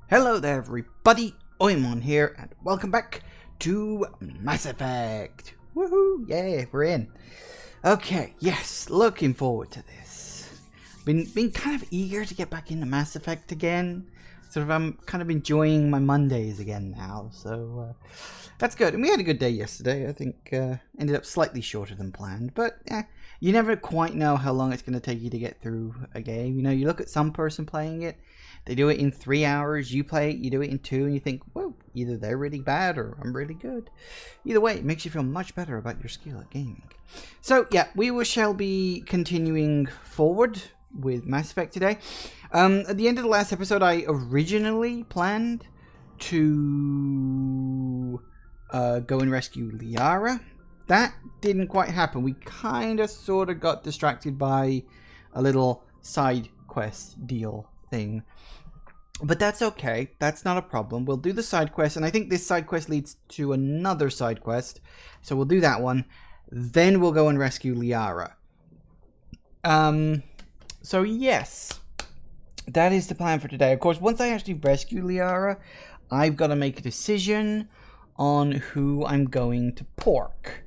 Hello there everybody, Oimon here, and welcome back to Mass Effect. Woohoo, yeah, we're in. Okay, yes, looking forward to this. Been kind of eager to get back into Mass Effect again. I'm kind of enjoying my Mondays again now, so that's good. And we had a good day yesterday. I think ended up slightly shorter than planned, but you never quite know how long it's going to take you to get through a game. You know, you look at some person playing it, they do it in 3 hours, you play it, you do it in 2, and you think, well, either they're really bad or I'm really good. Either way, it makes you feel much better about your skill at gaming. So yeah, we shall be continuing forward with Mass Effect today. At the end of the last episode, I originally planned to go and rescue Liara. That didn't quite happen. We kind of sort of got distracted by a little side quest deal thing. But that's okay. That's not a problem. We'll do the side quest, and I think this side quest leads to another side quest. So we'll do that one. Then we'll go and rescue Liara. So yes, that is the plan for today. Of course, once I actually rescue Liara, I've got to make a decision on who I'm going to pork.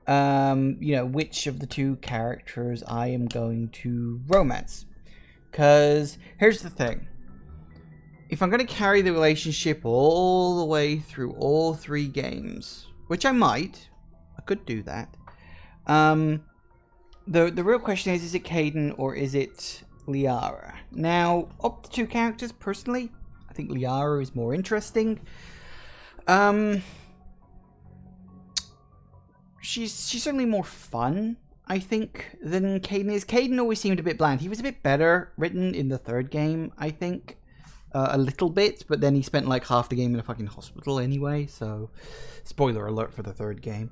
You know, which of the two characters I am going to romance. Because here's the thing. If I'm going to carry the relationship all the way through all 3 games, which I might, I could do that. The real question is it Kaidan or is it Liara? Now, of the 2 characters, personally, I think Liara is more interesting. She's certainly more fun, I think, than Kaidan is. Kaidan always seemed a bit bland. He was a bit better written in the 3rd game, I think. A little bit, but then he spent like half the game in a fucking hospital anyway, so spoiler alert for the 3rd game.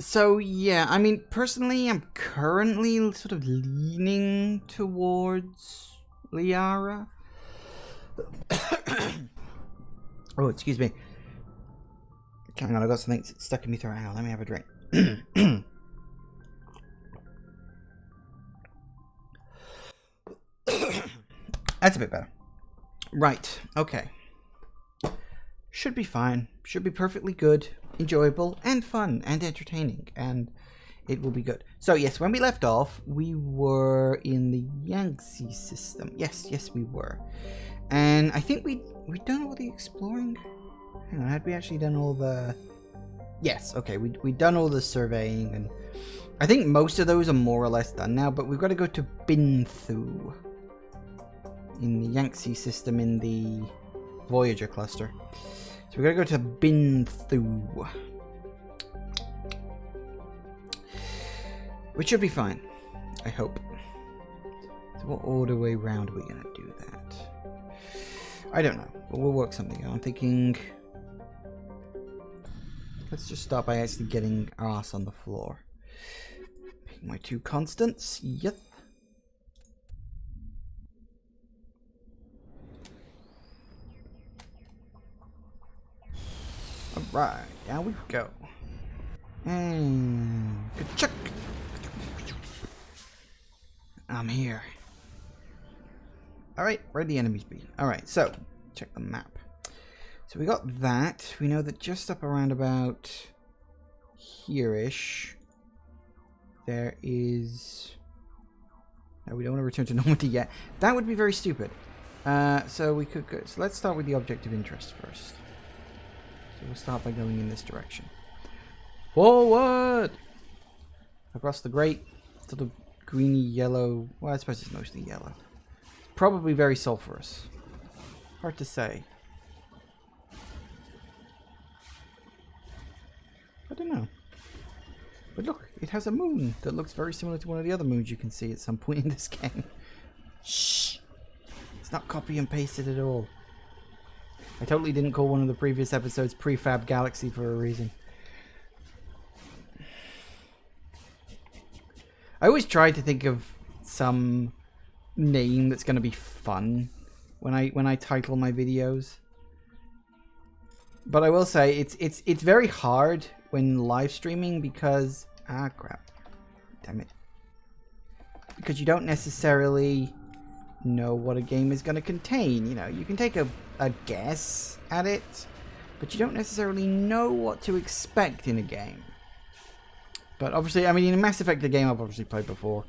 So yeah, I mean, personally, I'm currently sort of leaning towards Liara. Oh, excuse me. Hang on, I got something stuck in me throat. Hang on, let me have a drink. That's a bit better. Right, okay. Should be fine. Should be perfectly good, enjoyable, and fun, and entertaining. And it will be good. So yes, when we left off, we were in the Yangtze system. Yes, we were. And I think we'd done all the exploring. Hang on, had we actually done all the... Yes, okay, we'd done all the surveying, and I think most of those are more or less done now, but we've got to go to Binthu in the Yangtze system in the Voyager cluster. So we're going to go to Binthu, which should be fine, I hope. So what order way round are we going to do that? I don't know, but we'll work something out. I'm thinking... Let's just start by actually getting our ass on the floor. Pick my 2 constants. Yep. Alright, down we go. And ka-chuck. I'm here. Alright, where'd the enemies be? Alright, so check the map. So we got that. We know that just up around about here-ish, there is... No, we don't want to return to Normandy yet. That would be very stupid. So we could go... So let's start with the object of interest first. So we'll start by going in this direction. Forward! Across the great sort of greeny yellow... Well, I suppose it's mostly yellow. It's probably very sulfurous. Hard to say. I don't know. But look, it has a moon that looks very similar to one of the other moons you can see at some point in this game. Shh! It's not copy and pasted at all. I totally didn't call one of the previous episodes Prefab Galaxy for a reason. I always try to think of some name that's going to be fun when I title my videos. But I will say it's very hard when live streaming because crap. Damn it. Because you don't necessarily know what a game is going to contain. You know, you can take a guess at it, but you don't necessarily know what to expect in a game. But obviously, I mean, in Mass Effect, the game I've obviously played before,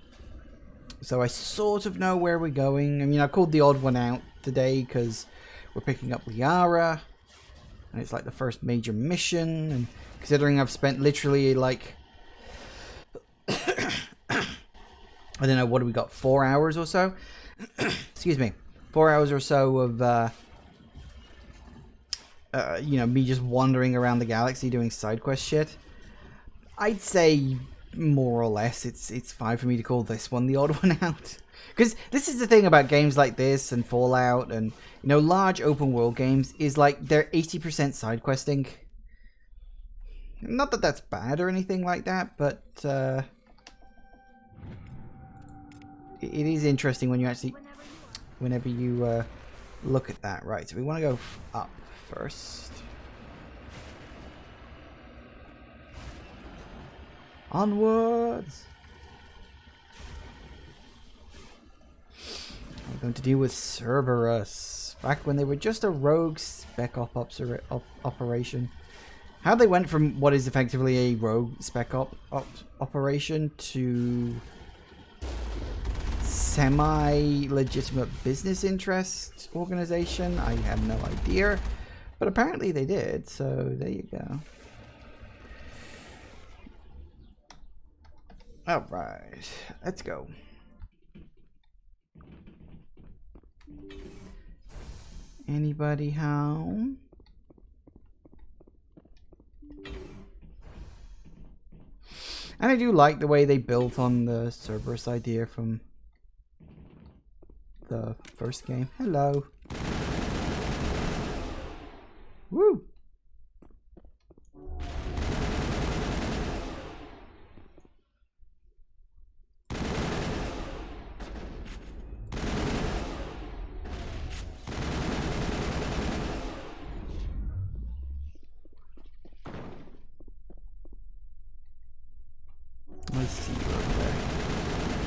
so I sort of know where we're going. I mean, I called the odd one out today because we're picking up Liara, and it's like the first major mission, and considering I've spent literally like I don't know, what do we got, 4 hours or so? Excuse me, 4 hours or so of you know, me just wandering around the galaxy doing side quest shit. I'd say more or less it's fine for me to call this one the odd one out. Because this is the thing about games like this and Fallout and, you know, large open world games is like they're 80% side questing. Not that that's bad or anything like that, but it is interesting when you actually, whenever you look at that. Right, so we want to go up first. Onwards! We're going to deal with Cerberus. Back when they were just a rogue spec op operation. How they went from what is effectively a rogue spec op operation to semi-legitimate business interest organization, I have no idea. But apparently they did, so there you go. Alright, let's go. Anybody home? And I do like the way they built on the Cerberus idea from the first game. Hello. Woo! Let's see you over there.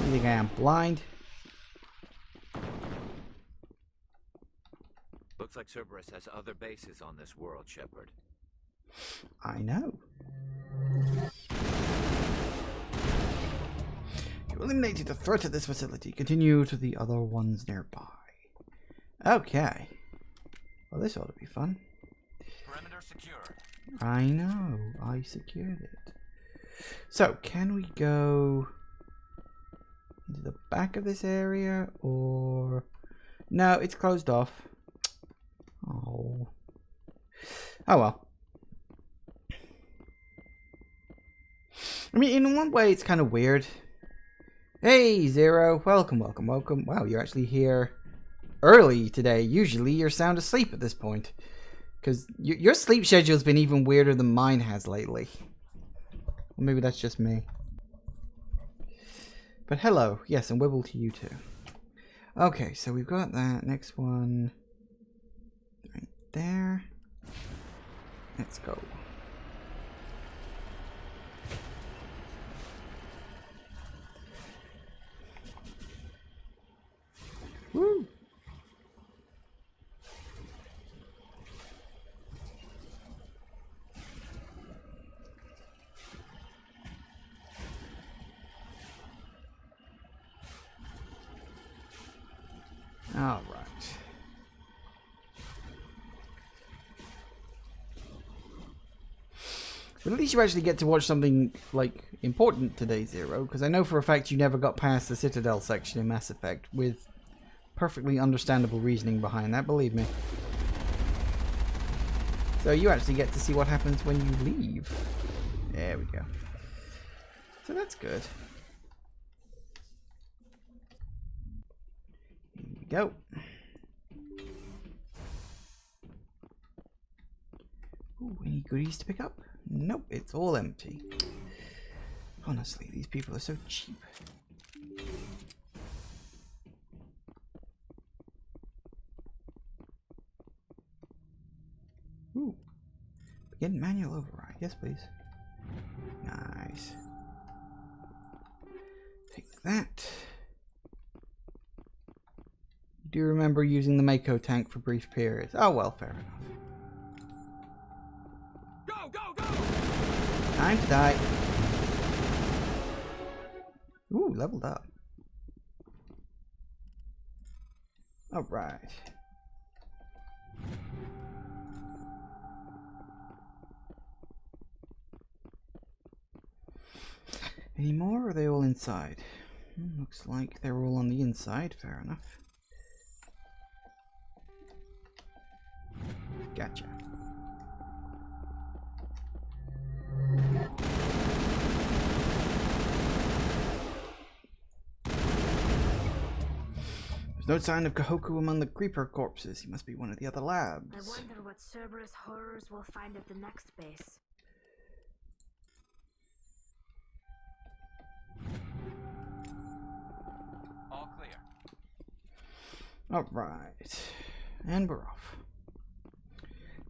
You think I am blind? Looks like Cerberus has other bases on this world, Shepard. I know. You eliminated the threat at this facility. Continue to the other ones nearby. Okay. Well, this ought to be fun. Perimeter secure. I know. I secured it. So, can we go into the back of this area, or... No, it's closed off. Oh. Oh well. I mean, in one way, it's kind of weird. Hey, Zero. Welcome, welcome, welcome. Wow, you're actually here early today. Usually, you're sound asleep at this point. Because your sleep schedule's been even weirder than mine has lately. Or maybe that's just me. But hello. Yes, and Wibble to you too. Okay, so we've got that. Next one. Right there. Let's go. Woo! All right. But at least you actually get to watch something, like, important today, Zero, because I know for a fact you never got past the Citadel section in Mass Effect, with perfectly understandable reasoning behind that, believe me. So you actually get to see what happens when you leave. There we go. So that's good. Here we go. Ooh, any goodies to pick up? Nope, it's all empty. Honestly, these people are so cheap. Ooh. Begin manual override. Yes, please. Nice. Take that. remember using the Mako tank for brief periods. Oh well, fair enough. Go, go, go! Time to die. Ooh, leveled up. Alright. Any more, or are they all inside? Looks like they're all on the inside. Fair enough. Gotcha. There's no sign of Kahoku among the creeper corpses. He must be one of the other labs. I wonder what Cerberus horrors we'll find at the next base. All clear. Alright. And we're off.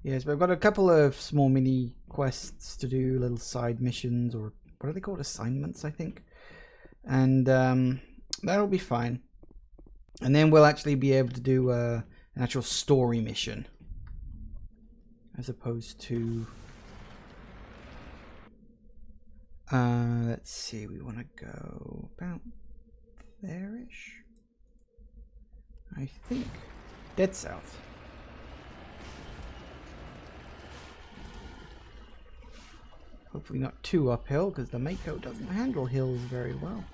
Yes, but I've got a couple of small mini quests to do, little side missions, or what are they called? Assignments, I think. And that'll be fine. And then we'll actually be able to do an actual story mission. As opposed to... let's see, we want to go about there-ish? I think. Dead south. Hopefully not too uphill, because the Mako doesn't handle hills very well.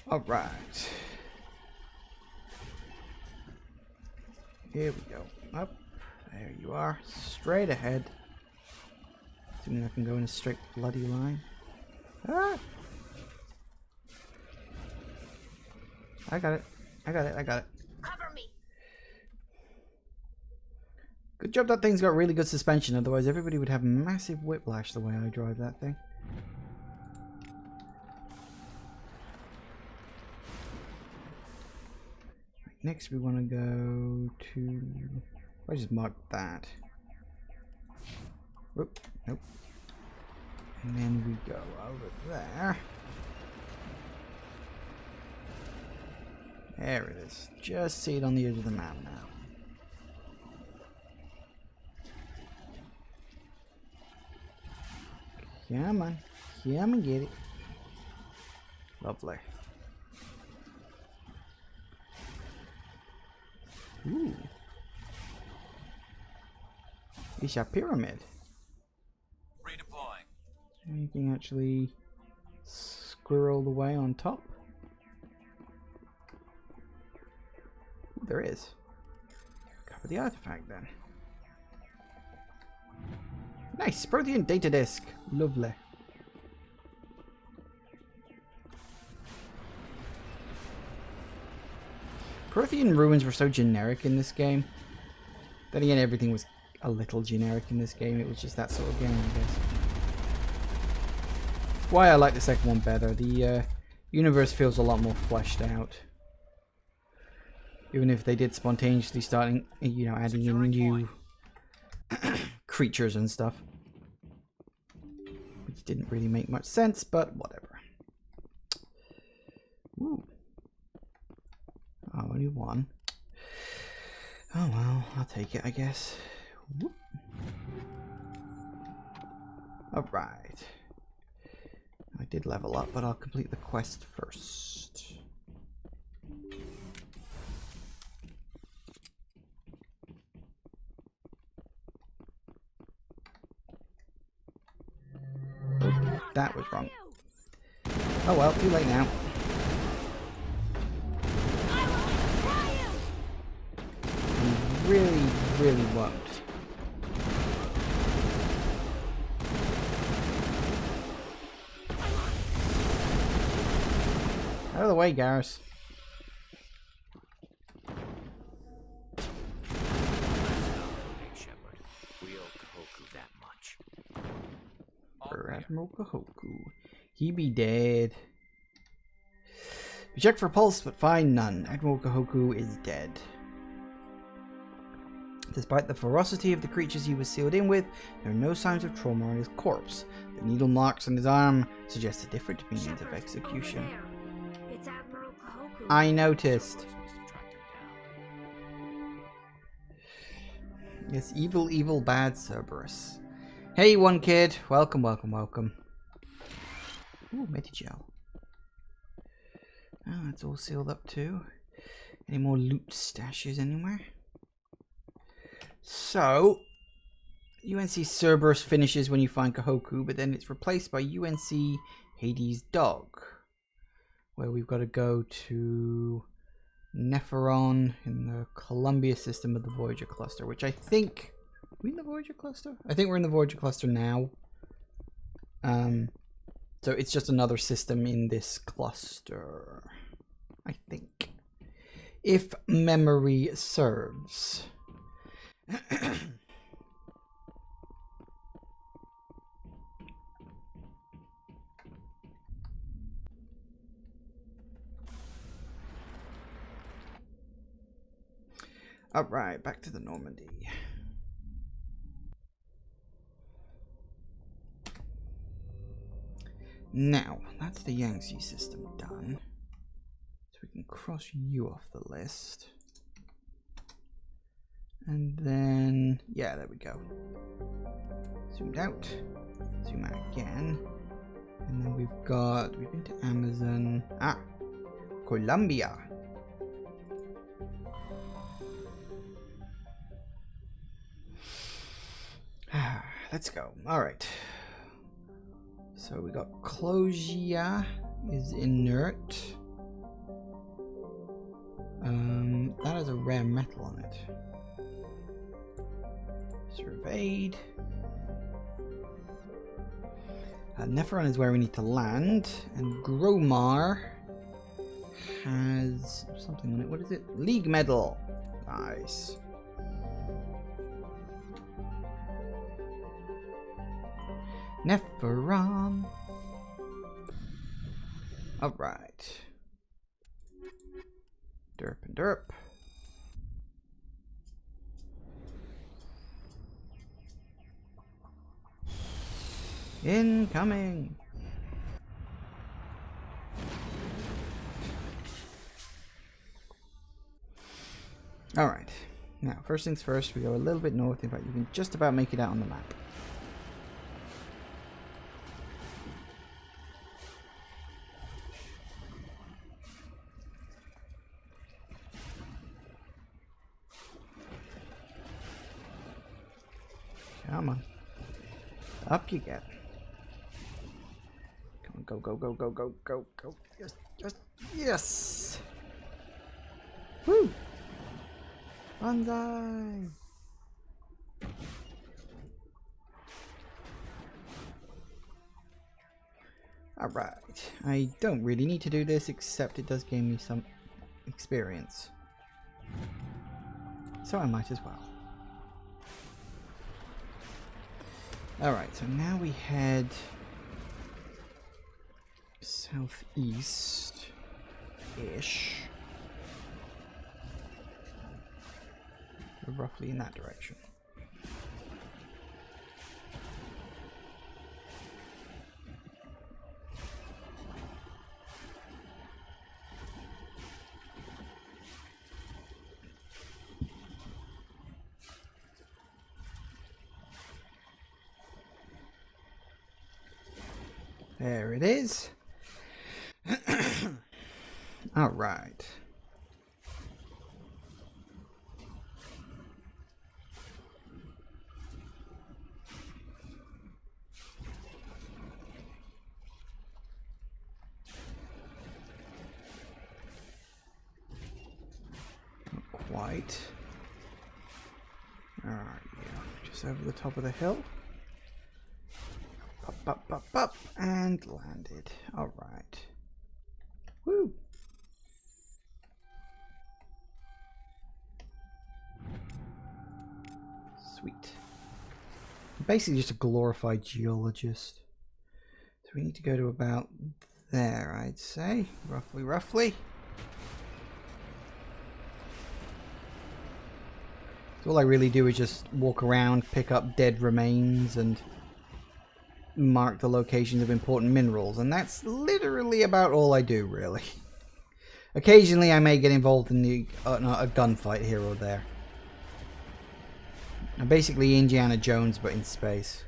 Alright. Here we go. Up. There you are. Straight ahead. Assuming I can go in a straight bloody line. Ah! I got it. I got it. I got it. Cover me. Good job that thing's got really good suspension, otherwise everybody would have massive whiplash the way I drive that thing. Next we want to go to... I just marked that. Whoop, nope. And then we go over there. There it is. Just see it on the edge of the map now. Come on. Come and get it. Lovely. Ooh. It's a pyramid. Redeploying. You can actually squirrel the way on top. Ooh, there is. Cover the artifact then. Nice, Prothean data disk. Lovely. Prothean ruins were so generic in this game. Then again, everything was a little generic in this game. It was just that sort of game, I guess. That's why I like the second one better. The universe feels a lot more fleshed out. Even if they did spontaneously starting, you know, adding in new creatures and stuff. Which didn't really make much sense, but whatever. Ooh. Oh, only one. Oh well, I'll take it, I guess. Whoop. Alright. I did level up, but I'll complete the quest first. Oh, that was wrong. Oh well, too late now. Really, really won't. Out of the way, Garrus. Shepard. We owe Kahoku that much. For Admiral Kahoku. He be dead. We checked for pulse, but find none. Admiral Kahoku is dead. Despite the ferocity of the creatures he was sealed in with, there are no signs of trauma on his corpse. The needle marks on his arm suggest a different means of Shepard, execution. over there. It's Admiral Kahoku. I noticed. Must have tracked him down. Yes, evil, evil, bad Cerberus. Hey, one kid. Welcome, welcome, welcome. Ooh, Medigel. Oh, it's all sealed up too. Any more loot stashes anywhere? So, UNC Cerberus finishes when you find Kahoku, but then it's replaced by UNC Hades Dog, where we've got to go to Nepheron in the Columbia system of the Voyager cluster, which I think... Are we in the Voyager cluster? I think we're in the Voyager cluster now. So it's just another system in this cluster, I think. If memory serves. Alright, back to the Normandy. Now, that's the Yangtze system done. So we can cross you off the list. And then, yeah, there we go. Zoomed out. Zoom out again. And then we've been to Amazon. Ah, Colombia. Let's go. All right. So we got Closia is inert. That has a rare metal on it. Surveyed. Nepheron is where we need to land, and Gromar has something on it. What is it? League medal. Nice. Nepheron. All right. Derp and derp. Incoming. All right. Now, first things first, we go a little bit north. In fact, you can just about make it out on the map. Come on. Up you get. Come on, go, go, go, go, go, go, go. Yes, yes. Woo! Banzai! Alright. I don't really need to do this, except it does give me some experience. So I might as well. Alright, so now we head southeast-ish. Roughly in that direction. There it is. All right. Not quite. All right, yeah, just over the top of the hill. Up, up, up, and landed. All right. Woo! Sweet. Basically just a glorified geologist. So we need to go to about there, I'd say. Roughly. All I really do is just walk around, pick up dead remains, and mark the locations of important minerals. And that's literally about all I do, really. Occasionally I may get involved in a gunfight here or there. I'm basically Indiana Jones, but in space.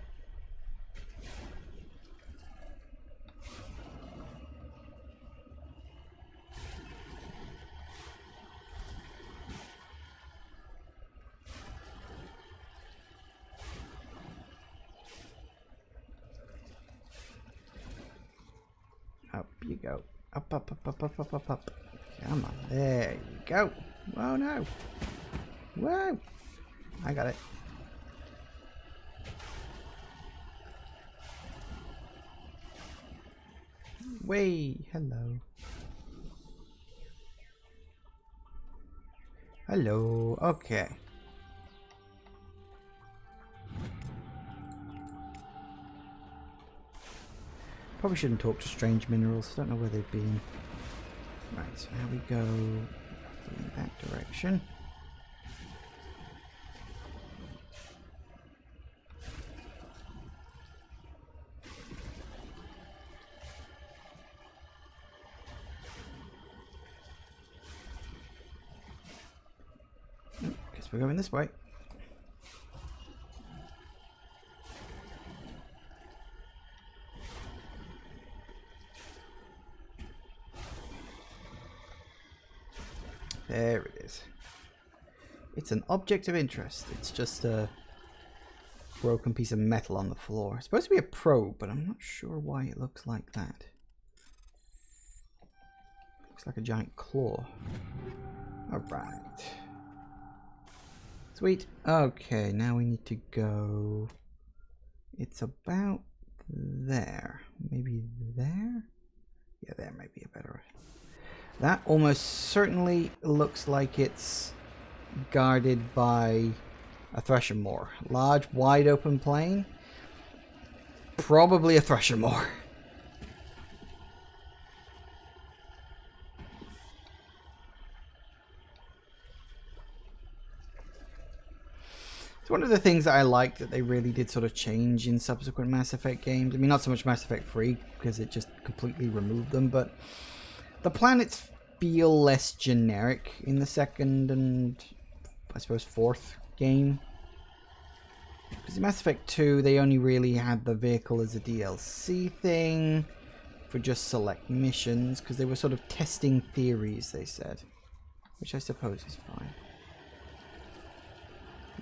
Up you go. Up, up, up, up, up, up, up, up. Come on. There you go. Oh no. Whoa. I got it. Way. Hello. Hello. Okay. Probably shouldn't talk to strange minerals. Don't know where they've been. Right, so now we go in that direction. Guess we're going this way. There it is. It's an object of interest. It's just a broken piece of metal on the floor. It's supposed to be a probe, but I'm not sure why it looks like that. Looks like a giant claw. Alright. Sweet. Okay, now we need to go... It's about there. Maybe there? Yeah, there might be a better... That almost certainly looks like it's guarded by a Thresher Maw. Large, wide open plain. Probably a Thresher Maw. It's one of the things that I like that they really did sort of change in subsequent Mass Effect games. I mean, not so much Mass Effect 3, because it just completely removed them, but the planets feel less generic in the second and, I suppose, fourth game. Because in Mass Effect 2, they only really had the vehicle as a DLC thing for just select missions, because they were sort of testing theories, they said. Which I suppose is fine.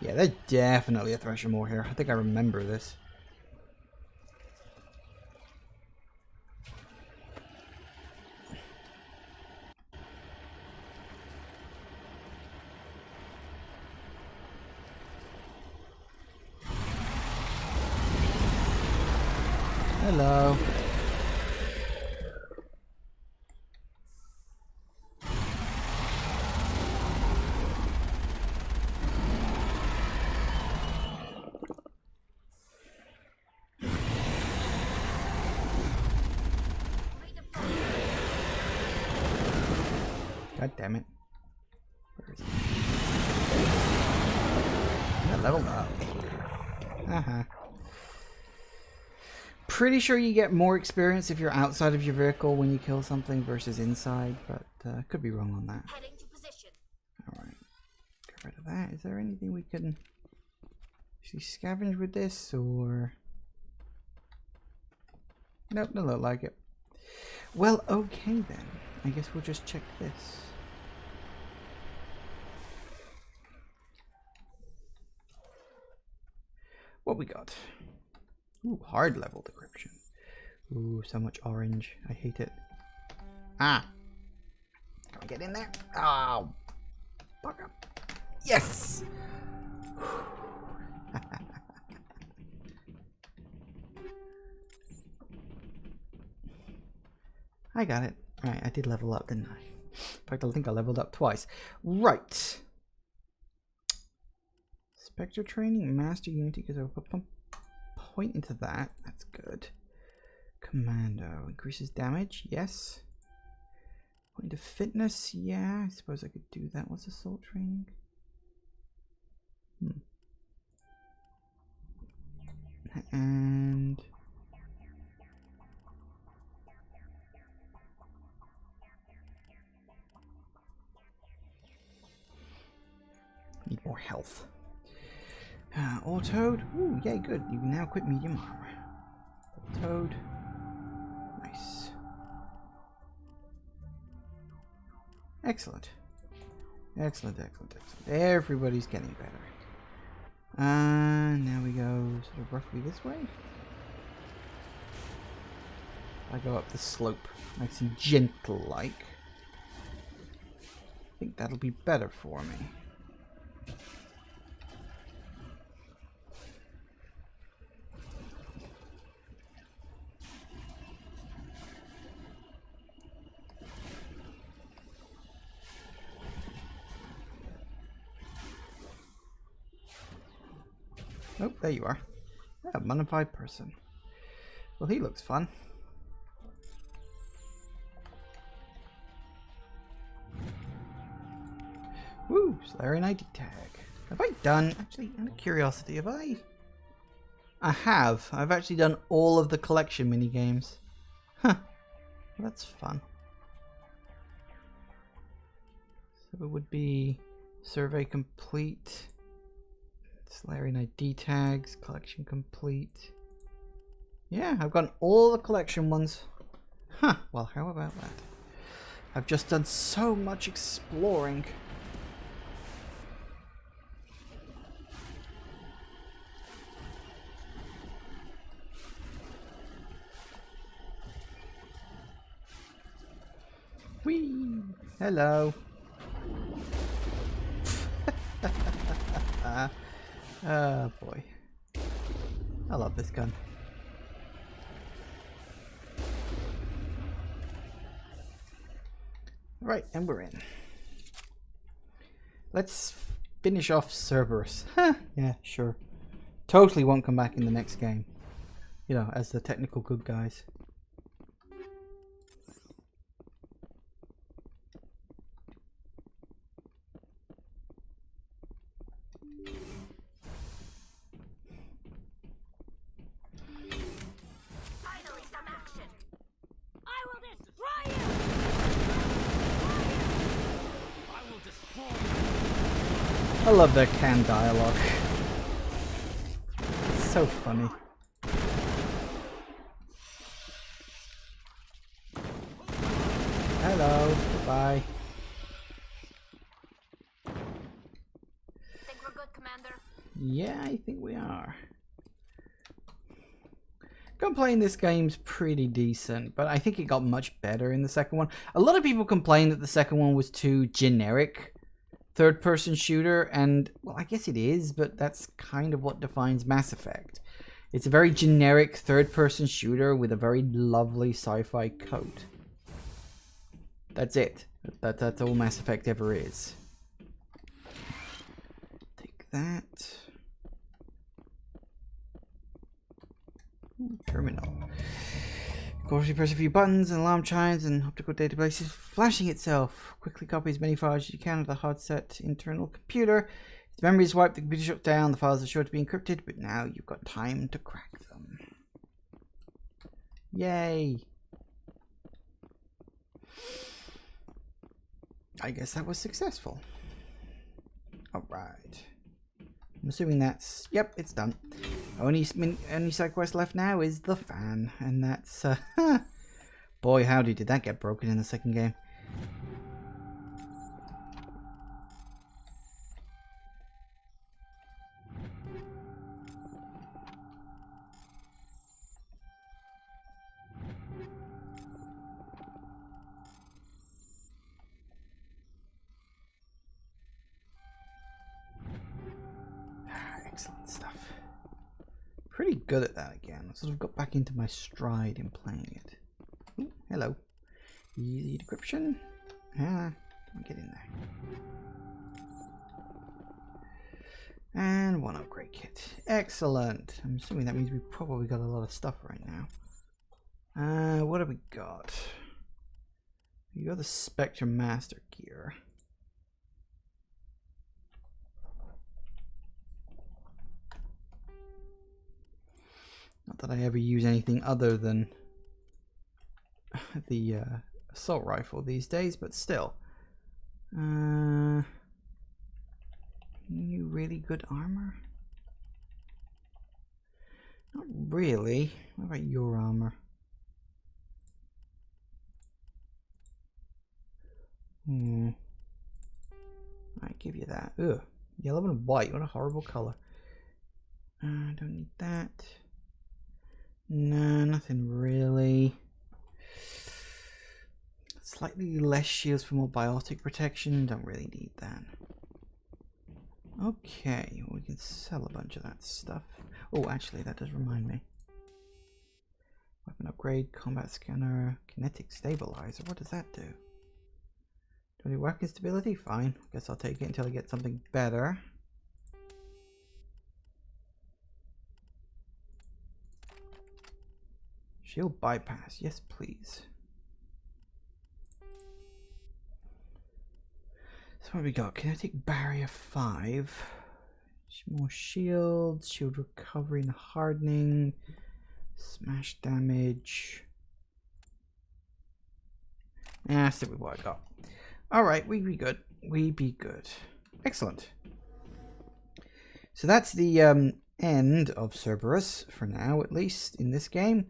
Yeah, there's definitely a Thresher Maw here. I think I remember this. Hello. God damn it. Where is he? That leveled up. Uh-huh. Pretty sure you get more experience if you're outside of your vehicle when you kill something versus inside, but could be wrong on that. Heading to position. Alright. Get rid of that. Is there anything we can actually scavenge with this, or... Nope, doesn't look like it. Well, okay then. I guess we'll just check this. What we got? Ooh, hard level decryption. Ooh, so much orange. I hate it. Ah! Can I get in there? Oh! Fuck up. Yes! I got it. Right, I did level up, didn't I? In fact, I think I leveled up twice. Right. Spectre training, master unity, because I'll point into that. That's good. Commando increases damage. Yes. Point to fitness. Yeah, I suppose I could do that. What's assault training? And need more health. Autoed. Ooh, yay, good. You can now equip medium armor. Autoed. Nice. Excellent. Excellent, excellent, excellent. Everybody's getting better. Now we go sort of roughly this way. I go up the slope, nice and gentle-like. I think that'll be better for me. Oh, there you are. Yeah, modified person. Well, he looks fun. Woo, Solarian ID tag. Have I done, actually, out of curiosity, have I? I have. I've actually done all of the collection minigames. Huh. Well, that's fun. So it would be survey complete. Solarian ID tags, collection complete. Yeah, I've gotten all the collection ones. Huh, well, how about that? I've just done so much exploring. Whee! Hello. Oh boy. I love this gun. Right, and we're in. Let's finish off Cerberus. Yeah, sure. Totally won't come back in the next game. You know, as the technical good guys. I love their canned dialogue. It's so funny. Hello, goodbye. Think we're good, Commander? Yeah, I think we are. Gunplay this game's pretty decent, but I think it got much better in the second one. A lot of people complained that the second one was too generic. Third-person shooter, and well, I guess it is, but that's kind of what defines Mass Effect. It's a very generic third-person shooter with a very lovely sci-fi coat. That's it. That's all Mass Effect ever is. Take that. Ooh, terminal. Cautiously press a few buttons and alarm chimes and optical database is flashing itself. Quickly copy as many files as you can of the hard set internal computer. Its memory is wiped, the computer shuts down, the files are sure to be encrypted, but now you've got time to crack them. Yay! I guess that was successful. Alright. I'm assuming that's... Yep, it's done. Only side quest left now is the fan. And that's... Boy, howdy, did that get broken in the second game. Excellent stuff. Pretty good at that again. I sort of got back into my stride in playing it. Ooh, hello. Easy decryption. Ah, get in there. And one upgrade kit. Excellent. I'm assuming that means we've probably got a lot of stuff right now. What have we got? We got the Spectre Master gear. Not that I ever use anything other than the assault rifle these days, but still. You really good armor? Not really. What about your armor? I give you that. Ugh. Yellow and white. What a horrible color. Don't need that. No, nothing really. Slightly less shields for more biotic protection. Don't really need that. Okay, we can sell a bunch of that stuff. Oh, actually, that does remind me. Weapon upgrade, combat scanner, kinetic stabilizer. What does that do? 20 weapon stability? Fine. Guess I'll take it until I get something better. Shield bypass. Yes, please. So what we got? Kinetic barrier 5. More shields. Shield recovery and hardening. Smash damage. Yeah, stick with what I got. Alright, we be good. We be good. Excellent. So that's the end of Cerberus, for now at least, in this game.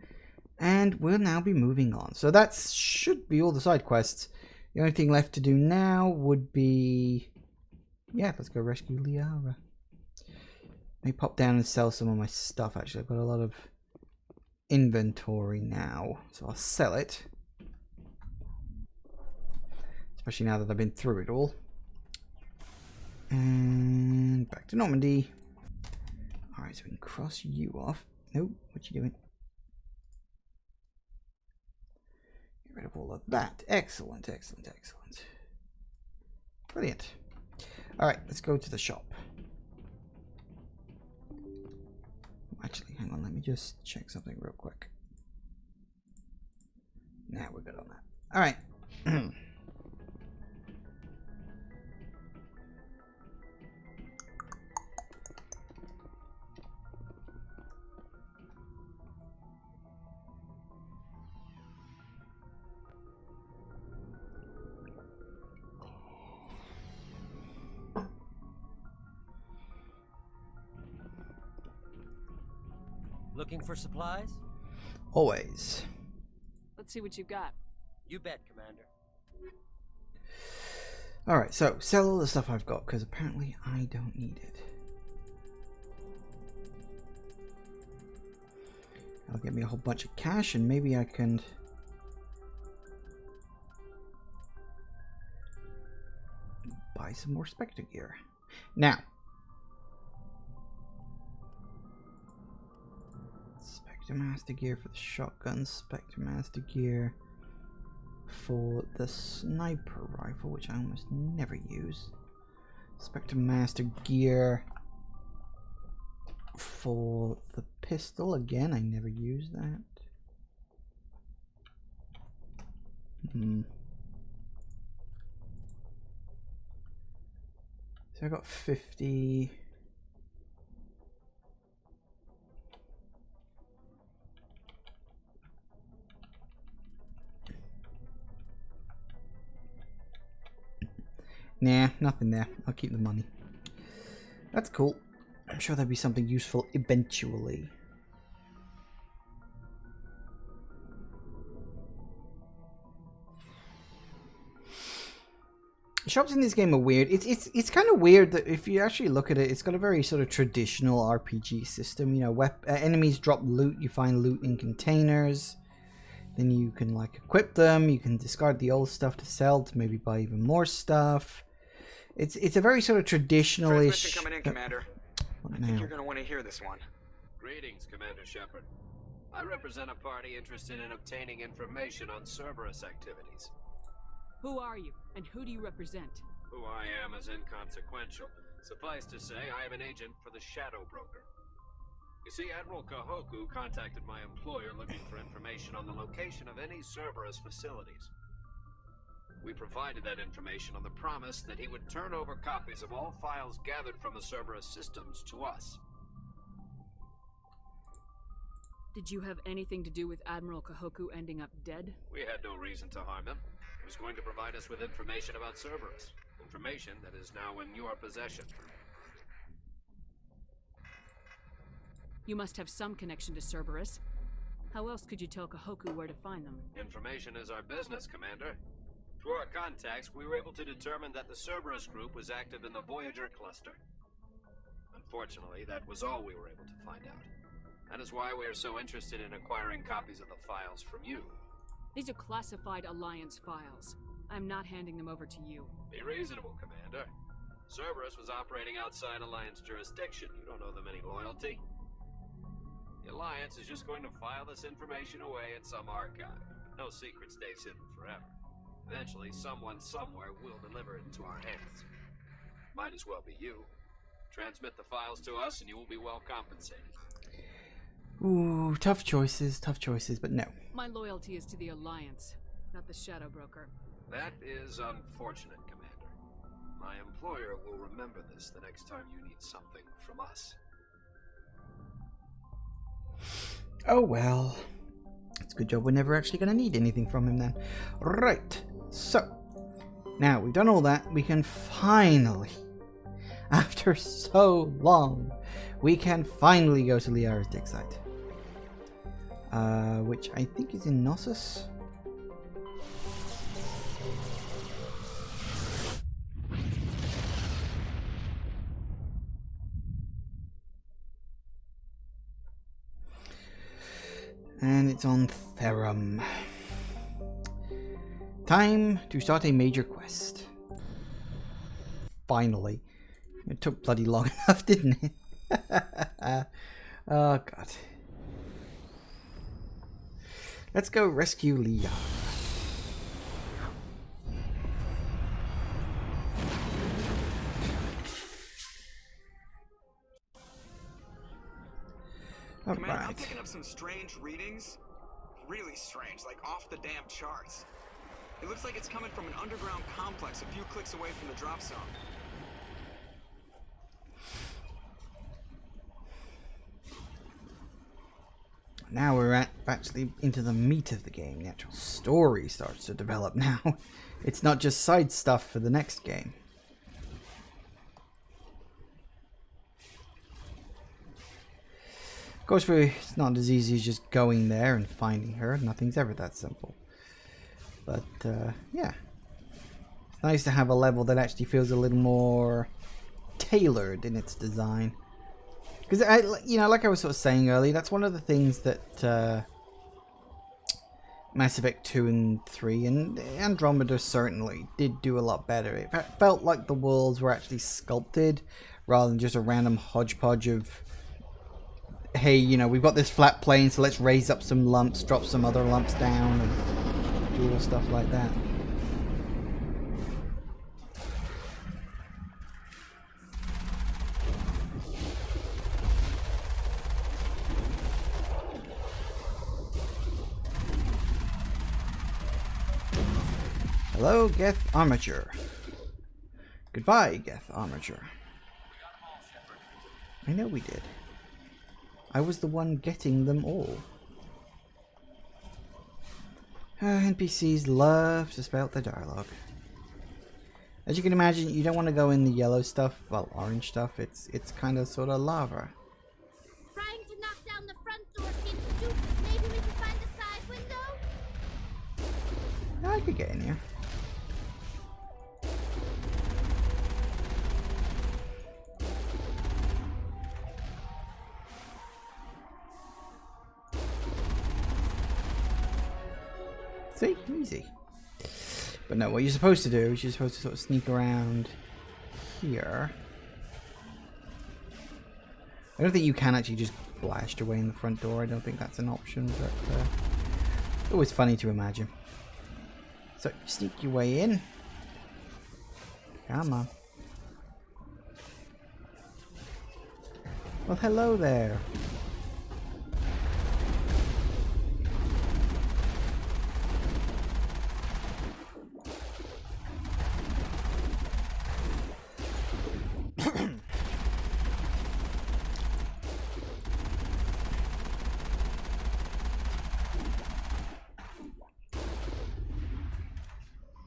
And we'll now be moving on. So that should be all the side quests. The only thing left to do now would be... yeah, let's go rescue Liara. Let me pop down and sell some of my stuff, actually. I've got a lot of inventory now, so I'll sell it. Especially now that I've been through it all. And back to Normandy. Alright, so we can cross you off. Nope, what you doing? Get rid of all of that. Excellent, excellent, excellent. Brilliant. Alright, let's go to the shop. Actually, hang on, let me just check something real quick. Now we're good on that. Alright. Looking for supplies? Always. Let's see what you've got. You bet, Commander. Alright, so sell all the stuff I've got, because apparently I don't need it. That'll get me a whole bunch of cash, and maybe I can... buy some more Spectre gear. Now, Spectre Master gear for the shotgun, Spectre Master gear for the sniper rifle, which I almost never use. Spectre Master gear for the pistol, again, I never use that. So I got 50. Nah, nothing there. I'll keep the money. That's cool. I'm sure there'll be something useful eventually. Shops in this game are weird. It's kind of weird that if you actually look at it, it's got a very sort of traditional RPG system. You know, enemies drop loot. You find loot in containers. Then you can like equip them. You can discard the old stuff to sell to maybe buy even more stuff. It's a very sort of traditional-ish... Transmission coming in, Commander. I think you're going to want to hear this one. Greetings, Commander Shepard. I represent a party interested in obtaining information on Cerberus activities. Who are you, and who do you represent? Who I am is inconsequential. Suffice to say, I am an agent for the Shadow Broker. You see, Admiral Kahoku contacted my employer looking for information on the location of any Cerberus facilities. We provided that information on the promise that he would turn over copies of all files gathered from the Cerberus systems to us. Did you have anything to do with Admiral Kahoku ending up dead? We had no reason to harm him. He was going to provide us with information about Cerberus. Information that is now in your possession. You must have some connection to Cerberus. How else could you tell Kahoku where to find them? Information is our business, Commander. Through our contacts, we were able to determine that the Cerberus group was active in the Voyager cluster. Unfortunately, that was all we were able to find out. That is why we are so interested in acquiring copies of the files from you. These are classified Alliance files. I'm not handing them over to you. Be reasonable, Commander. Cerberus was operating outside Alliance jurisdiction. You don't owe them any loyalty. The Alliance is just going to file this information away in some archive. No secret stays hidden forever. Eventually, someone somewhere will deliver it into our hands. Might as well be you. Transmit the files to us and you will be well compensated. Ooh, tough choices, but no. My loyalty is to the Alliance, not the Shadow Broker. That is unfortunate, Commander. My employer will remember this the next time you need something from us. Oh well. It's a good job we're never actually going to need anything from him then. Right, so now we've done all that, we can finally, after so long, we can finally go to Liara's dig site. Which I think is in Knossos. And it's on Therum. Time to start a major quest. Finally. It took bloody long enough, didn't it? Oh god. Let's go rescue Liara. Commander, I'm Alright. picking up some strange readings. Really strange, like off the damn charts. It looks like it's coming from an underground complex a few clicks away from the drop zone. Now we're actually into the meat of the game. The actual story starts to develop now. It's not just side stuff for the next game. Of course, it's not as easy as just going there and finding her. Nothing's ever that simple. But, yeah. It's nice to have a level that actually feels a little more tailored in its design. Because, like I was sort of saying earlier, that's one of the things that Mass Effect 2 and 3 and Andromeda certainly did do a lot better. It felt like the worlds were actually sculpted rather than just a random hodgepodge of, hey, we've got this flat plane, so let's raise up some lumps, drop some other lumps down, and do all stuff like that. Hello, Geth Armature. Goodbye, Geth Armature. I know we did. I was the one getting them all. NPCs love to spout their dialogue. As you can imagine, you don't want to go in the yellow stuff, well, orange stuff. It's kind of sort of lava. Trying to knock down the front door seems stupid. Maybe we can find a side window? I could get in here. See? Easy. But no, what you're supposed to do is you're supposed to sort of sneak around here. I don't think you can actually just blast your way in the front door. I don't think that's an option, but it's always funny to imagine. So, you sneak your way in. Come on. Well, hello there.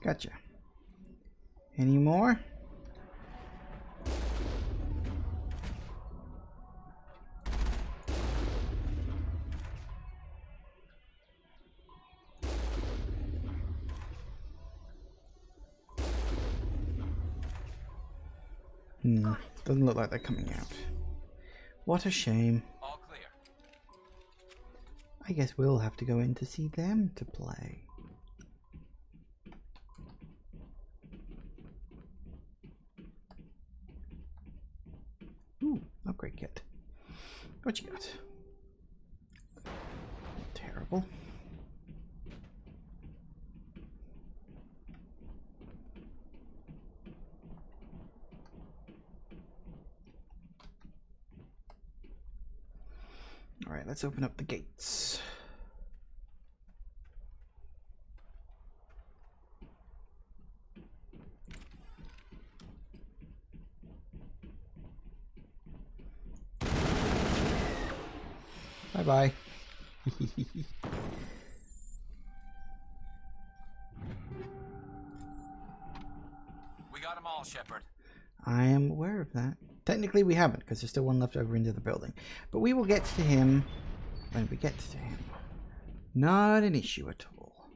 Gotcha. Any more? Doesn't look like they're coming out. What a shame. All clear. I guess we'll have to go in to see them to play. Ooh, upgrade kit. What you got? Terrible. Alright, let's open up the gates. Bye-bye. We got them all, Shepard. I am aware of that. Technically we haven't, because there's still one left over into the building. But we will get to him when we get to him. Not an issue at all.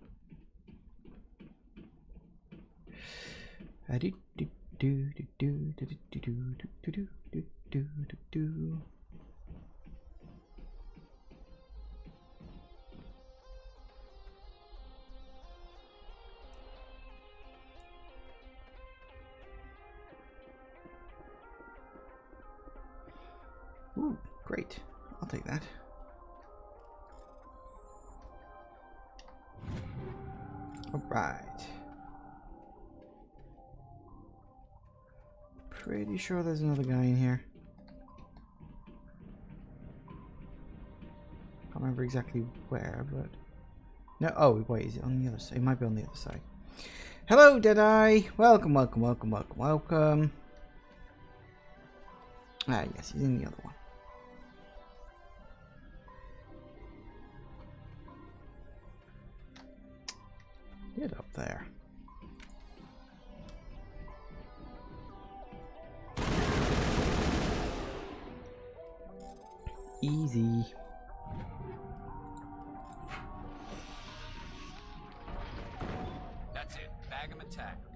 Ooh, great. I'll take that. Alright. Pretty sure there's another guy in here. Can't remember exactly where, but... No, oh, wait, is it on the other side? It might be on the other side. Hello, Deadeye! Welcome, welcome, welcome, welcome, welcome. Ah, yes, he's in the other one. Get up there. Easy. That's it. Bag 'em and tag 'em.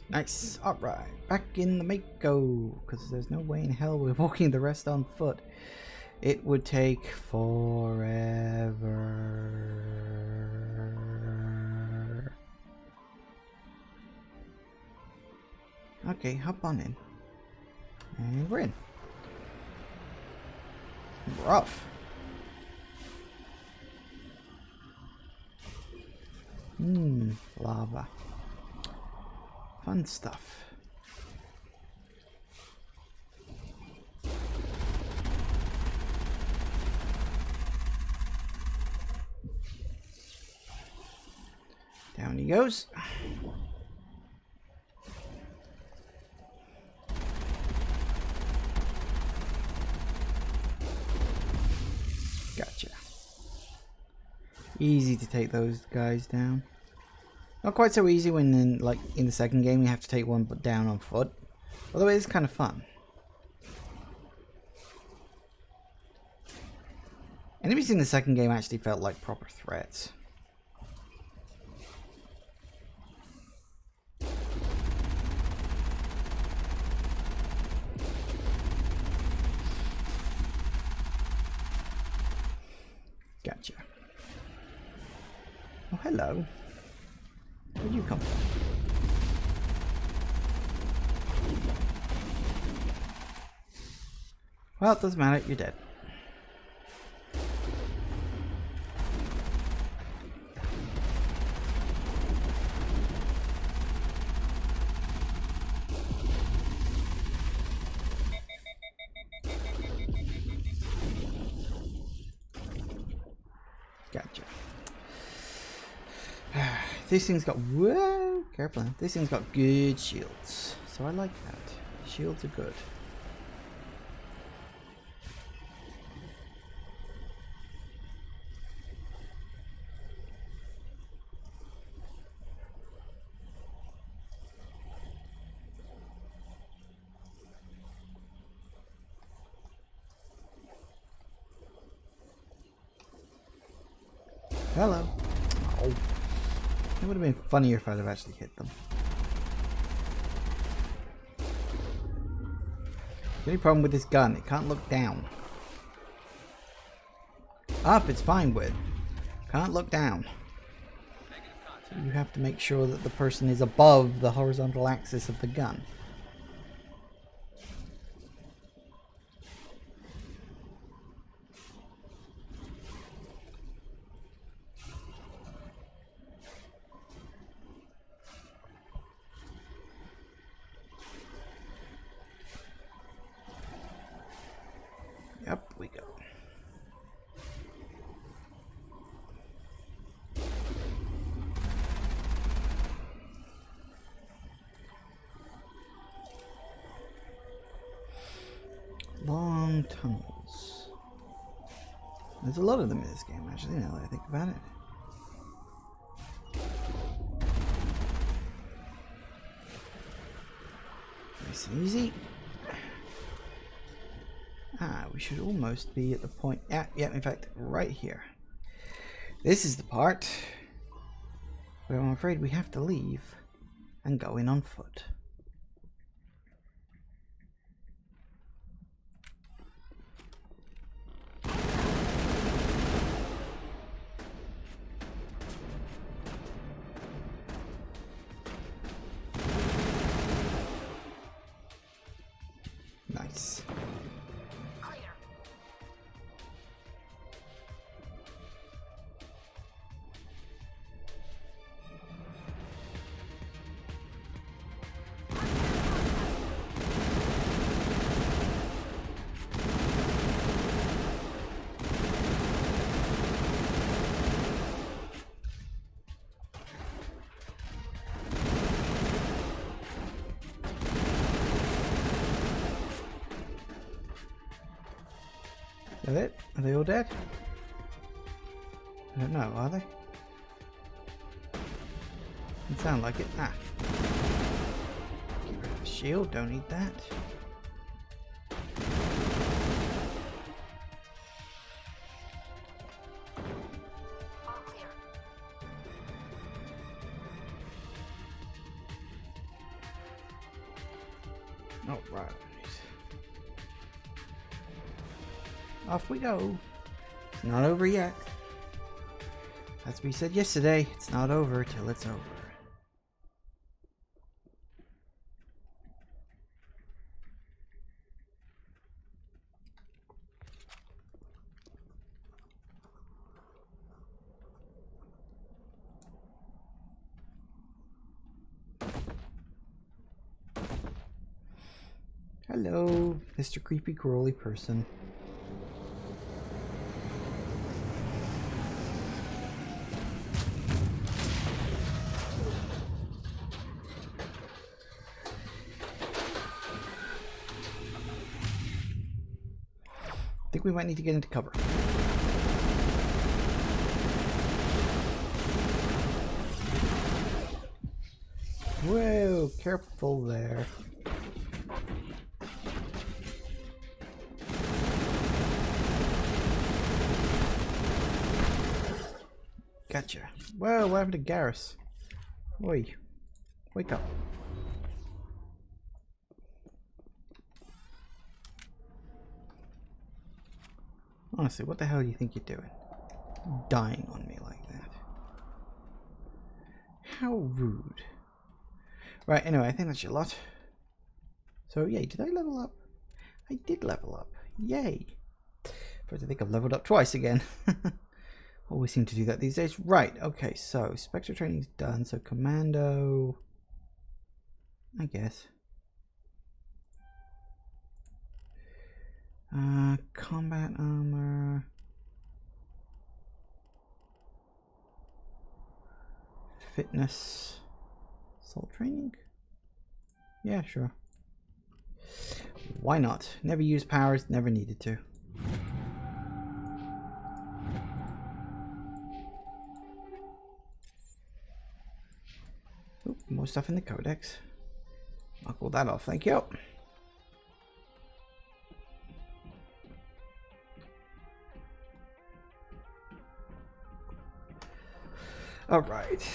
Nice. Alright. Back in the Mako. Because there's no way in hell we're walking the rest on foot. It would take forever. Okay, hop on in. And we're in. We're off. Lava. Fun stuff. Down he goes. Gotcha. Easy to take those guys down. Not quite so easy when in the second game you have to take one down on foot. Although it is kind of fun. Enemies in the second game actually felt like proper threats. Gotcha. Oh, hello. Where'd you come from? Well, it doesn't matter, you're dead. Gotcha. This thing's got... Whoa! Careful. This thing's got good shields. So I like that. Shields are good. Hello. Oh. It would have been funnier if I'd have actually hit them. The only problem with this gun, it can't look down. Up, it's fine with. Can't look down. So you have to make sure that the person is above the horizontal axis of the gun. Up we go. Long tunnels. There's a lot of them in this game, actually, now that I think about it. Nice and easy. Ah, we should almost be at the point. Yeah, in fact, right here. This is the part where I'm afraid we have to leave and go in on foot. Nice. Is that it? Are they all dead? I don't know, are they? Doesn't sound like it. Ah. Get rid of the shield, don't need that. Oh, right. Off we go. It's not over yet. As we said yesterday, it's not over till it's over. Hello, Mr. Creepy Crawly person. I think we might need to get into cover. Whoa, careful there. Gotcha. Whoa, what happened to Garrus? Oi, wake up. Honestly, what the hell do you think you're doing? Dying on me like that. How rude. Right, anyway, I think that's your lot. So, yay, did I level up? I did level up. Yay. First, I think I've leveled up twice again. Always seem to do that these days. Right, okay, so Spectre training's done. So, Commando, I guess. Combat armor. Fitness. Assault training? Yeah, sure. Why not? Never used powers, never needed to. Oop, more stuff in the codex. Knock all that off, thank you. Alright.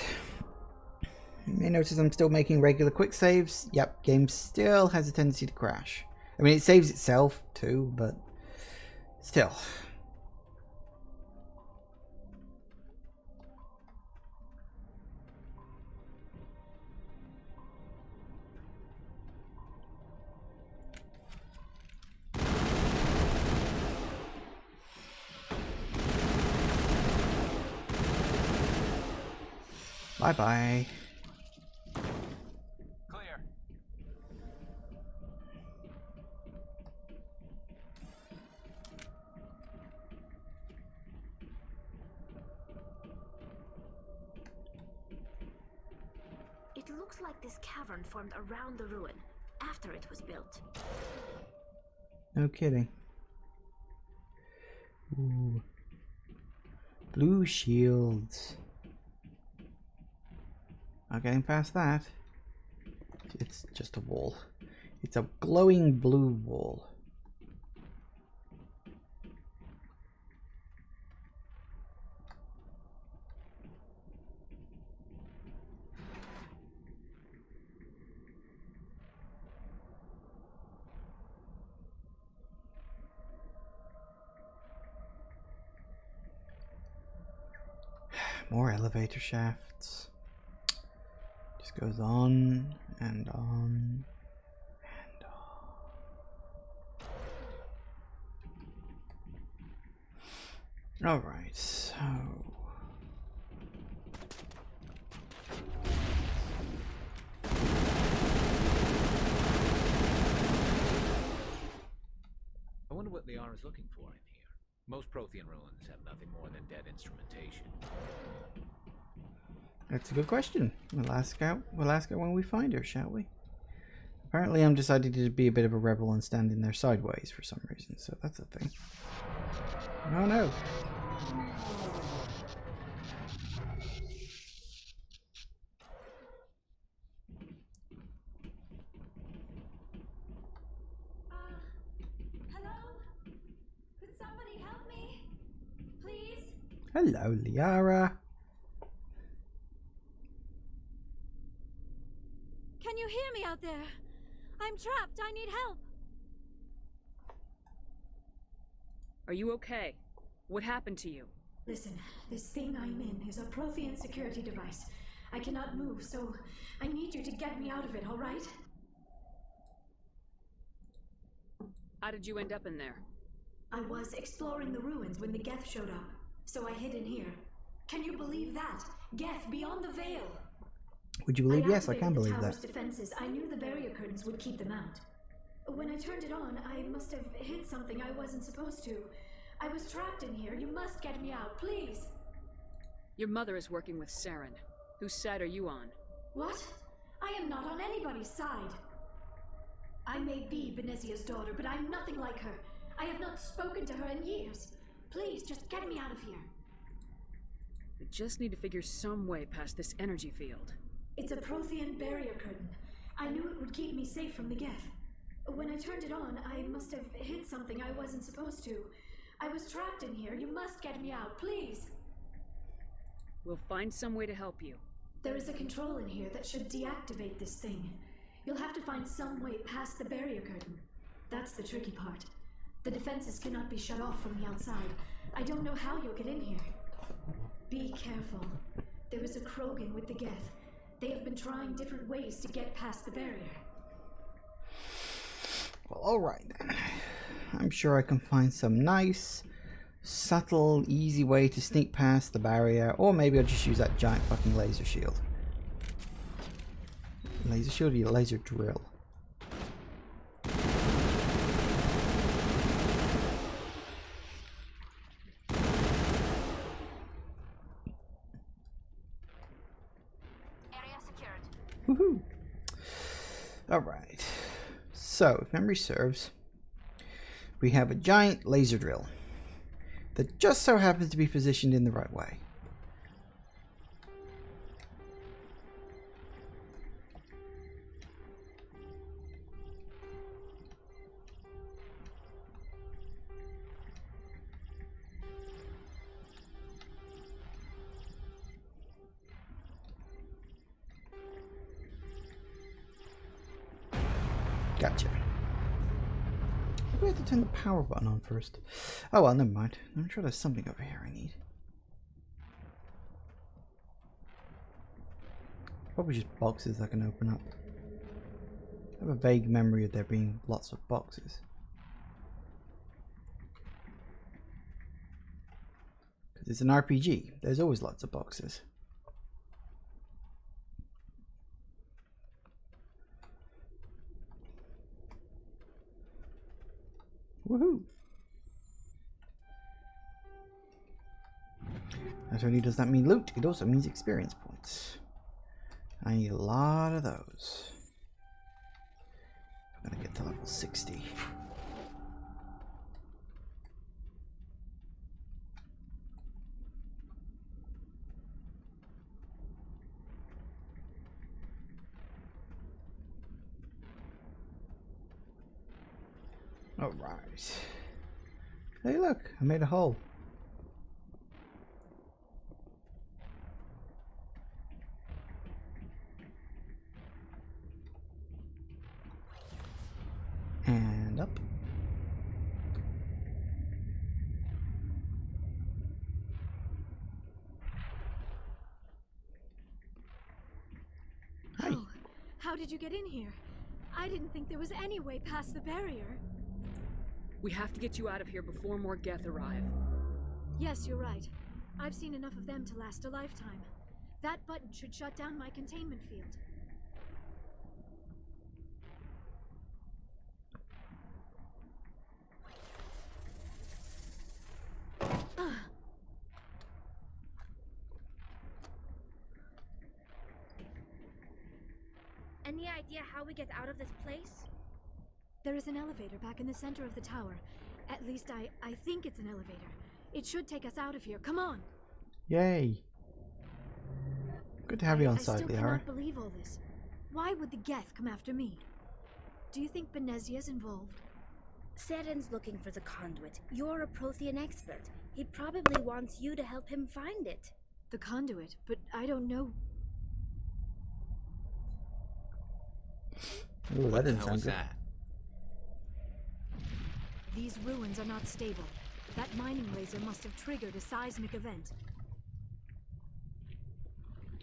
You may notice I'm still making regular quick saves. Yep, game still has a tendency to crash. I mean, it saves itself too, but still. Bye-bye. Clear. It looks like this cavern formed around the ruin, after it was built. No kidding. Ooh. Blue shields. Not getting past that. It's just a wall. It's a glowing blue wall. More elevator shafts. Just goes on and on and on. Alright, so I wonder what Liara's looking for in here. Most Prothean ruins have nothing more than dead instrumentation. that's a good question. We'll ask her when we find her, shall we? Apparently I'm decided to be a bit of a rebel and stand in there sideways for some reason, so that's a thing. Oh no. Hello? Could somebody help me? Please? Hello, Liara. Can you hear me out there? I'm trapped. I need help. Are you okay? What happened to you? Listen, this thing I'm in is a Prothean security device. I cannot move, so I need you to get me out of it, all right? How did you end up in there? I was exploring the ruins when the Geth showed up, so I hid in here. Can you believe that? Geth beyond the veil! Would you believe? Yes, I can activated believe the tower's that. defenses. I knew the barrier curtains would keep them out. When I turned it on, I must have hit something I wasn't supposed to. I was trapped in here. You must get me out, please! Your mother is working with Saren. Whose side are you on? What? I am not on anybody's side. I may be Benezia's daughter, but I'm nothing like her. I have not spoken to her in years. Please, just get me out of here. We just need to figure some way past this energy field. It's a Prothean barrier curtain. I knew it would keep me safe from the Geth. When I turned it on, I must have hit something I wasn't supposed to. I was trapped in here. You must get me out, please. We'll find some way to help you. There is a control in here that should deactivate this thing. You'll have to find some way past the barrier curtain. That's the tricky part. The defenses cannot be shut off from the outside. I don't know how you'll get in here. Be careful. There is a Krogan with the Geth. They have been trying different ways to get past the barrier. Well, alright then. I'm sure I can find some nice, subtle, easy way to sneak past the barrier, or maybe I'll just use that giant fucking laser shield. Laser shield or laser drill? Area secured. Woohoo! Alright. So, if memory serves, we have a giant laser drill that just so happens to be positioned in the right way. Gotcha. We have to turn the power button on first. Oh well, never mind. I'm sure there's something over here I need. Probably just boxes I can open up. I have a vague memory of there being lots of boxes. Because it's an RPG, there's always lots of boxes. Woohoo! Not only does that mean loot, it also means experience points. I need a lot of those. I'm gonna get to level 60. Alright. Hey look, I made a hole. And up. Hi. Oh, how did you get in here? I didn't think there was any way past the barrier. We have to get you out of here before more Geth arrive. Yes, you're right. I've seen enough of them to last a lifetime. That button should shut down my containment field. Any idea how we get out of this place? There is an elevator back in the center of the tower. At least I think it's an elevator. It should take us out of here. Come on! Yay! Good to have you on I site, still Liara. cannot believe all this. Why would the Geth come after me? Do you think Benezia's involved? Seren's looking for the conduit. You're a Prothean expert. He probably wants you to help him find it. The conduit, but I don't know. Ooh, that didn't sound good. that? These ruins are not stable. That mining laser must have triggered a seismic event.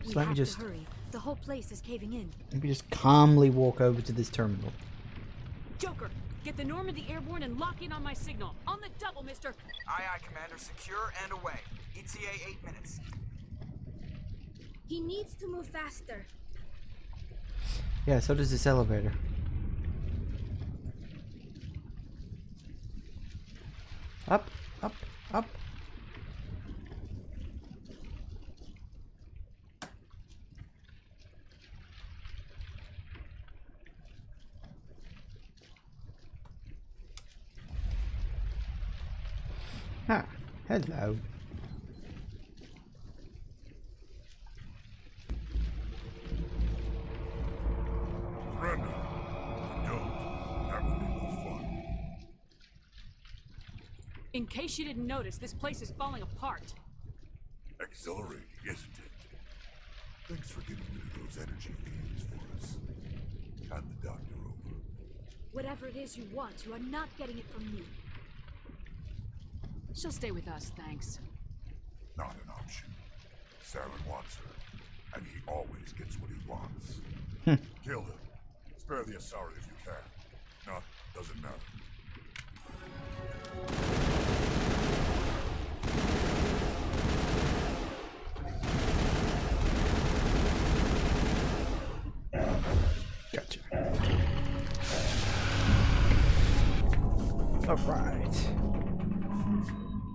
So We let me have just to hurry. The whole place is caving in. maybe just calmly walk over to this terminal. Joker, get the Normandy airborne and lock in on my signal. On the double, mister! Aye, aye, Commander. Secure and away. ETA 8 minutes. He needs to move faster. Yeah, so does this elevator. Up, up, up. Ah, hello. Remy, don't. That would be no fun. In case you didn't notice, this place is falling apart. Exhilarating, isn't it? Thanks for getting rid of those energy fields for us. Hand the doctor over. Whatever it is you want, you are not getting it from me. She'll stay with us, thanks. Not an option. Saren wants her, and he always gets what he wants. Kill him. Spare the Asari if you can. Not, doesn't matter. Gotcha. Alright.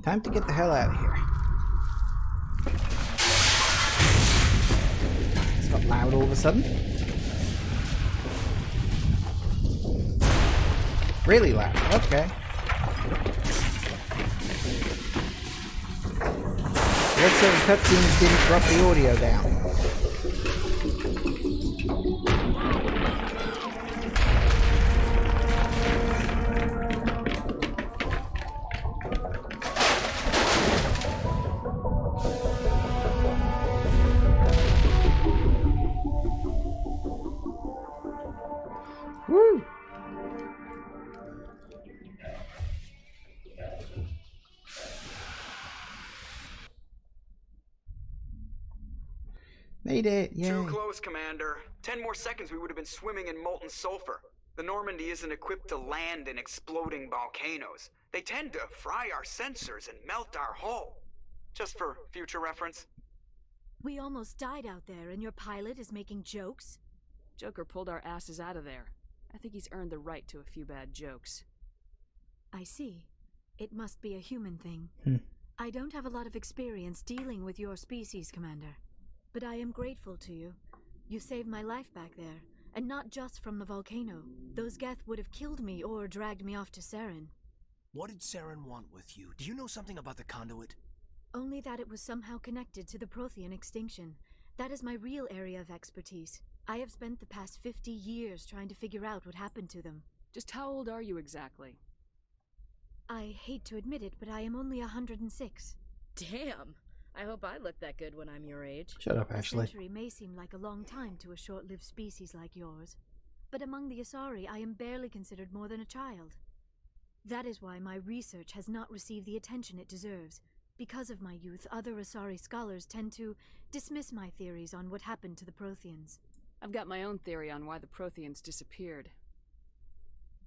Time to get the hell out of here. It's got loud all of a sudden. Really loud. Okay. What sort of cutscenes didn't drop the audio down? Woo! Made it, yeah. Too close, Commander. 10 more seconds we would have been swimming in molten sulfur. The Normandy isn't equipped to land in exploding volcanoes. They tend to fry our sensors and melt our hull. Just for future reference. We almost died out there, and your pilot is making jokes? Joker pulled our asses out of there. I think he's earned the right to a few bad jokes. I see. It must be a human thing. I don't have a lot of experience dealing with your species, Commander. But I am grateful to you. You saved my life back there, and not just from the volcano. Those Geth would have killed me or dragged me off to Saren. What did Saren want with you? Do you know something about the conduit? Only that it was somehow connected to the Prothean extinction. That is my real area of expertise. I have spent the past 50 years trying to figure out what happened to them. Just how old are you exactly? I hate to admit it, but I am only 106. Damn! I hope I look that good when I'm your age. Shut up, Ashley. A century may seem like a long time to a short-lived species like yours, but among the Asari I am barely considered more than a child. That is why my research has not received the attention it deserves. Because of my youth, other Asari scholars tend to dismiss my theories on what happened to the Protheans. I've got my own theory on why the Protheans disappeared.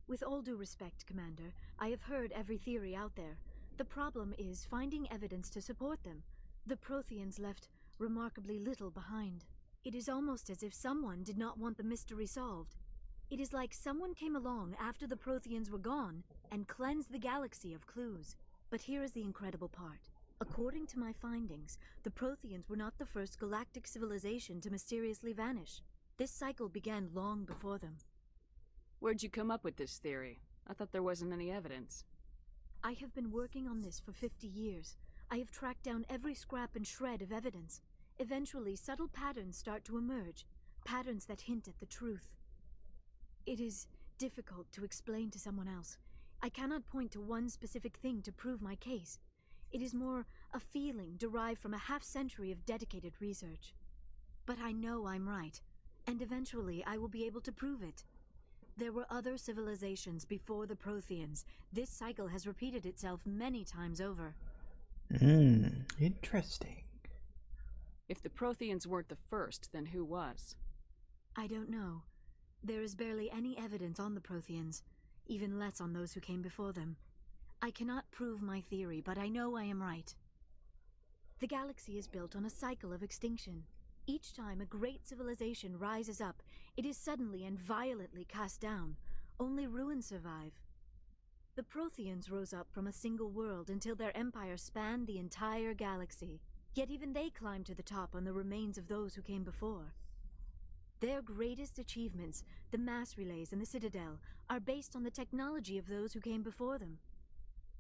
With all due respect, Commander, I have heard every theory out there. The problem is finding evidence to support them. The Protheans left remarkably little behind. It is almost as if someone did not want the mystery solved. It is like someone came along after the Protheans were gone and cleansed the galaxy of clues. But here is the incredible part. According to my findings, the Protheans were not the first galactic civilization to mysteriously vanish. This cycle began long before them. Where'd you come up with this theory? I thought there wasn't any evidence. I have been working on this for 50 years. I have tracked down every scrap and shred of evidence. Eventually, subtle patterns start to emerge, patterns that hint at the truth. It is difficult to explain to someone else. I cannot point to one specific thing to prove my case. It is more a feeling derived from a half-century of dedicated research. But I know I'm right, and eventually I will be able to prove it. There were other civilizations before the Protheans. This cycle has repeated itself many times over. Interesting. If the Protheans weren't the first, then who was? I don't know. There is barely any evidence on the Protheans, even less on those who came before them. I cannot prove my theory, but I know I am right. The galaxy is built on a cycle of extinction. Each time a great civilization rises up, it is suddenly and violently cast down. Only ruins survive. The Protheans rose up from a single world until their empire spanned the entire galaxy. Yet even they climbed to the top on the remains of those who came before. Their greatest achievements, the mass relays and the Citadel, are based on the technology of those who came before them.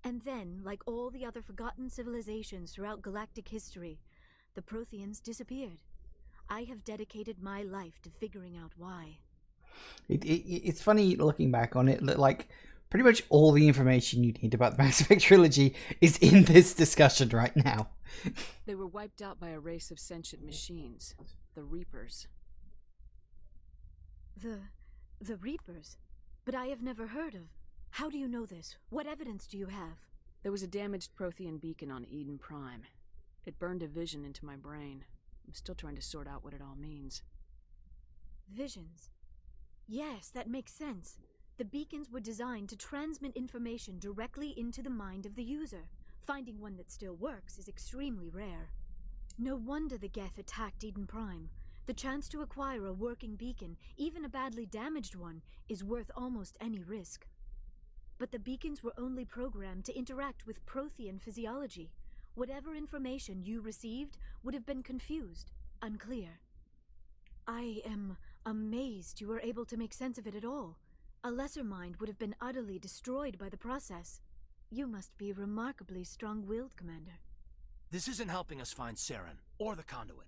And then, like all the other forgotten civilizations throughout galactic history, the Protheans disappeared. I have dedicated my life to figuring out why. It's funny looking back on it, like pretty much all the information you need about the Mass Effect trilogy is in this discussion right now. They were wiped out by a race of sentient machines, the Reapers. The Reapers? But I have never heard of. How do you know this? What evidence do you have? There was a damaged Prothean beacon on Eden Prime. It burned a vision into my brain. I'm still trying to sort out what it all means. Visions? Yes, that makes sense. The beacons were designed to transmit information directly into the mind of the user. Finding one that still works is extremely rare. No wonder the Geth attacked Eden Prime. The chance to acquire a working beacon, even a badly damaged one, is worth almost any risk. But the beacons were only programmed to interact with Prothean physiology. Whatever information you received would have been confused, unclear. I am amazed you were able to make sense of it at all. A lesser mind would have been utterly destroyed by the process. You must be remarkably strong-willed, Commander. This isn't helping us find Saren, or the conduit.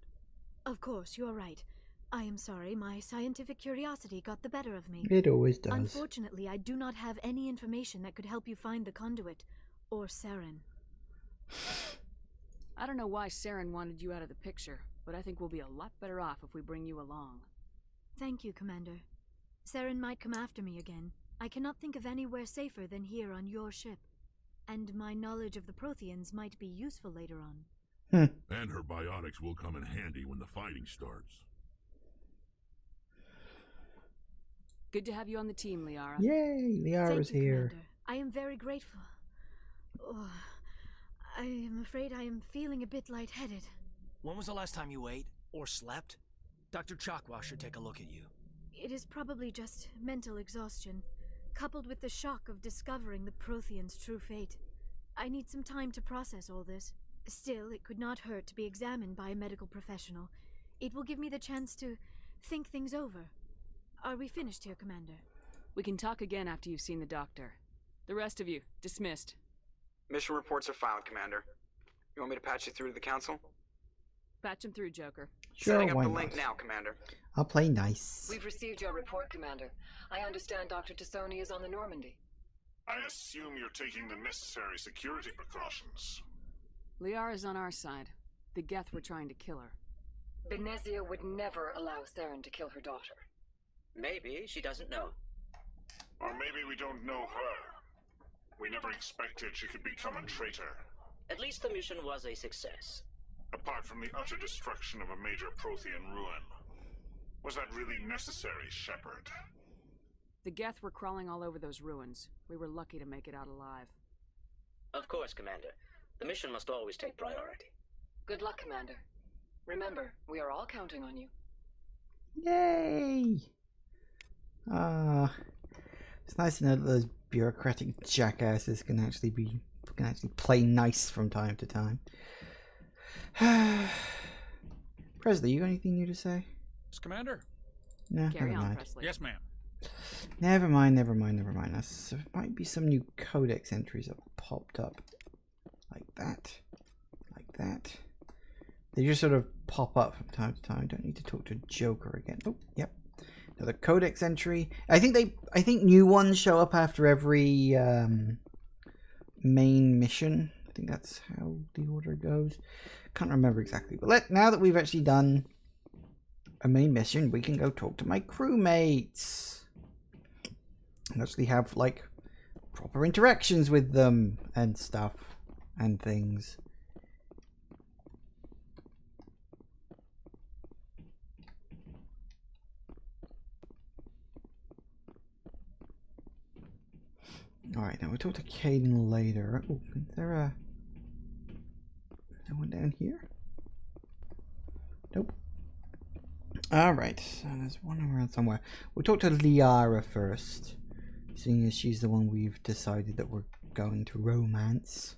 Of course, you're right. I am sorry, my scientific curiosity got the better of me. It always does. Unfortunately, I do not have any information that could help you find the conduit, or Saren. I don't know why Saren wanted you out of the picture, but I think we'll be a lot better off if we bring you along. Thank you, Commander. Saren might come after me again. I cannot think of anywhere safer than here on your ship. And my knowledge of the Protheans might be useful later on. And her biotics will come in handy when the fighting starts. Good to have you on the team, Liara. Yay, Liara's Thank you, here. Commander. I am very grateful. Oh, I am afraid I am feeling a bit lightheaded. When was the last time you ate or slept? Dr. Chakwas should take a look at you. It is probably just mental exhaustion, coupled with the shock of discovering the Prothean's true fate. I need some time to process all this. Still, it could not hurt to be examined by a medical professional. It will give me the chance to think things over. Are we finished here, Commander? We can talk again after you've seen the doctor. The rest of you, dismissed. Mission reports are filed, Commander. You want me to patch you through to the Council? Patch him through, Joker. Sure, Setting up why the not? link now, Commander. I'll play nice. We've received your report, Commander. I understand Dr. Tassoni is on the Normandy. I assume you're taking the necessary security precautions. Liara's on our side. The Geth were trying to kill her. Benezia would never allow Saren to kill her daughter. Maybe she doesn't know. Or maybe we don't know her. We never expected she could become a traitor. At least the mission was a success. Apart from the utter destruction of a major Prothean ruin. Was that really necessary, Shepard? The Geth were crawling all over those ruins. We were lucky to make it out alive. Of course, Commander. The mission must always take priority. Good luck, Commander. Remember, we are all counting on you. Yay! It's nice to know that those bureaucratic jackasses can actually play nice from time to time. Presley, you got anything new to say? Yes, Commander. No, Carry never on, mind. Presley. Yes, ma'am. Never mind. There might be some new codex entries that popped up. Like that. Like that. They just sort of pop up from time to time. Don't need to talk to Joker again. Oh, yep. Another codex entry. I think new ones show up after every main mission. I think that's how the order goes. Can't remember exactly. But now that we've actually done a main mission, we can go talk to my crewmates. And actually have, like, proper interactions with them and stuff and things. Alright, now we'll talk to Caden later. Oh, is there one down here? Nope. Alright, so there's one around somewhere. We'll talk to Liara first, seeing as she's the one we've decided that we're going to romance.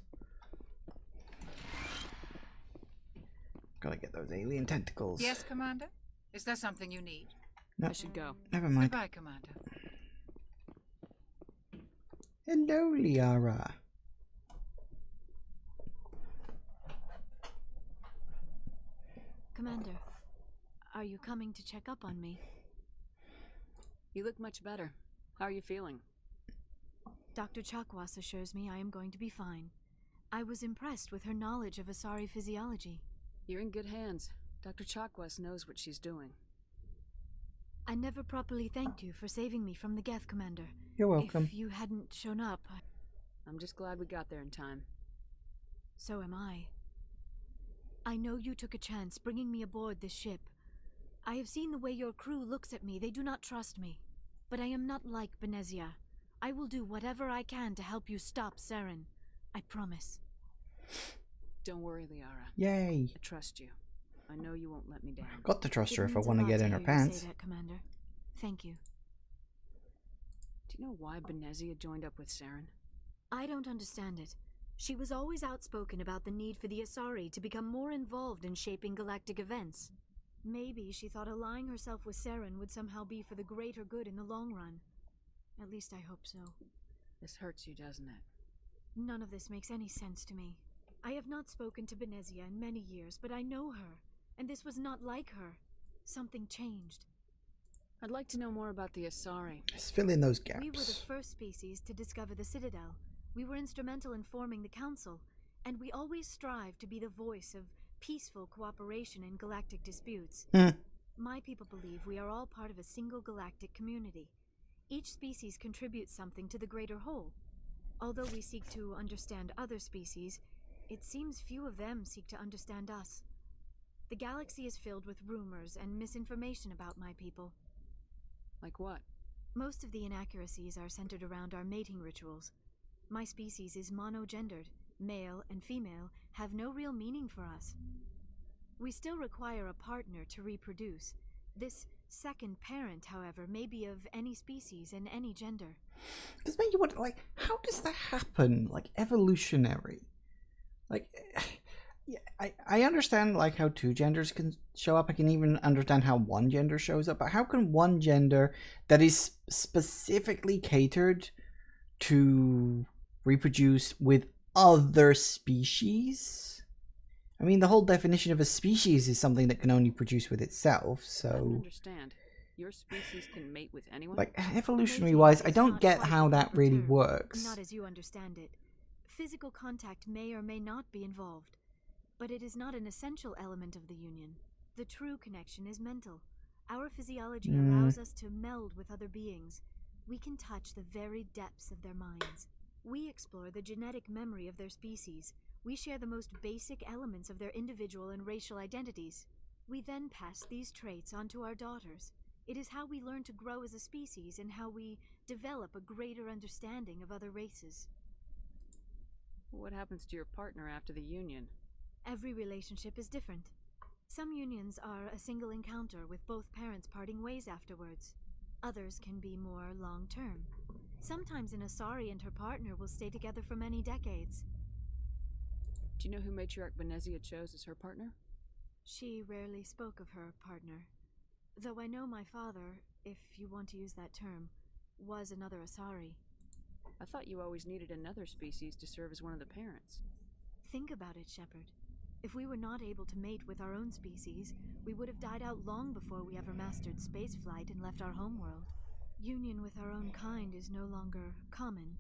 Gotta get those alien tentacles. Yes, Commander? Is there something you need? No, I should go. Never mind. Goodbye, Commander. Hello, Liara. Commander, are you coming to check up on me? You look much better. How are you feeling? Dr. Chakwas assures me I am going to be fine. I was impressed with her knowledge of Asari physiology. You're in good hands. Dr. Chakwas knows what she's doing. I never properly thanked you for saving me from the Geth, Commander. You're welcome. If you hadn't shown up, I'm just glad we got there in time. So am I. I know you took a chance bringing me aboard this ship. I have seen the way your crew looks at me. They do not trust me. But I am not like Benezia. I will do whatever I can to help you stop Saren. I promise. Don't worry, Liara. Yay. I trust you. I know you won't let me down. Got to trust her It if I means a want to lot get in hear her you pants. say that, Commander. Thank you. Do you know why Benezia joined up with Saren? I don't understand it. She was always outspoken about the need for the Asari to become more involved in shaping galactic events. Maybe she thought allying herself with Saren would somehow be for the greater good in the long run. At least I hope so. This hurts you, doesn't it? None of this makes any sense to me. I have not spoken to Benezia in many years, but I know her, and this was not like her. Something changed. I'd like to know more about the Asari. Just fill in those gaps. We were the first species to discover the Citadel. We were instrumental in forming the Council, and we always strive to be the voice of peaceful cooperation in galactic disputes. My people believe we are all part of a single galactic community. Each species contributes something to the greater whole. Although we seek to understand other species, It seems few of them seek to understand us. The galaxy is filled with rumors and misinformation about my people. Like what? Most of the inaccuracies are centered around our mating rituals. My species is monogendered. Male and female have no real meaning for us. We still require a partner to reproduce. This second parent, however, may be of any species and any gender. Does make you wonder, like, how does that happen? Like, evolutionary? Like, yeah, I understand, like, how two genders can show up. I can even understand how one gender shows up. But how can one gender that is specifically catered to reproduce with other species? I mean, the whole definition of a species is something that can only produce with itself, so... I don't understand. Your species can mate with anyone? Like, evolutionary-wise, I don't get how that really works. Not as you understand it. Physical contact may or may not be involved, but it is not an essential element of the union. The true connection is mental. Our physiology allows us to meld with other beings. We can touch the very depths of their minds. We explore the genetic memory of their species. We share the most basic elements of their individual and racial identities. We then pass these traits onto our daughters. It is how we learn to grow as a species and how we develop a greater understanding of other races. What happens to your partner after the union? Every relationship is different. Some unions are a single encounter with both parents parting ways afterwards. Others can be more long-term. Sometimes an Asari and her partner will stay together for many decades. Do you know who Matriarch Benezia chose as her partner? She rarely spoke of her partner. Though I know my father, if you want to use that term, was another Asari. I thought you always needed another species to serve as one of the parents. Think about it, Shepard. If we were not able to mate with our own species, we would have died out long before we ever mastered spaceflight and left our homeworld. Union with our own kind is no longer common,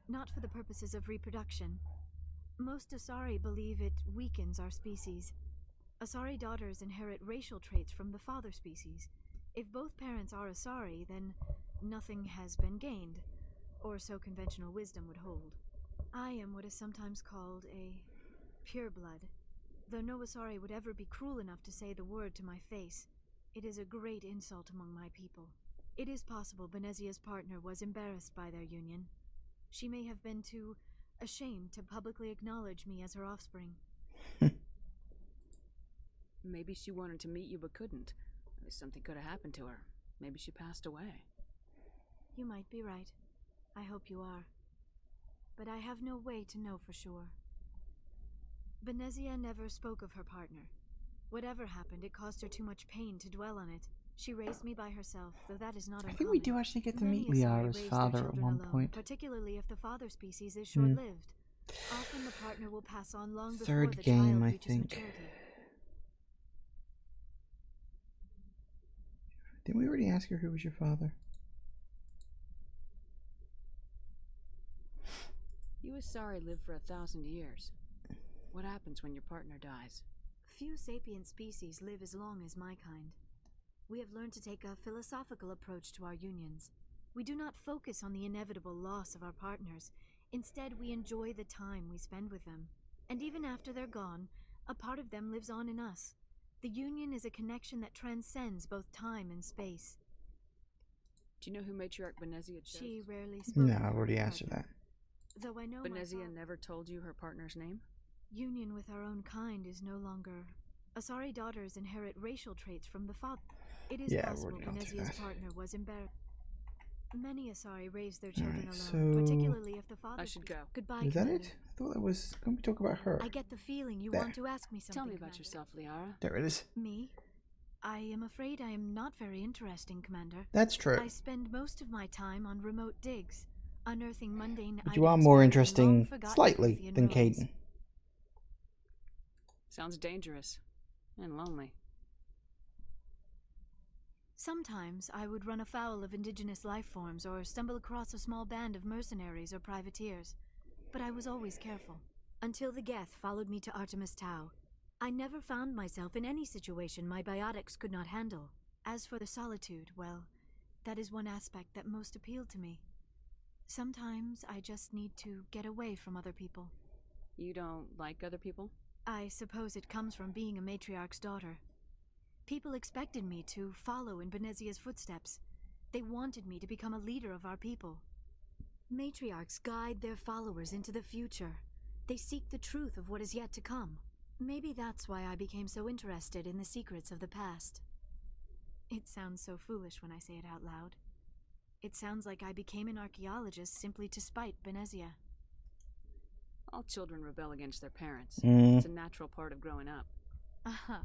not for the purposes of reproduction. Most Asari believe it weakens our species. Asari daughters inherit racial traits from the father species. If both parents are Asari, then nothing has been gained, or so conventional wisdom would hold. I am what is sometimes called a pureblood. Though no Asari would ever be cruel enough to say the word to my face, it is a great insult among my people. It is possible Benezia's partner was embarrassed by their union. She may have been too ashamed to publicly acknowledge me as her offspring. Maybe she wanted to meet you but couldn't. Something could have happened to her. Maybe she passed away. You might be right. I hope you are. But I have no way to know for sure. Benezia never spoke of her partner. Whatever happened, it caused her too much pain to dwell on it. She raised me by herself, though that is not uncommon. I think we do actually get to meet Many Asari Liara's raise father their at children one alone, point. particularly if the father species is short-lived. Often the partner will pass on long before Third the game, child I reaches think. maturity. Didn't we already ask her who was your father? You Asari live for 1,000 years. What happens when your partner dies? Few sapient species live as long as my kind. We have learned to take a philosophical approach to our unions. We do not focus on the inevitable loss of our partners. Instead, we enjoy the time we spend with them. And even after they're gone, a part of them lives on in us. The union is a connection that transcends both time and space. Do you know who Matriarch Benezia chose? She rarely spoke. No, I've already asked her that. Though I know Benezia never told you her partner's name? Union with our own kind is no longer. Asari daughters inherit racial traits from the father. It is possible Benezia's partner was embarrassed. Many Asari raise their children alone, particularly if the father. I should go. Goodbye. Is that Commander. it? I thought that was. Can we talk about her? I get the feeling you There. want to ask me something. Tell me about yourself, Liara. There it is. Me? I am afraid I am not very interesting, Commander. That's true. I spend most of my time on remote digs, unearthing mundane But you are items more buried in interesting, long-forgotten slightly, Prothean than ruins. Caden. Sounds dangerous. And lonely. Sometimes I would run afoul of indigenous life forms or stumble across a small band of mercenaries or privateers, but I was always careful. Until the Geth followed me to Artemis Tau, I never found myself in any situation my biotics could not handle. As for the solitude, well, that is one aspect that most appealed to me. Sometimes I just need to get away from other people. You don't like other people? I suppose it comes from being a matriarch's daughter. People expected me to follow in Benezia's footsteps. They wanted me to become a leader of our people. Matriarchs guide their followers into the future. They seek the truth of what is yet to come. Maybe that's why I became so interested in the secrets of the past. It sounds so foolish when I say it out loud. It sounds like I became an archaeologist simply to spite Benezia. All children rebel against their parents. Mm. It's a natural part of growing up. Aha,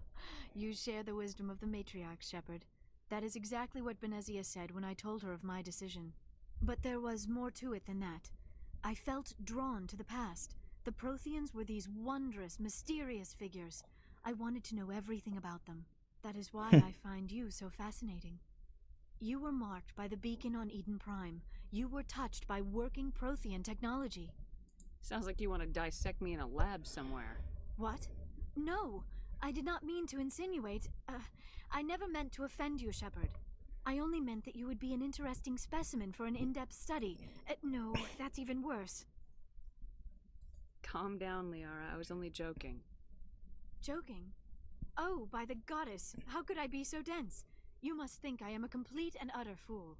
you share the wisdom of the matriarch, Shepard. That is exactly what Benezia said when I told her of my decision. But there was more to it than that. I felt drawn to the past. The Protheans were these wondrous, mysterious figures. I wanted to know everything about them. That is why I find you so fascinating. You were marked by the beacon on Eden Prime. You were touched by working Prothean technology. Sounds like you want to dissect me in a lab somewhere. What? No, I did not mean to insinuate. I never meant to offend you, Shepard. I only meant that you would be an interesting specimen for an in-depth study. No, that's even worse. Calm down, Liara. I was only joking. Joking? Oh, by the goddess, how could I be so dense? You must think I am a complete and utter fool.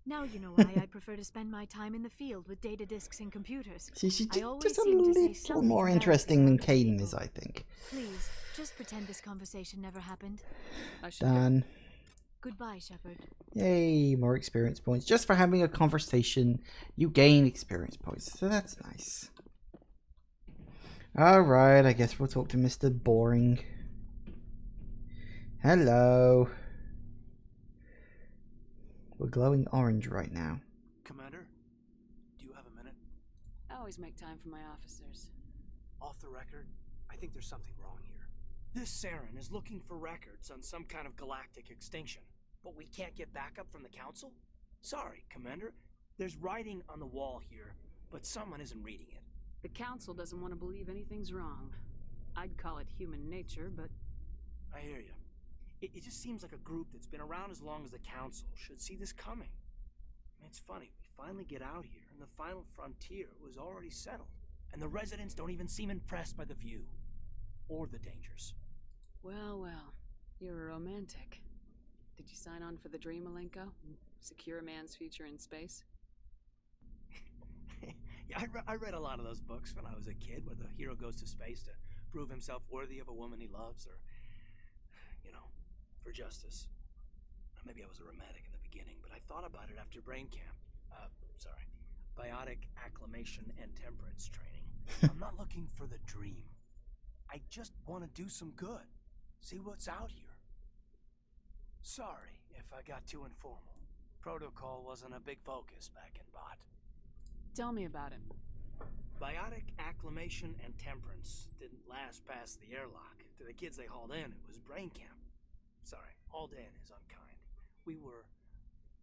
Now you know why I prefer to spend my time in the field with data disks and computers. See, she's I always just a seem to say little something more about interesting than Caden is, I think. Please, just pretend this conversation never happened. Done. Goodbye, Shepard. Yay, more experience points. Just for having a conversation, you gain experience points. So that's nice. Alright, I guess we'll talk to Mr. Boring. Hello. We're glowing orange right now. Commander, do you have a minute? I always make time for my officers. Off the record, I think there's something wrong here. This Saren is looking for records on some kind of galactic extinction, but we can't get backup from the Council? Sorry, Commander. There's writing on the wall here, but someone isn't reading it. The Council doesn't want to believe anything's wrong. I'd call it human nature, but... I hear you. It just seems like a group that's been around as long as the Council should see this coming. I mean, it's funny, we finally get out here, and the final frontier was already settled. And the residents don't even seem impressed by the view. Or the dangers. Well, well. You're a romantic. Did you sign on for the dream, Malenko? Secure a man's future in space? Yeah, I read a lot of those books when I was a kid, where the hero goes to space to prove himself worthy of a woman he loves, or, you know, for justice. Maybe I was a romantic in the beginning, but I thought about it after brain camp. Biotic acclimation and temperance training. I'm not looking for the dream. I just want to do some good. See what's out here. Sorry if I got too informal. Protocol wasn't a big focus back in Bot. Tell me about it. Biotic acclimation and temperance didn't last past the airlock. To the kids they hauled in, it was brain camp. Sorry, hauled in is unkind. We were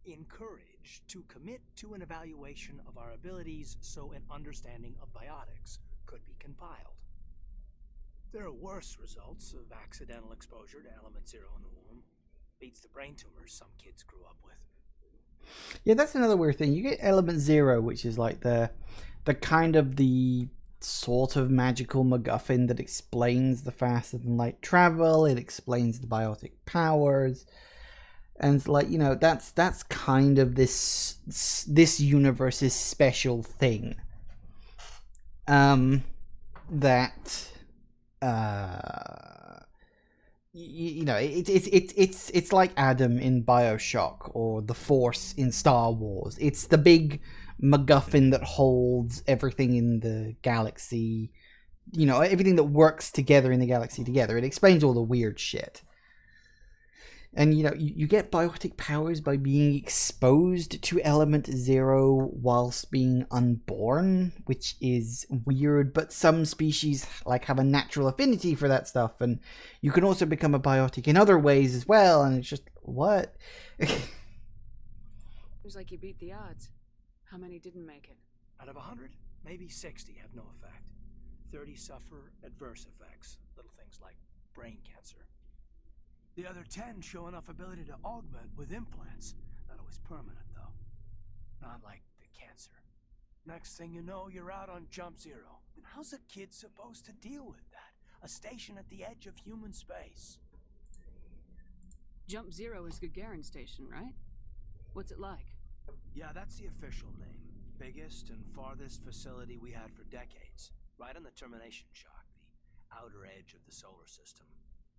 encouraged to commit to an evaluation of our abilities so an understanding of biotics could be compiled. There are worse results of accidental exposure to element 0 in the womb. Beats the brain tumors some kids grew up with. Yeah, that's another weird thing. You get element 0, which is like the kind of the sort of magical MacGuffin that explains the faster than light travel. It explains the biotic powers. And like, you know, that's kind of this universe's special thing. That you know, it's like Adam in BioShock or the Force in Star Wars. It's the big MacGuffin that holds everything in the galaxy. You know, everything that works together in the galaxy together. It explains all the weird shit. And, you know, you get biotic powers by being exposed to element 0 whilst being unborn, which is weird, but some species, like, have a natural affinity for that stuff, and you can also become a biotic in other ways as well, and it's just, what? Seems like you beat the odds. How many didn't make it? Out of 100, maybe 60 have no effect. 30 suffer adverse effects, little things like brain cancer. The other 10 show enough ability to augment with implants. Not always permanent, though. Not like the cancer. Next thing you know, you're out on Jump Zero. And how's a kid supposed to deal with that? A station at the edge of human space. Jump Zero is Gagarin Station, right? What's it like? Yeah, that's the official name. Biggest and farthest facility we had for decades. Right on the termination shock, the outer edge of the solar system.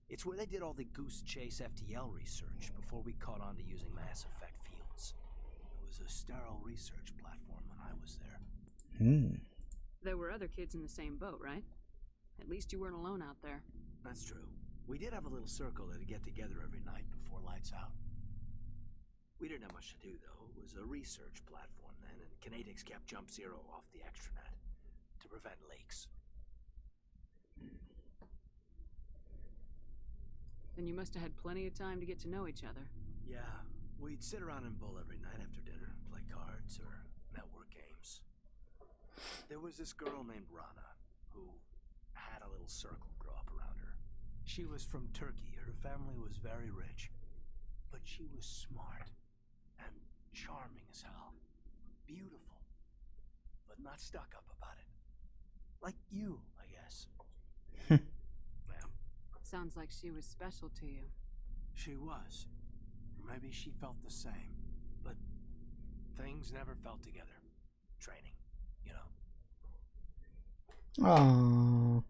It's where they did all the Goose Chase FTL research before we caught on to using mass effect fields. It was a sterile research platform when I was there. There were other kids in the same boat, right? At least you weren't alone out there. That's true. We did have a little circle that'd get together every night before lights out. We didn't have much to do, though. It was a research platform then, and Kinetics kept Jump Zero off the extranet to prevent leaks. Then you must have had plenty of time to get to know each other. Yeah, we'd sit around and bull every night after dinner, play cards or network games. There was this girl named Rana, who had a little circle grow up around her. She was from Turkey. Her family was very rich. But she was smart and charming as hell. Beautiful. But not stuck up about it. Like you, I guess. Ma'am. Sounds like she was special to you. She was. Maybe she felt the same. But things never felt together. Training, you know. Aww.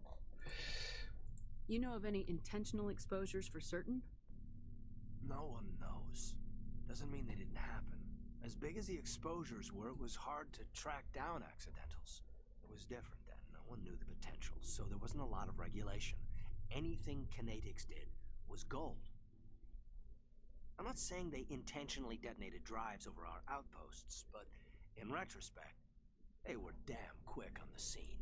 You know of any intentional exposures for certain? No one knows. Doesn't mean they didn't happen. As big as the exposures were, it was hard to track down accidentals. It was different then. No one knew the potential, so there wasn't a lot of regulation. Anything Kinetics did was gold. I'm not saying they intentionally detonated drives over our outposts, but in retrospect, they were damn quick on the scene.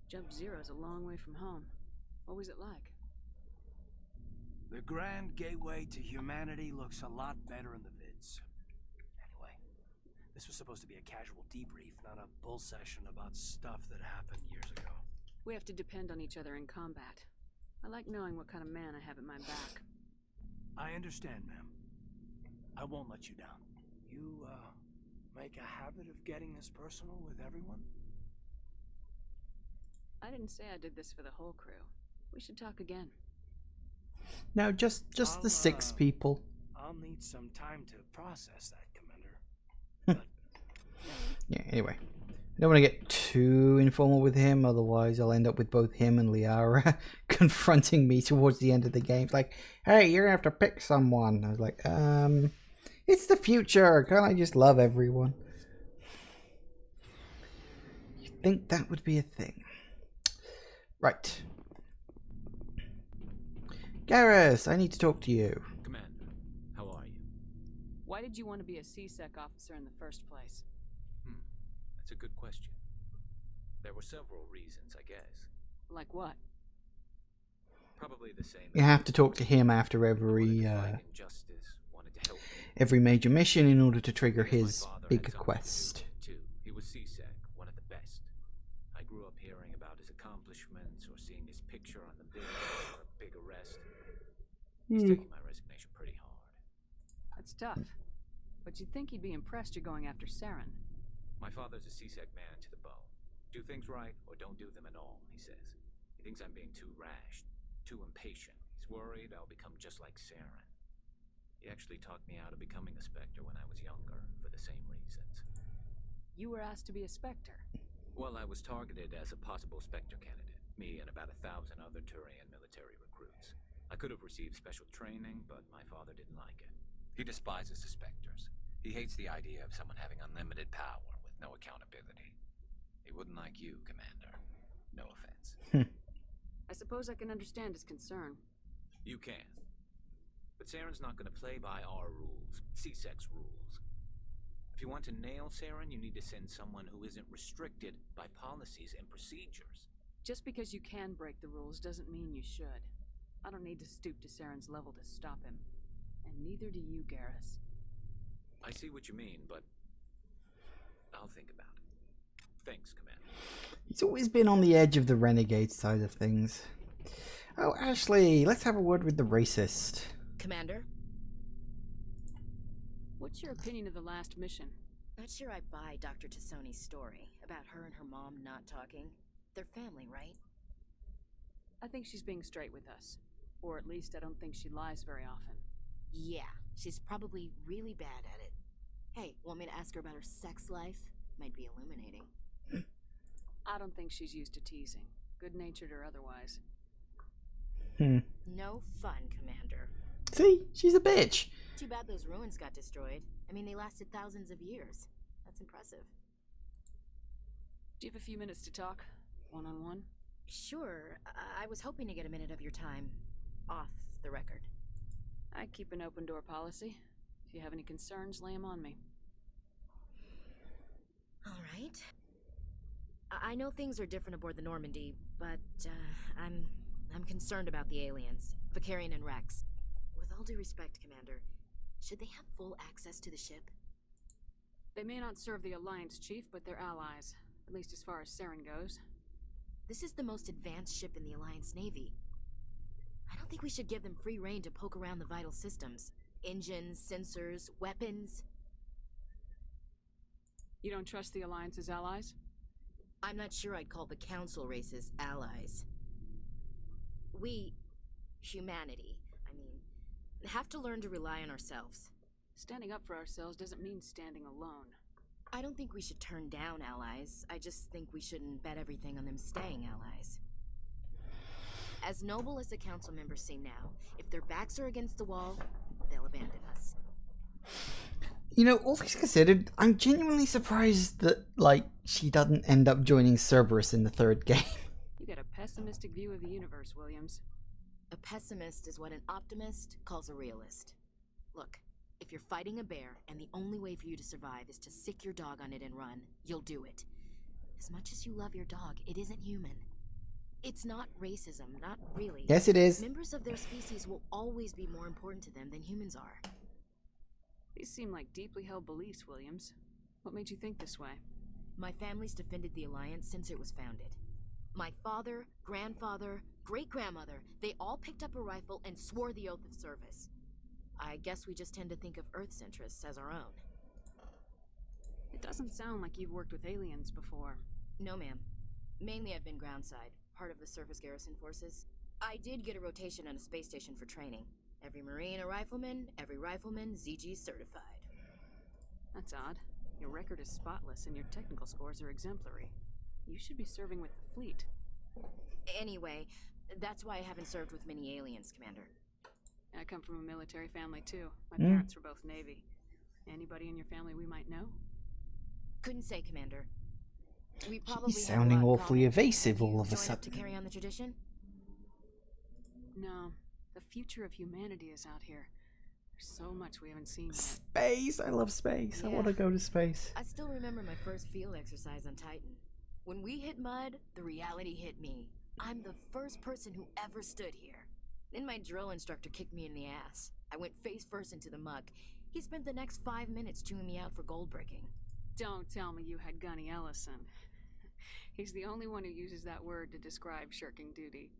Jump Zero's a long way from home. What was it like? The Grand Gateway to Humanity looks a lot better in the vids. Anyway, this was supposed to be a casual debrief, not a bull session about stuff that happened years ago. We have to depend on each other in combat. I like knowing what kind of man I have at my back. I understand, ma'am. I won't let you down. You, make a habit of getting this personal with everyone? I didn't say I did this for the whole crew. We should talk again. No, just the 6 people. I'll need some time to process that, Commander. Yeah, anyway. I don't want to get too informal with him, otherwise I'll end up with both him and Liara confronting me towards the end of the game. It's like, hey, you're gonna have to pick someone. I was like, it's the future. Can't I just love everyone? You'd think that would be a thing. Right. Garrus, I need to talk to you. Commander, how are you? Why did you want to be a C-Sec officer in the first place? That's a good question. There were several reasons, I guess. Like what? Probably the same. You have to talk to him after every major mission in order to trigger his big quest. He was C-Sec, one of the best. I grew up hearing about his accomplishments or seeing his picture on the bill for a big arrest. He's taking my resignation pretty hard. That's tough. But you'd think he'd be impressed you're going after Saren. My father's a C-Sec man to the bone. Do things right or don't do them at all, he says. He thinks I'm being too rash, too impatient. He's worried I'll become just like Saren. He actually talked me out of becoming a Spectre when I was younger, for the same reasons. You were asked to be a Spectre? Well, I was targeted as a possible Spectre candidate. Me and about 1,000 other Turian military recruits. I could have received special training, but my father didn't like it. He despises the Spectres. He hates the idea of someone having unlimited power with no accountability. He wouldn't like you, Commander. No offense. I suppose I can understand his concern. You can. But Saren's not going to play by our rules, C-Sec's rules. If you want to nail Saren, you need to send someone who isn't restricted by policies and procedures. Just because you can break the rules doesn't mean you should. I don't need to stoop to Saren's level to stop him. And neither do you, Garrus. I see what you mean, but I'll think about it. Thanks, Commander. He's always been on the edge of the renegade side of things. Oh, Ashley, let's have a word with the racist. Commander? What's your opinion of the last mission? Not sure I buy Dr. Tassoni's story about her and her mom not talking. They're family, right? I think she's being straight with us. Or at least I don't think she lies very often. Yeah, she's probably really bad at it. Hey, want me to ask her about her sex life? Might be illuminating. I don't think she's used to teasing, good-natured or otherwise. No fun, Commander. See? She's a bitch. Too bad those ruins got destroyed. I mean, they lasted thousands of years. That's impressive. Do you have a few minutes to talk? One-on-one? Sure. I was hoping to get a minute of your time. Off the record. I keep an open-door policy. If you have any concerns, lay them on me. All right. I know things are different aboard the Normandy, but I'm concerned about the aliens, Vicarian and Rex. With all due respect, Commander, should they have full access to the ship? They may not serve the Alliance, Chief, but they're allies, at least as far as Saren goes. This is the most advanced ship in the Alliance Navy. I don't think we should give them free rein to poke around the vital systems. Engines, sensors, weapons. You don't trust the Alliance's allies? I'm not sure I'd call the Council races allies. We, humanity, have to learn to rely on ourselves. Standing up for ourselves doesn't mean standing alone. I don't think we should turn down allies. I just think we shouldn't bet everything on them staying allies. As noble as the council members seem now, if their backs are against the wall, they'll abandon us. You know, all things considered, I'm genuinely surprised that, like, she doesn't end up joining Cerberus in the third game. You got a pessimistic view of the universe, Williams. A pessimist is what an optimist calls a realist. Look, if you're fighting a bear and the only way for you to survive is to sick your dog on it and run, you'll do it. As much as you love your dog, it isn't human. It's not racism, not really. Yes, it is. Members of their species will always be more important to them than humans are. These seem like deeply held beliefs, Williams. What made you think this way? My family's defended the Alliance since it was founded. My father, grandfather, great-grandmother, they all picked up a rifle and swore the oath of service. I guess we just tend to think of Earth's interests as our own. It doesn't sound like you've worked with aliens before. No, ma'am. Mainly I've been groundside, part of the surface garrison forces. I did get a rotation on a space station for training. Every Marine a rifleman, every rifleman ZG certified. That's odd. Your record is spotless and your technical scores are exemplary. You should be serving with the fleet. Anyway, that's why I haven't served with many aliens, Commander. I come from a military family too. My parents were both Navy. Anybody in your family we might know? Couldn't say, Commander. We probably She's sounding awfully evasive all of a sudden. To carry on the tradition? No. The future of humanity is out here. There's so much we haven't seen yet. Space! I love space. Yeah. I want to go to space. I still remember my first field exercise on Titan. When we hit mud, the reality hit me. I'm the first person who ever stood here. Then my drill instructor kicked me in the ass. I went face first into the muck. He spent the next 5 minutes chewing me out for gold bricking. Don't tell me you had Gunny Ellison. He's the only one who uses that word to describe shirking duty.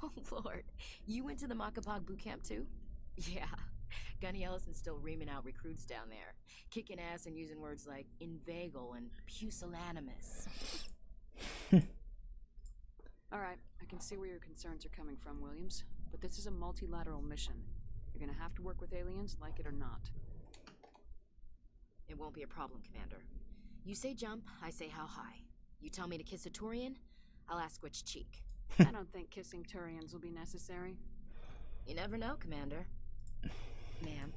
Oh, Lord. You went to the Makapog boot camp, too? Yeah. Gunny Ellison's still reaming out recruits down there. Kicking ass and using words like inveigle and pusillanimous. Alright, I can see where your concerns are coming from, Williams. But this is a multilateral mission. You're gonna have to work with aliens, like it or not. It won't be a problem, Commander. You say jump, I say how high. You tell me to kiss a Turian, I'll ask which cheek. I don't think kissing Turians will be necessary. You never know, Commander. Ma'am.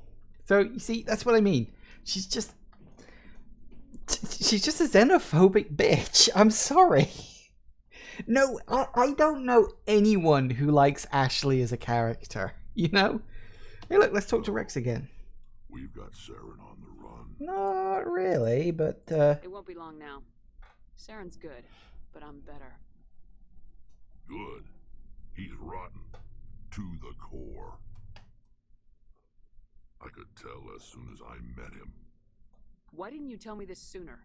So, you see, that's what I mean. She's just a xenophobic bitch. I'm sorry. No, I don't know anyone who likes Ashley as a character, you know? Hey, look, let's talk to Rex again. We've got Saren on the run. Not really, but, It won't be long now. Saren's good, but I'm better. Good. He's rotten. To the core. I could tell as soon as I met him. Why didn't you tell me this sooner?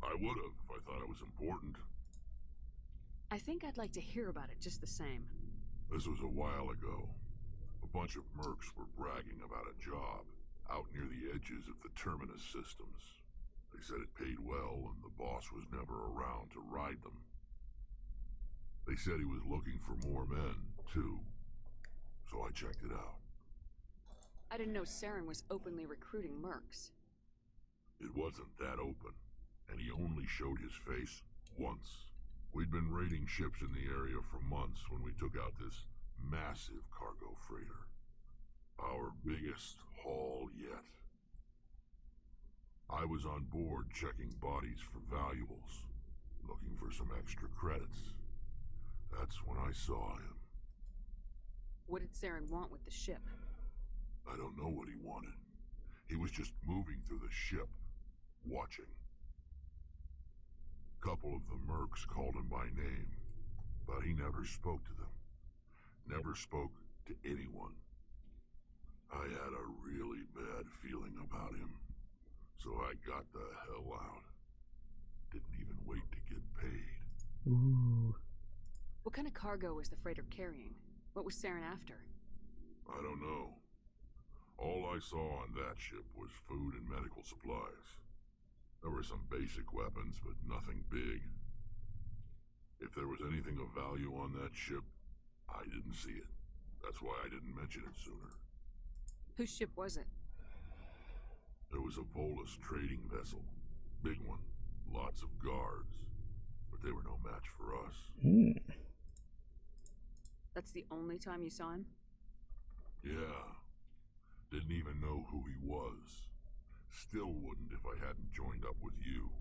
I would have if I thought it was important. I think I'd like to hear about it just the same. This was a while ago. A bunch of mercs were bragging about a job. out near the edges of the Terminus systems. They said it paid well and the boss was never around to ride them. They said he was looking for more men, too. So I checked it out. I didn't know Saren was openly recruiting mercs. It wasn't that open, and he only showed his face once. We'd been raiding ships in the area for months when we took out this massive cargo freighter. Our biggest haul yet. I was on board checking bodies for valuables, looking for some extra credits. That's when I saw him. What did Saren want with the ship? I don't know what he wanted. He was just moving through the ship, watching. A couple of the mercs called him by name, but he never spoke to them. Never spoke to anyone. I had a really bad feeling about him, so I got the hell out. Didn't even wait to get paid. Ooh. What kind of cargo was the freighter carrying? What was Saren after? I don't know. All I saw on that ship was food and medical supplies. There were some basic weapons, but nothing big. If there was anything of value on that ship, I didn't see it. That's why I didn't mention it sooner. Whose ship was it? There was a Volus trading vessel. Big one. Lots of guards. But they were no match for us. That's the only time you saw him? Yeah. Didn't even know who he was. Still wouldn't if I hadn't joined up with you.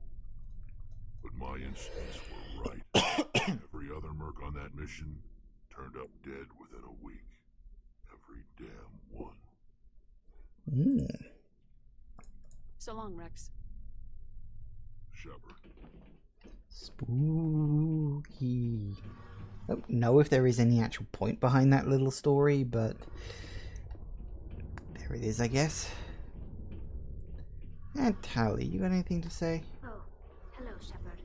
But my instincts were right. Every other merc on that mission turned up dead within a week. Every damn one. So long, Rex. Shepard. Spooky. I don't know if there is any actual point behind that little story, but there it is, I guess. And Tally, you got anything to say? Oh, hello, Shepard.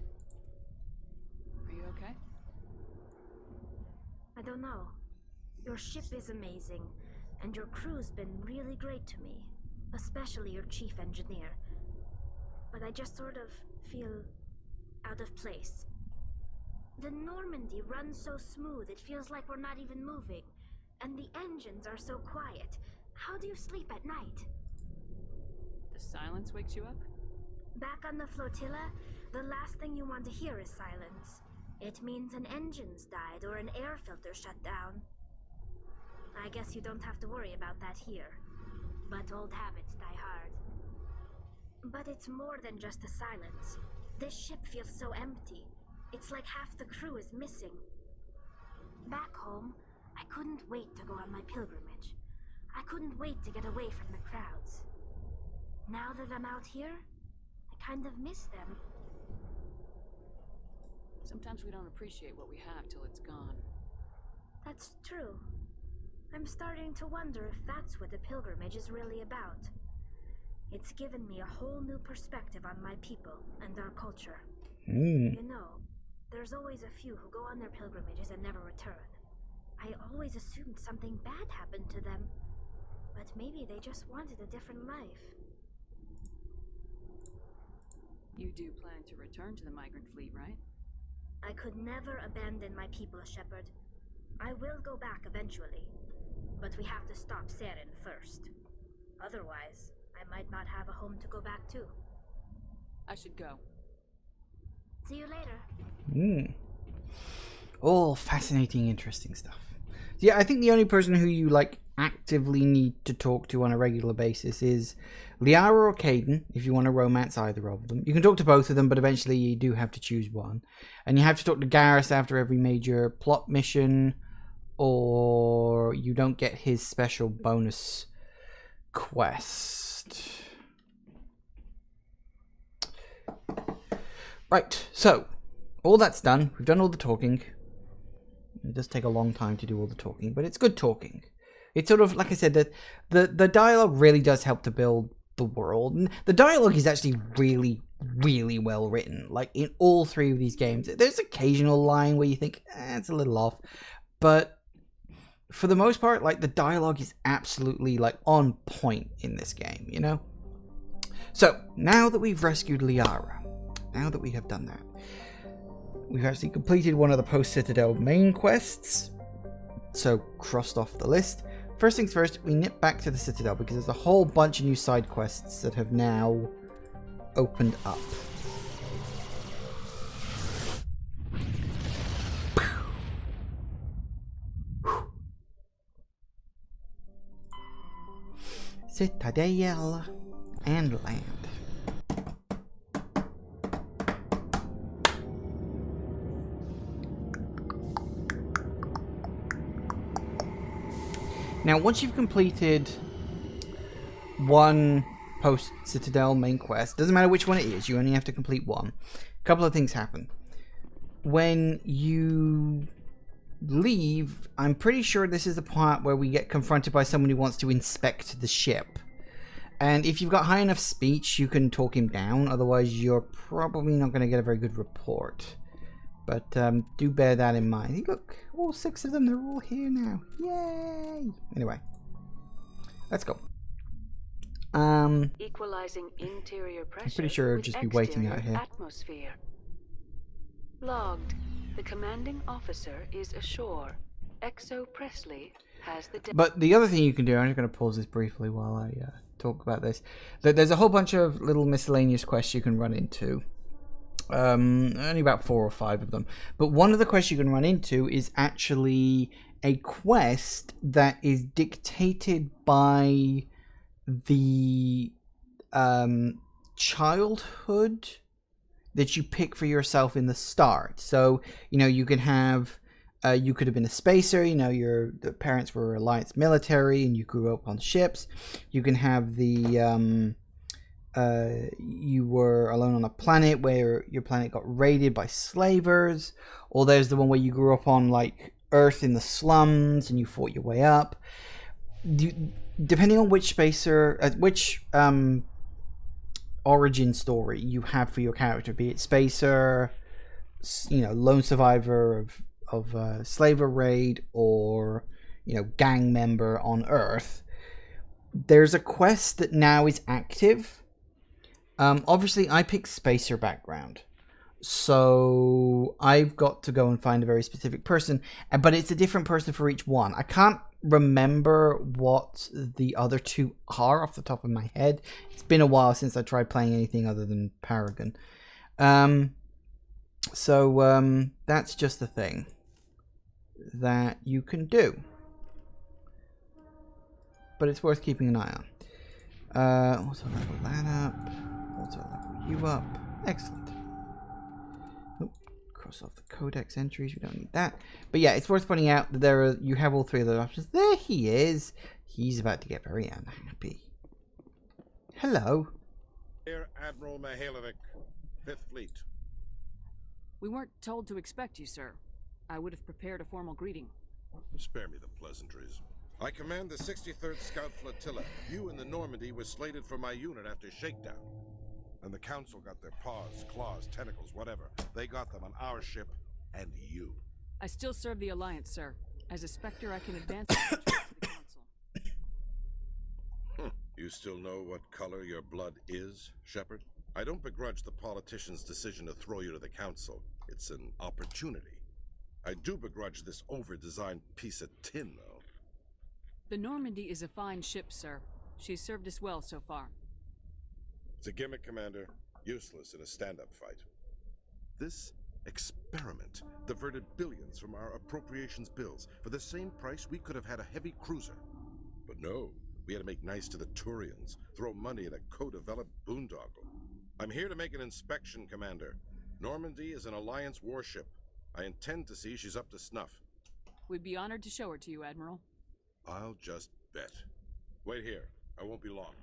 Are you okay? I don't know. Your ship is amazing, and your crew's been really great to me, especially your chief engineer. But I just sort of feel out of place. The Normandy runs so smooth it feels like we're not even moving, and the engines are so quiet. How do you sleep at night? The silence wakes you up? Back on the flotilla, the last thing you want to hear is silence. It means an engine's died or an air filter shut down. I guess you don't have to worry about that here. But old habits die hard. But it's more than just the silence. This ship feels so empty. It's like half the crew is missing. Back home, I couldn't wait to go on my pilgrimage. I couldn't wait to get away from the crowds. Now that I'm out here, I kind of miss them. Sometimes we don't appreciate what we have till it's gone. That's true. I'm starting to wonder if that's what the pilgrimage is really about. It's given me a whole new perspective on my people and our culture. You know, there's always a few who go on their pilgrimages and never return. I always assumed something bad happened to them, but maybe they just wanted a different life. You do plan to return to the migrant fleet, right? I could never abandon my people, Shepard. I will go back eventually, but we have to stop Saren first. Otherwise, I might not have a home to go back to. I should go. See you later. All fascinating, interesting stuff. Yeah, I think the only person who you like actively need to talk to on a regular basis is Liara or Kaidan, if you want to romance either of them. You can talk to both of them, but eventually you do have to choose one. And you have to talk to Garrus after every major plot mission, or you don't get his special bonus quest. Right, so all that's done. We've done all the talking. It does take a long time to do all the talking, but it's good talking. It's sort of, like I said, the dialogue really does help to build the world. And the dialogue is actually really, really well written. Like, in all three of these games, there's occasional line where you think, it's a little off. But for the most part, like, the dialogue is absolutely, like, on point in this game, you know? So, now that we've rescued Liara, now that we have done that, we've actually completed one of the post-Citadel main quests, so crossed off the list. First things first, we nip back to the Citadel, because there's a whole bunch of new side quests that have now opened up. Citadel and land. Now, once you've completed one post-Citadel main quest, doesn't matter which one it is, you only have to complete one. A couple of things happen. When you leave, I'm pretty sure this is the part where we get confronted by someone who wants to inspect the ship. And if you've got high enough speech, you can talk him down, otherwise you're probably not going to get a very good report. But do bear that in mind. Hey, look, all 6 of them, they're all here now. Yay! Anyway, let's go. Equalizing interior pressure. I'm pretty sure I'll just be waiting out here. Atmosphere. Logged. The commanding officer is ashore. Exo Presley has the... But the other thing you can do, I'm just going to pause this briefly while I talk about this. There's a whole bunch of little miscellaneous quests you can run into. Only about 4 or 5 of them. But one of the quests you can run into is actually a quest that is dictated by the childhood that you pick for yourself in the start. So, you know, you can have, you could have been a spacer, you know, the parents were Alliance military and you grew up on ships. You can have the, you were alone on a planet where your planet got raided by slavers. Or there's the one where you grew up on, like, Earth in the slums and you fought your way up. Depending on which spacer, which, origin story you have for your character, be it spacer, you know, lone survivor of slaver raid, or, you know, gang member on Earth, there's a quest that now is active. Obviously I picked spacer background, so I've got to go and find a very specific person, but it's a different person for each one. I can't remember what the other 2 are off the top of my head. It's been a while since I tried playing anything other than Paragon. So that's just the thing that you can do. But it's worth keeping an eye on. Also level that up. Also level you up. Excellent. Cross off the codex entries, we don't need that. But yeah, it's worth pointing out that you have all 3 of those options. There he is. He's about to get very unhappy. Hello. Air Admiral Mihailovic, 5th Fleet. We weren't told to expect you, sir. I would have prepared a formal greeting. Spare me the pleasantries. I command the 63rd Scout Flotilla. You and the Normandy were slated for my unit after shakedown. And the Council got their paws, claws, tentacles, whatever. They got them on our ship, and you. I still serve the Alliance, sir. As a Spectre, I can advance the Council. You still know what color your blood is, Shepard? I don't begrudge the politician's decision to throw you to the Council. It's an opportunity. I do begrudge this over-designed piece of tin, though. The Normandy is a fine ship, sir. She's served us well so far. It's a gimmick, Commander. Useless in a stand-up fight. This experiment diverted billions from our appropriations bills. For the same price, we could have had a heavy cruiser. But no, we had to make nice to the Turians, throw money at a co-developed boondoggle. I'm here to make an inspection, Commander. Normandy is an Alliance warship. I intend to see she's up to snuff. We'd be honored to show her to you, Admiral. I'll just bet. Wait here. I won't be long.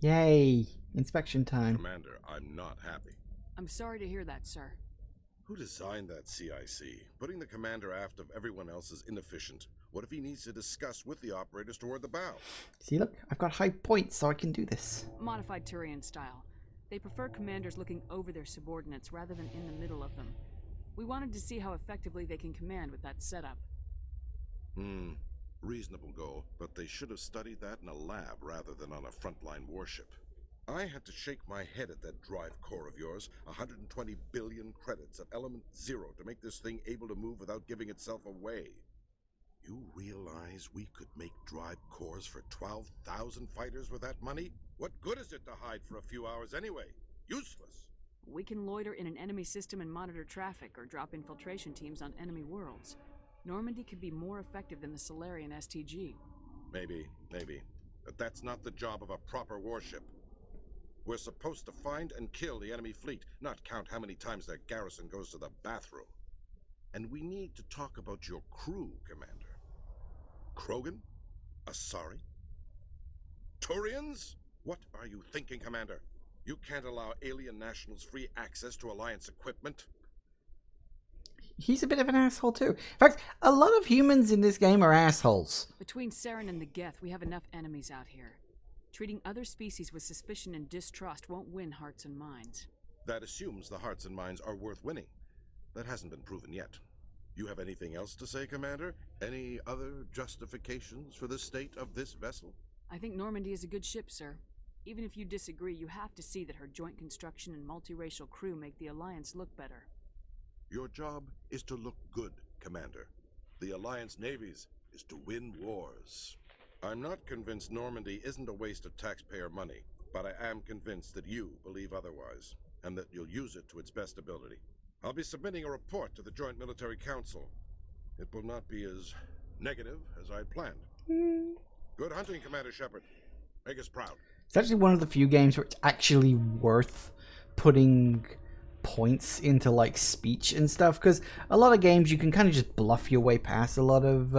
Yay! Inspection time. Commander, I'm not happy. I'm sorry to hear that, sir. Who designed that CIC? Putting the commander aft of everyone else is inefficient. What if he needs to discuss with the operators toward the bow? See, look, I've got high points, so I can do this. Modified Turian style. They prefer commanders looking over their subordinates rather than in the middle of them. We wanted to see how effectively they can command with that setup. Reasonable goal, but they should have studied that in a lab rather than on a frontline warship. I had to shake my head at that drive core of yours. 120 billion credits at element 0 to make this thing able to move without giving itself away. You realize we could make drive cores for 12,000 fighters with that money? What good is it to hide for a few hours anyway? Useless. We can loiter in an enemy system and monitor traffic, or drop infiltration teams on enemy worlds. Normandy could be more effective than the Solarian STG. Maybe. But that's not the job of a proper warship. We're supposed to find and kill the enemy fleet, not count how many times their garrison goes to the bathroom. And we need to talk about your crew, Commander. Krogan? Asari? Turians? What are you thinking, Commander? You can't allow alien nationals free access to Alliance equipment. He's a bit of an asshole too. In fact, a lot of humans in this game are assholes. Between Saren and the Geth, we have enough enemies out here. Treating other species with suspicion and distrust won't win hearts and minds. That assumes the hearts and minds are worth winning. That hasn't been proven yet. You have anything else to say, Commander? Any other justifications for the state of this vessel? I think Normandy is a good ship, sir. Even if you disagree, you have to see that her joint construction and multiracial crew make the Alliance look better. Your job is to look good, Commander. The Alliance navies is to win wars. I'm not convinced Normandy isn't a waste of taxpayer money, but I am convinced that you believe otherwise, and that you'll use it to its best ability. I'll be submitting a report to the Joint Military Council. It will not be as negative as I'd planned. Good hunting, Commander Shepard. Make us proud. It's actually one of the few games where it's actually worth putting points into like speech and stuff, because a lot of games you can kind of just bluff your way past a lot of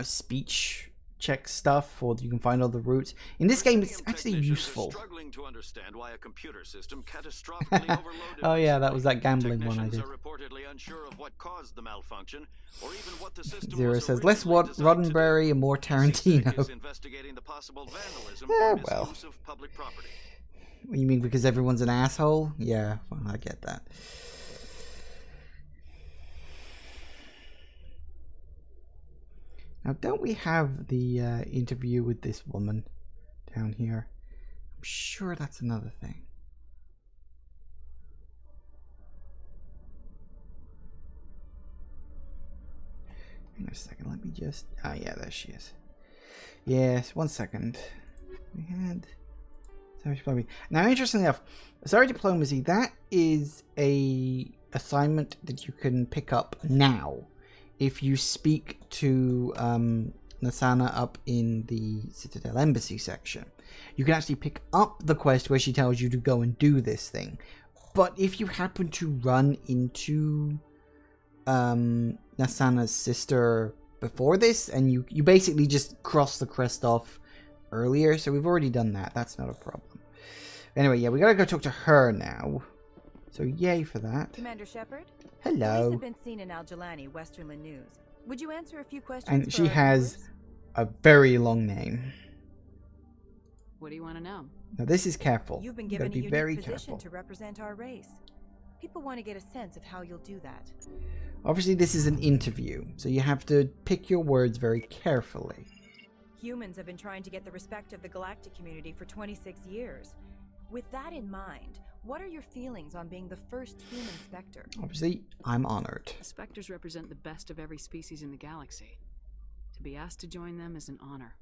speech check stuff, or you can find all the routes. In this game, it's actually useful. Struggling to understand why a computer system catastrophically overloaded. Oh yeah, that was that gambling one I did. Are reportedly unsure of what caused the malfunction, or even what the system Zero was says less Roddenberry and more Tarantino. is investigating the possible vandalism Yeah, or well. misuse of public property. What, you mean because everyone's an asshole? Yeah, well, I get that. Now, don't we have the interview with this woman down here? I'm sure that's another thing. Hang on a second, let me just... Oh, yeah, there she is. Yes, 1 second. We had... Now, interestingly enough, Asari Diplomacy, that is a assignment that you can pick up now if you speak to Nassana up in the Citadel Embassy section. You can actually pick up the quest where she tells you to go and do this thing. But if you happen to run into Nassana's sister before this, and you basically just cross the crest off earlier, so we've already done that. That's not a problem. Anyway, yeah, we gotta go talk to her now. So yay for that. Commander Shepard? Hello. Police have been seen in Al-Jalani, Westerland News. Would you answer a few questions? And she has a very long name. What do you want to know? Now this is careful. You've been You gotta given a be unique very position careful. to represent our race. People want to get a sense of how you'll do that. Obviously, this is an interview, so you have to pick your words very carefully. Humans have been trying to get the respect of the galactic community for 26 years. With that in mind, what are your feelings on being the first human Spectre? Obviously, I'm honored. Spectres represent the best of every species in the galaxy. To be asked to join them is an honor.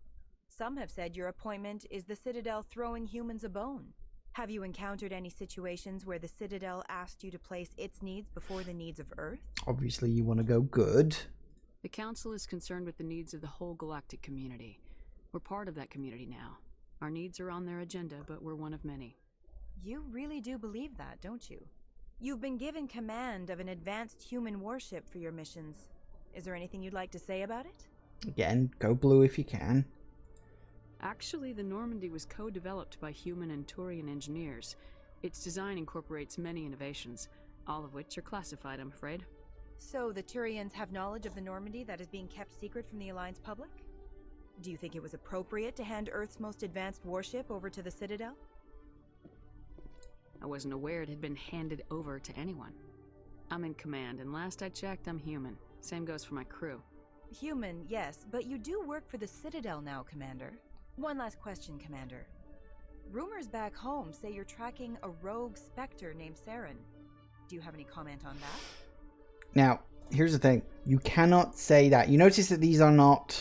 Some have said your appointment is the Citadel throwing humans a bone. Have you encountered any situations where the Citadel asked you to place its needs before the needs of Earth? Obviously, you want to go good. The Council is concerned with the needs of the whole galactic community. We're part of that community now. Our needs are on their agenda, but we're one of many. You really do believe that, don't you? You've been given command of an advanced human warship for your missions. Is there anything you'd like to say about it? Again, go blue if you can. Actually, the Normandy was co-developed by human and Turian engineers. Its design incorporates many innovations, all of which are classified, I'm afraid. So the Turians have knowledge of the Normandy that is being kept secret from the Alliance public? Do you think it was appropriate to hand Earth's most advanced warship over to the Citadel? I wasn't aware it had been handed over to anyone. I'm in command, and last I checked, I'm human. Same goes for my crew. Human, yes, but you do work for the Citadel now, Commander. One last question, Commander. Rumors back home say you're tracking a rogue Spectre named Saren. Do you have any comment on that? Now, here's the thing. You cannot say that. You notice that these are not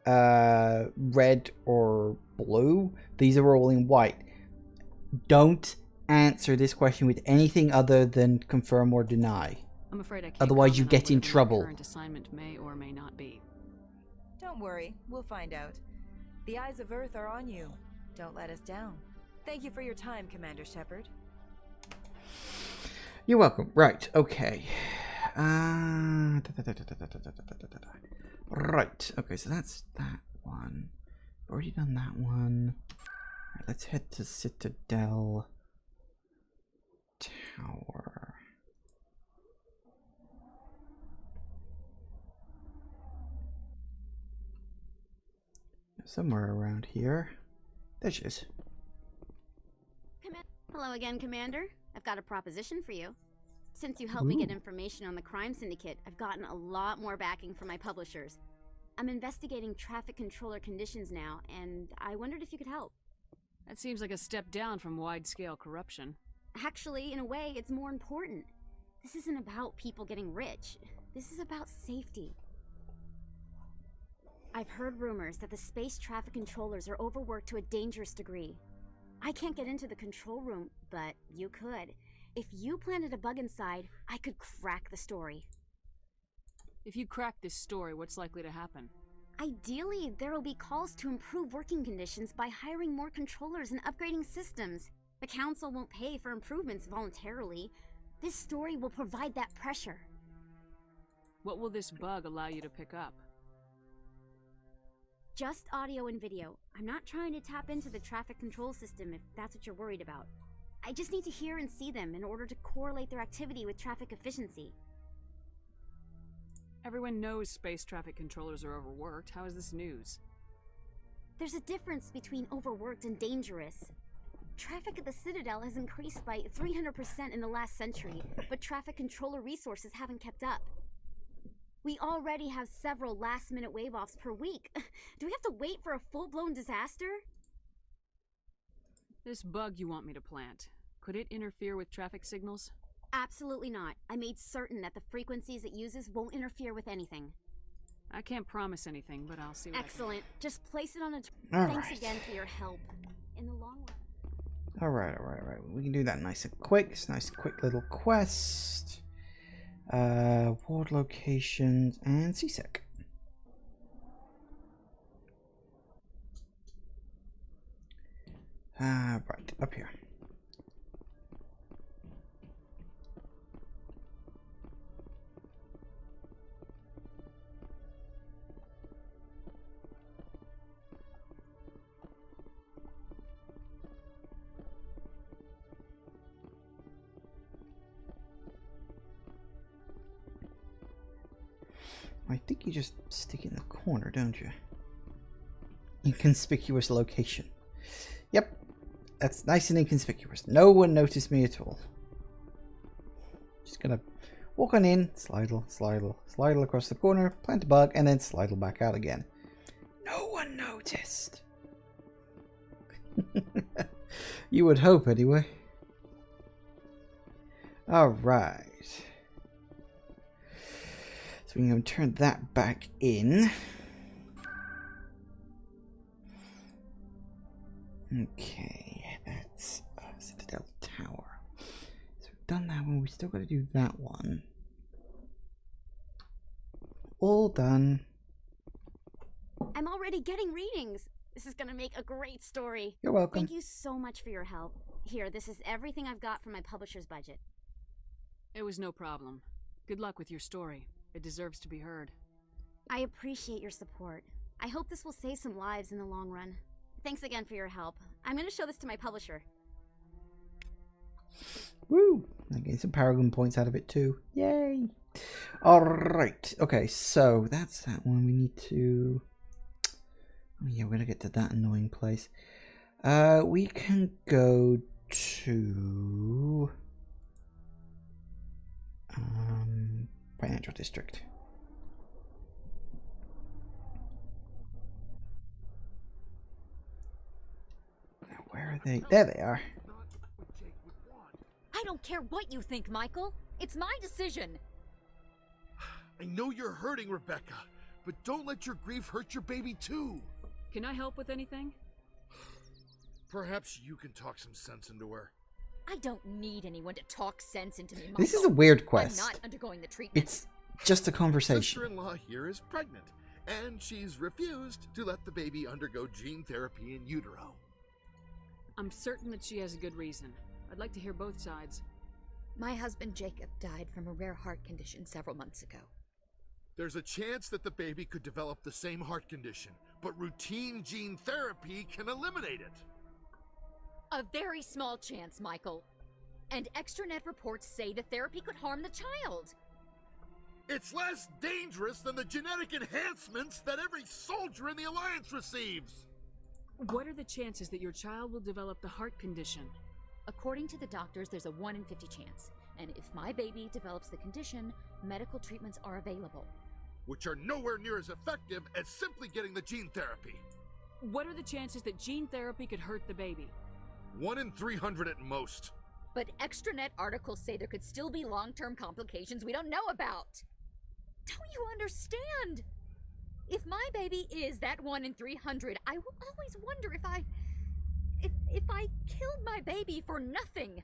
red or blue. These are all in white. Don't answer this question with anything other than confirm or deny. I'm afraid I can't. Otherwise, you get in trouble. My current assignment may or may not be. Don't worry, we'll find out. The eyes of Earth are on you. Don't let us down. Thank you for your time, Commander Shepard. You're welcome. Right, okay. Right, okay, so that's that one. Already done that one. Right, let's head to Citadel Tower. Somewhere around here. There she is. Hello again, Commander. I've got a proposition for you. Since you helped me get information on the crime syndicate, I've gotten a lot more backing from my publishers. I'm investigating traffic controller conditions now, and I wondered if you could help. That seems like a step down from wide-scale corruption. Actually, in a way, it's more important. This isn't about people getting rich. This is about safety. I've heard rumors that the space traffic controllers are overworked to a dangerous degree. I can't get into the control room, but you could. If you planted a bug inside, I could crack the story. If you crack this story, what's likely to happen? Ideally, there will be calls to improve working conditions by hiring more controllers and upgrading systems. The Council won't pay for improvements voluntarily. This story will provide that pressure. What will this bug allow you to pick up? Just audio and video. I'm not trying to tap into the traffic control system if that's what you're worried about. I just need to hear and see them in order to correlate their activity with traffic efficiency. Everyone knows space traffic controllers are overworked. How is this news? There's a difference between overworked and dangerous. Traffic at the Citadel has increased by 300% in the last century, but traffic controller resources haven't kept up. We already have several last-minute wave-offs per week. Do we have to wait for a full-blown disaster? This bug you want me to plant, could it interfere with traffic signals? Absolutely not. I made certain that the frequencies it uses won't interfere with anything. I can't promise anything, but I'll see what Excellent. Just place it on a... All Thanks right. again for your help. In the long run. Alright. We can do that nice and quick. It's a nice quick little quest. Ward locations and CSEC. Right, up here. I think you just stick it in the corner, don't you? Inconspicuous location. Yep, that's nice and inconspicuous. No one noticed me at all. Just gonna walk on in, slide across the corner, plant a bug, and then slide back out again. No one noticed. You would hope, anyway. Alright. So we can turn that back in. Okay, that's Citadel Tower. So we've done that one. We still got to do that one. All done. I'm already getting readings. This is gonna make a great story. You're welcome. Thank you so much for your help. Here, this is everything I've got from my publisher's budget. It was no problem. Good luck with your story. It deserves to be heard. I appreciate your support. I hope this will save some lives in the long run. Thanks again for your help. I'm going to show this to my publisher. Woo! I get some Paragon points out of it too. Yay! Alright. Okay, so that's that one. We need to... Oh yeah, we're going to get to that annoying place. We can go to... Financial District. are they? There they are. I don't care what you think, Michael. It's my decision. I know you're hurting, Rebecca, but don't let your grief hurt your baby too. Can I help with anything? Perhaps you can talk some sense into her. I don't need anyone to talk sense into me, Michael. This is a weird quest. I'm not undergoing the treatment. It's just a conversation. Sister-in-law here is pregnant, and she's refused to let the baby undergo gene therapy in utero. I'm certain that she has a good reason. I'd like to hear both sides. My husband Jacob died from a rare heart condition several months ago. There's a chance that the baby could develop the same heart condition, but routine gene therapy can eliminate it. A very small chance, Michael. And extranet reports say the therapy could harm the child. It's less dangerous than the genetic enhancements that every soldier in the Alliance receives. What are the chances that your child will develop the heart condition? According to the doctors, there's a 1 in 50 chance. And if my baby develops the condition, medical treatments are available. Which are nowhere near as effective as simply getting the gene therapy. What are the chances that gene therapy could hurt the baby? 1 in 300 at most. But extranet articles say there could still be long-term complications we don't know about. Don't you understand? If my baby is that 1 in 300, I will always wonder if I killed my baby for nothing.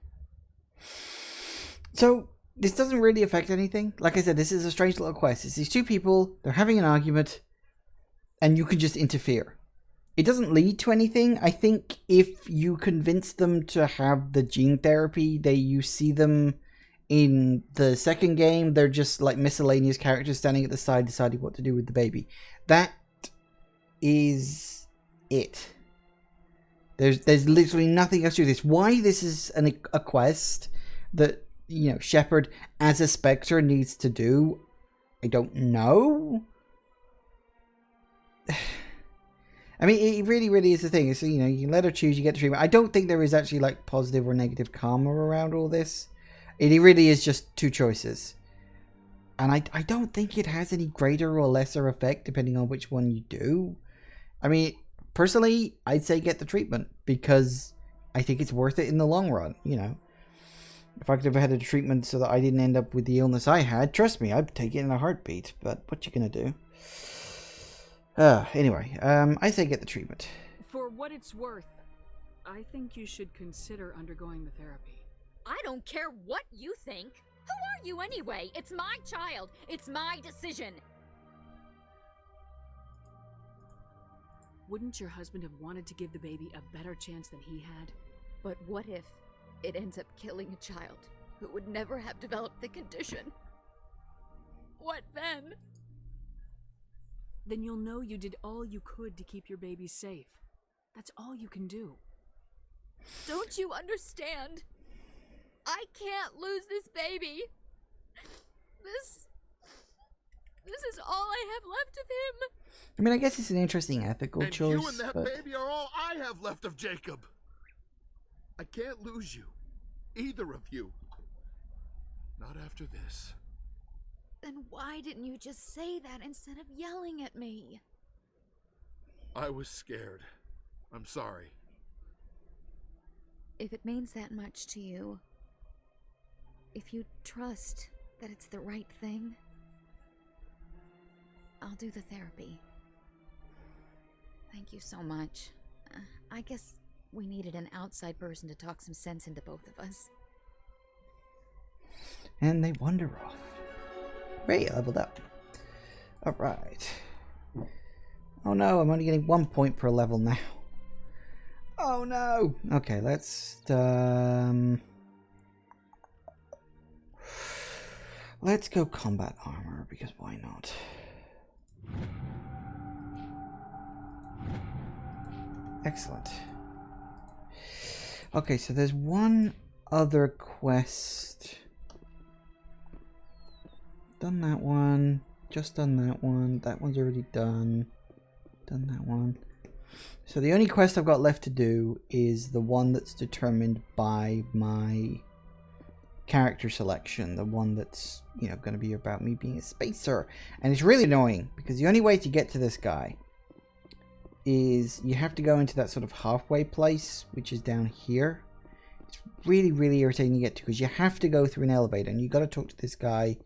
So, this doesn't really affect anything. Like I said, this is a strange little quest. It's these two people, they're having an argument, and you can just interfere. It doesn't lead to anything. I think if you convince them to have the gene therapy, you see them in the second game, they're just like miscellaneous characters standing at the side deciding what to do with the baby. That is it. There's literally nothing else to this. Why this is a quest that, you know, Shepard as a Spectre needs to do, I don't know. I mean, it really, really is the thing. So, you know, you let her choose, you get the treatment. I don't think there is actually like positive or negative karma around all this. It really is just two choices. And I don't think it has any greater or lesser effect depending on which one you do. I mean, personally, I'd say get the treatment because I think it's worth it in the long run, you know. If I could have had a treatment so that I didn't end up with the illness I had, trust me, I'd take it in a heartbeat. But what you gonna do? Anyway, I say get the treatment. For what it's worth, I think you should consider undergoing the therapy. I don't care what you think. Who are you anyway? It's my child. It's my decision. Wouldn't your husband have wanted to give the baby a better chance than he had? But what if it ends up killing a child who would never have developed the condition? What then? Then you'll know you did all you could to keep your baby safe. That's all you can do. Don't you understand? I can't lose this baby. This is all I have left of him. I mean, I guess it's an interesting ethical and choice. You and that baby are all I have left of Jacob. I can't lose you. Either of you. Not after this. Then why didn't you just say that instead of yelling at me? I was scared. I'm sorry. If it means that much to you, if you trust that it's the right thing, I'll do the therapy. Thank you so much. I guess we needed an outside person to talk some sense into both of us. And they wander off. Great, leveled up. Alright. Oh no, I'm only getting 1 point per level now. Oh no! Okay, let's go combat armor, because why not? Excellent. Okay, so there's one other quest. Done that one. Just done that one. That one's already done. Done that one. So the only quest I've got left to do is the one that's determined by my character selection. The one that's, you know, going to be about me being a spacer. And it's really annoying because the only way to get to this guy is you have to go into that sort of halfway place, which is down here. It's really, really irritating to get to because you have to go through an elevator and you got to talk to this guy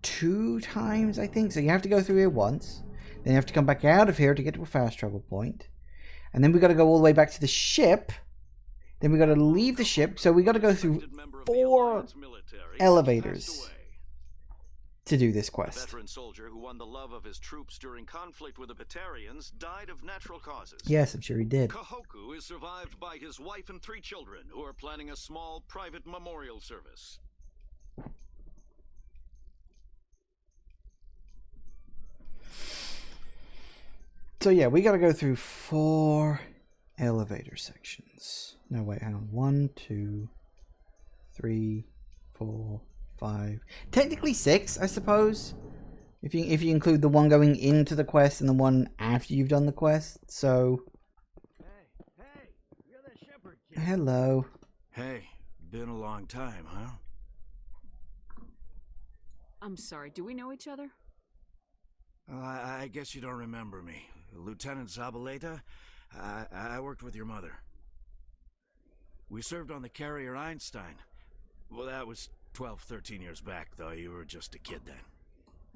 2 times, I think. So you have to go through here once, then you have to come back out of here to get to a fast travel point, and then we got to go all the way back to the ship. Then we got to leave the ship, so we got to go through 4 elevators to do this A quest. veteran soldier who won the love of his troops during conflict with the Batarians died of natural causes. Yes, I'm sure he did. Kahoku is survived by his wife and 3 children, who are planning a small private memorial service. So yeah, we got to go through 4 elevator sections. No, wait, hang on. 1, 2, 3, 4, 5. Technically 6, I suppose. If you include the one going into the quest and the one after you've done the quest. So. Hey, you're the shepherd kid. Hello. Hey, been a long time, huh? I'm sorry, do we know each other? I guess you don't remember me. Lieutenant Zabaleta? I worked with your mother. We served on the carrier Einstein. Well, that was 12, 13 years back, though. You were just a kid then.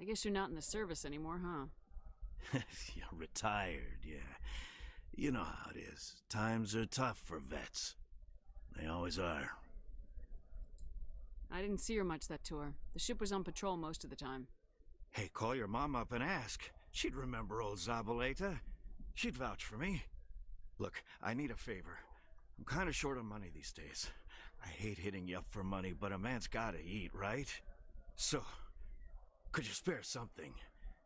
I guess you're not in the service anymore, huh? Yeah, retired, yeah. You know how it is. Times are tough for vets. They always are. I didn't see her much that tour. The ship was on patrol most of the time. Hey, call your mom up and ask. She'd remember old Zabaleta. She'd vouch for me. Look, I need a favor. I'm kind of short on money these days. I hate hitting you up for money, but a man's gotta eat, right? So, could you spare something?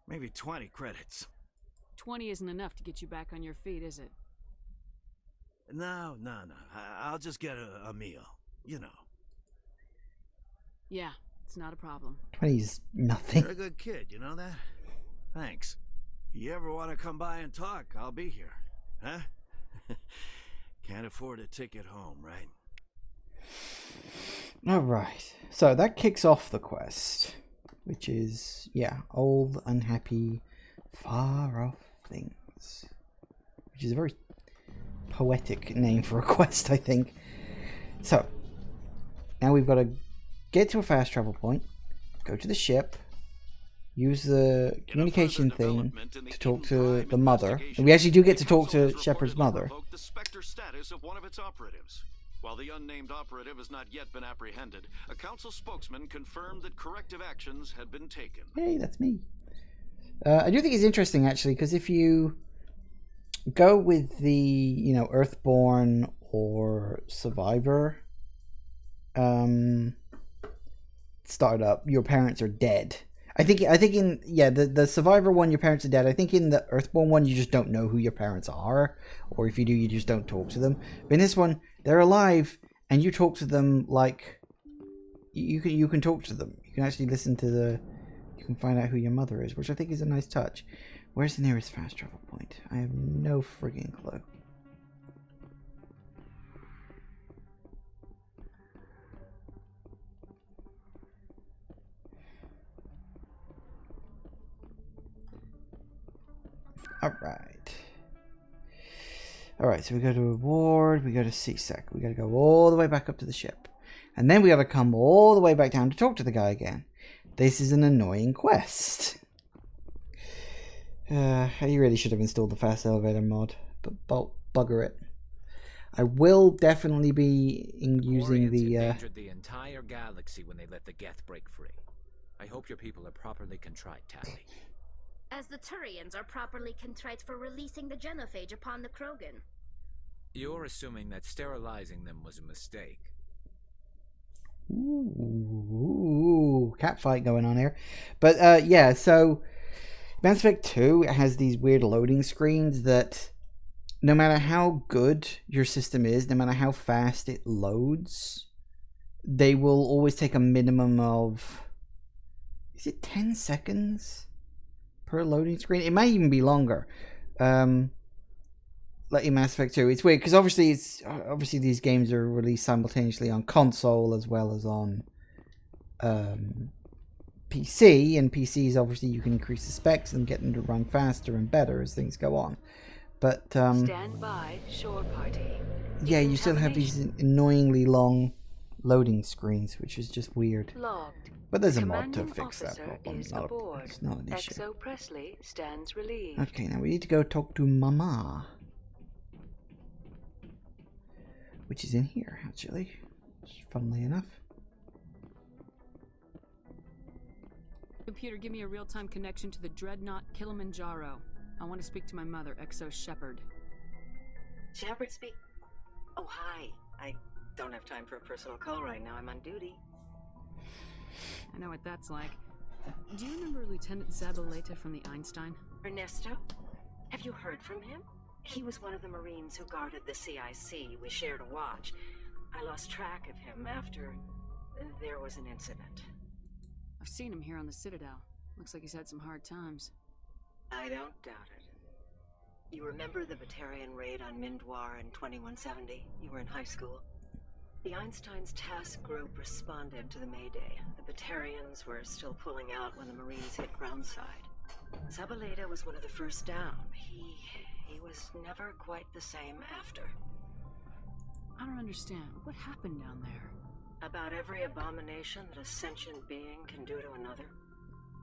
Maybe 20 credits. 20 isn't enough to get you back on your feet, is it? No. I'll just get a meal. You know. Yeah, it's not a problem. 20's nothing. You're a good kid, you know that? Thanks. You ever want to come by and talk, I'll be here. Huh? Can't afford a ticket home, right? Alright. So that kicks off the quest. Which is, yeah, old, unhappy, far off things. Which is a very poetic name for a quest, I think. So, now we've got to get to a fast travel point, go to the ship, use the communication thing to talk to the mother. And we actually do get to talk to Shepard's mother. The Spectre status of one of its operatives. While the unnamed operative has not yet been apprehended, a council spokesman confirmed that corrective actions had been taken. Hey, that's me. I do think it's interesting, actually, because if you go with the, Earthborn or Survivor startup, your parents are dead. I think in the Survivor one, your parents are dead. I think in the Earthborn one, you just don't know who your parents are, or if you do, you just don't talk to them. But in this one, they're alive, and you talk to them like you can talk to them. You can actually listen to you can find out who your mother is, which I think is a nice touch. Where's the nearest fast travel point? I have no friggin' clue. Alright, so we go to reward, we go to CSEC. We gotta go all the way back up to the ship. And then we gotta come all the way back down to talk to the guy again. This is an annoying quest. I really should have installed the fast elevator mod, but bugger it. I will definitely be using the endangered the entire galaxy when they let the Geth break free. I hope your people are properly contrite, Tali. As the Turians are properly contrite for releasing the genophage upon the Krogan. You're assuming that sterilizing them was a mistake. Ooh, catfight going on here. But yeah, so Mass Effect 2 has these weird loading screens that no matter how good your system is, no matter how fast it loads, they will always take a minimum of, is it 10 seconds per loading screen? It might even be longer. Like in Mass Effect 2, it's weird because obviously these games are released simultaneously on console as well as on PC, and PCs obviously you can increase the specs and get them to run faster and better as things go on. but Stand by, shore party. yeah, you still have these annoyingly long loading screens, which is just weird. Logged. But there's The a mod to commanding fix that officer problem. is Not aboard. it's not an issue. XO Presley stands relieved. Okay, now we need to go talk to Mama, which is in here actually, funnily enough. Computer, give me a real-time connection to the Dreadnought Kilimanjaro. I want to speak to my mother, XO Shepard. Shepard speak? Oh, hi. I don't have time for a personal call right now. I'm on duty. I know what that's like. Do you remember Lieutenant Zabaleta from the Einstein? Ernesto? Have you heard from him? He was one of the Marines who guarded the CIC. We shared a watch. I lost track of him after there was an incident. I've seen him here on the Citadel. Looks like he's had some hard times. I don't doubt it. You remember the Batarian raid on Mindwar in 2170? You were in high school. The Einstein's task group responded to the Mayday. The Batarians were still pulling out when the Marines hit groundside. Zabaleta was one of the first down. He was never quite the same after. I don't understand. What happened down there? About every abomination that a sentient being can do to another.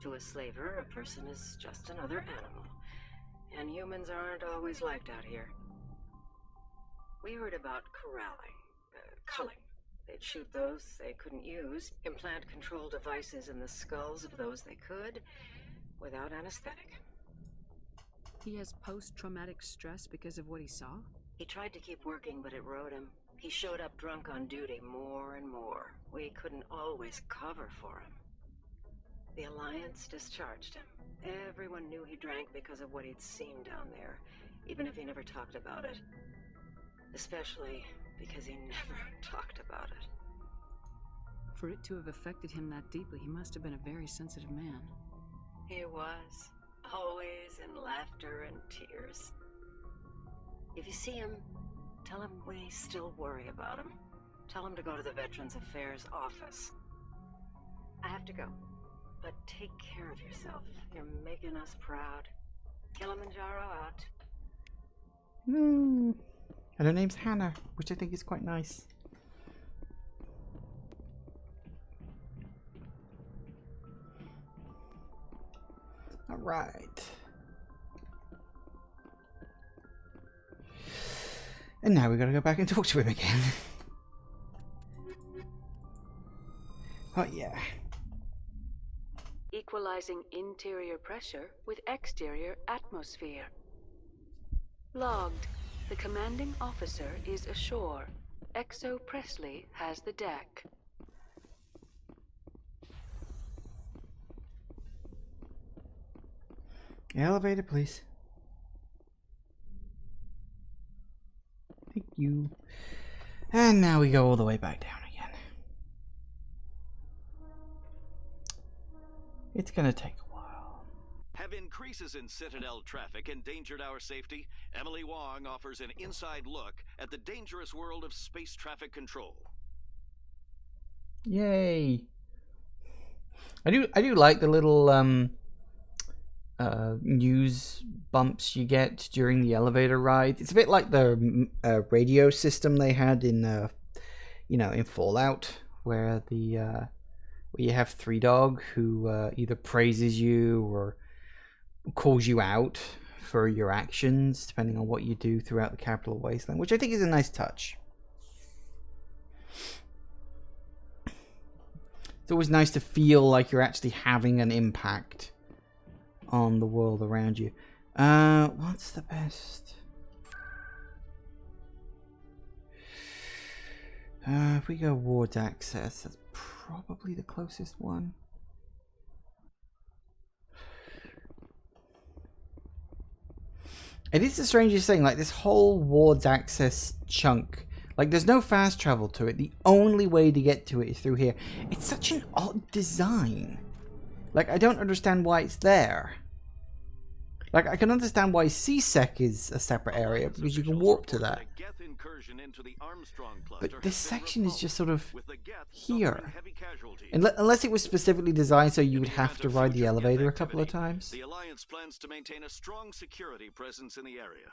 To a slaver, a person is just another animal. And humans aren't always liked out here. We heard about corralling, culling. They'd shoot those they couldn't use, implant control devices in the skulls of those they could, without anesthetic. He has post-traumatic stress because of what he saw? He tried to keep working, but it rode him. He showed up drunk on duty more and more. We couldn't always cover for him. The Alliance discharged him. Everyone knew he drank because of what he'd seen down there, even if he never talked about it. Especially because he never talked about it. For it to have affected him that deeply, he must have been a very sensitive man. He was. Always in laughter and tears. If you see him, tell him we still worry about him. Tell him to go to the Veterans Affairs office. I have to go. But take care of yourself. You're making us proud. Kilimanjaro out. And her name's Hannah, which I think is quite nice. Alright. And now we gotta go back and talk to him again. Oh yeah. Equalizing interior pressure with exterior atmosphere. Logged. The commanding officer is ashore. XO Presley has the deck. Elevator, please. Thank you. And now we go all the way back down again. It's gonna take a while. Have increases in Citadel traffic endangered our safety? Emily Wong offers an inside look at the dangerous world of space traffic control. Yay! I do like the little news bumps you get during the elevator ride. It's a bit like the radio system they had in in Fallout, where where you have Three Dog who either praises you or calls you out for your actions depending on what you do throughout the Capital Wasteland, which I think is a nice touch. It's always nice to feel like you're actually having an impact on the world around you. What's the best? If we go wards access, that's probably the closest one. It is the strangest thing, like this whole wards access chunk, like there's no fast travel to it. The only way to get to it is through here. It's such an odd design. Like, I don't understand why it's there. Like, I can understand why C-Sec is a separate area, because you can warp to that. But this section is just sort of here. Unless it was specifically designed so you would have to ride the elevator a couple of times. The Alliance plans to maintain a strong security presence in the area.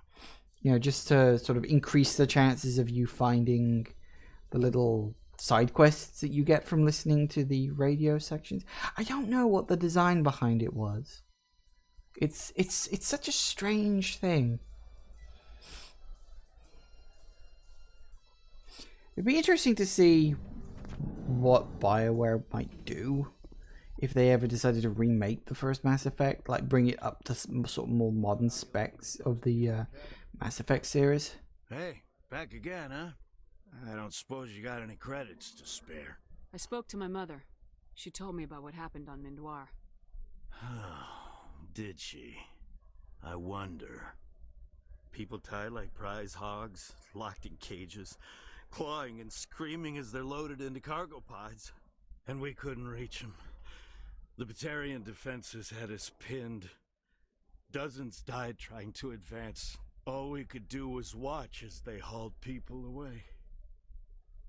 You know, just to sort of increase the chances of you finding the little side quests that you get from listening to the radio sections. I don't know what the design behind it was. It's such a strange thing. It'd be interesting to see what BioWare might do if they ever decided to remake the first Mass Effect, like bring it up to some sort of more modern specs of the Mass Effect series. Hey, back again, huh? I don't suppose you got any credits to spare. I spoke to my mother. She told me about what happened on Mindoir. Did she? I wonder. People tied like prize hogs, locked in cages, clawing and screaming as they're loaded into cargo pods. And we couldn't reach them. The Batarian defenses had us pinned. Dozens died trying to advance. All we could do was watch as they hauled people away.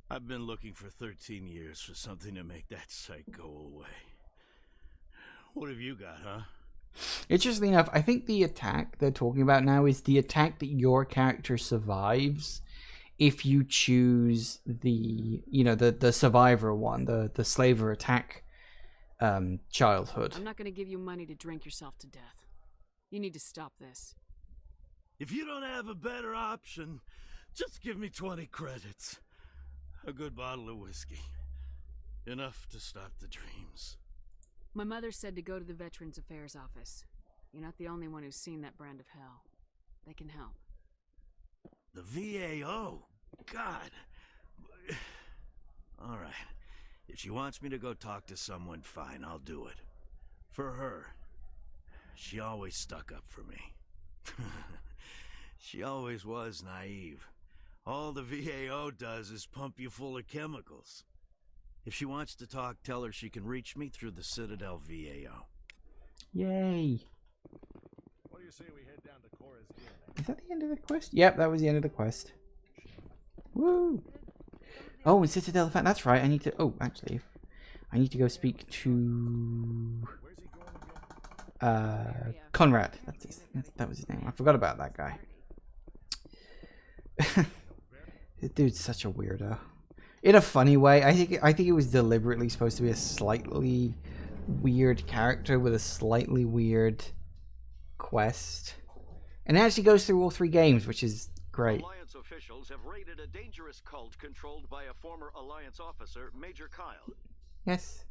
I've been looking for 13 years for something to make that sight go away. What have you got, huh? Interestingly enough, I think the attack they're talking about now is the attack that your character survives if you choose the, you know, the survivor one, the slaver attack childhood. I'm not going to give you money to drink yourself to death. You need to stop this. If you don't have a better option, just give me 20 credits. A good bottle of whiskey. Enough to stop the dreams. My mother said to go to the Veterans Affairs office. You're not the only one who's seen that brand of hell. They can help. The VAO? God. All right. If she wants me to go talk to someone, fine, I'll do it. For her. She always stuck up for me. She always was naive. All the VAO does is pump you full of chemicals. If she wants to talk, tell her she can reach me through the Citadel VAO. Yay. What do you say we head down to Cora's Den? Is that the end of the quest? Yep, that was the end of the quest. Woo! Oh, and Citadel, that's right. I need to... Oh, actually, I need to go speak to... Conrad. That was his name. I forgot about that guy. This dude's such a weirdo. In a funny way. I think it was deliberately supposed to be a slightly weird character with a slightly weird quest. And it actually goes through all 3 games, which is great. Alliance officials have raided a dangerous cult controlled by a former Alliance officer, Major Kyle. Yes.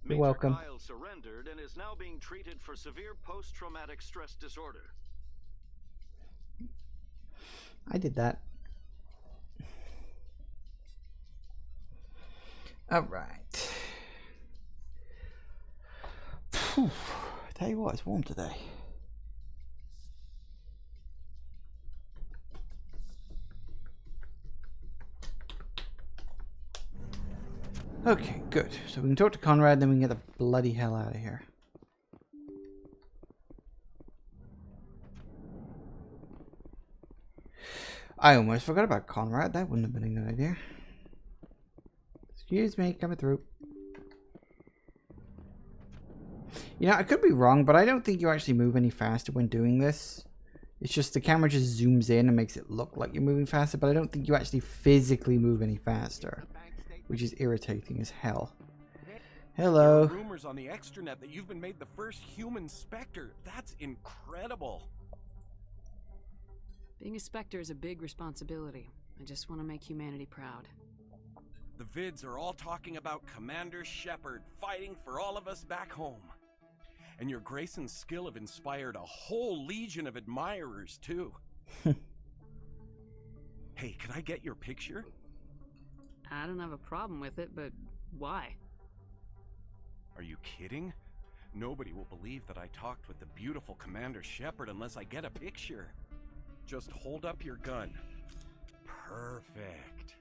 Major You're welcome. Kyle surrendered and is now being treated for severe post-traumatic stress disorder. I did that. Alright. Tell you what, it's warm today. Okay, good. So we can talk to Conrad, then we can get the bloody hell out of here. I almost forgot about Conrad. That wouldn't have been a good idea. Excuse me, coming through. You know, I could be wrong, but I don't think you actually move any faster when doing this. It's just the camera just zooms in and makes it look like you're moving faster, but I don't think you actually physically move any faster, which is irritating as hell. Hello. There are rumors on the extranet that you've been made the first human Spectre. That's incredible. Being a Spectre is a big responsibility. I just want to make humanity proud. The vids are all talking about Commander Shepard fighting for all of us back home. And your grace and skill have inspired a whole legion of admirers, too. Hey, can I get your picture? I don't have a problem with it, but why? Are you kidding? Nobody will believe that I talked with the beautiful Commander Shepard unless I get a picture. Just hold up your gun. Perfect.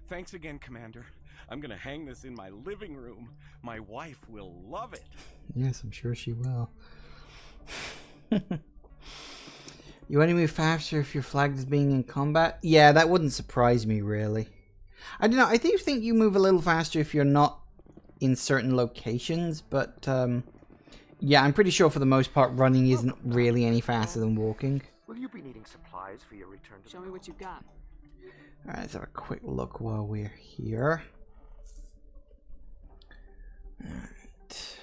Thanks again, Commander. I'm gonna hang this in my living room. My wife will love it. Yes, I'm sure she will. You only move faster if you're flagged as being in combat? Yeah, that wouldn't surprise me, really. I don't know, I do think you move a little faster if you're not in certain locations, but yeah, I'm pretty sure for the most part running isn't really any faster than walking. Will you be needing supplies for your return to Show me what you've got. Alright, let's have a quick look while we're here. Alright.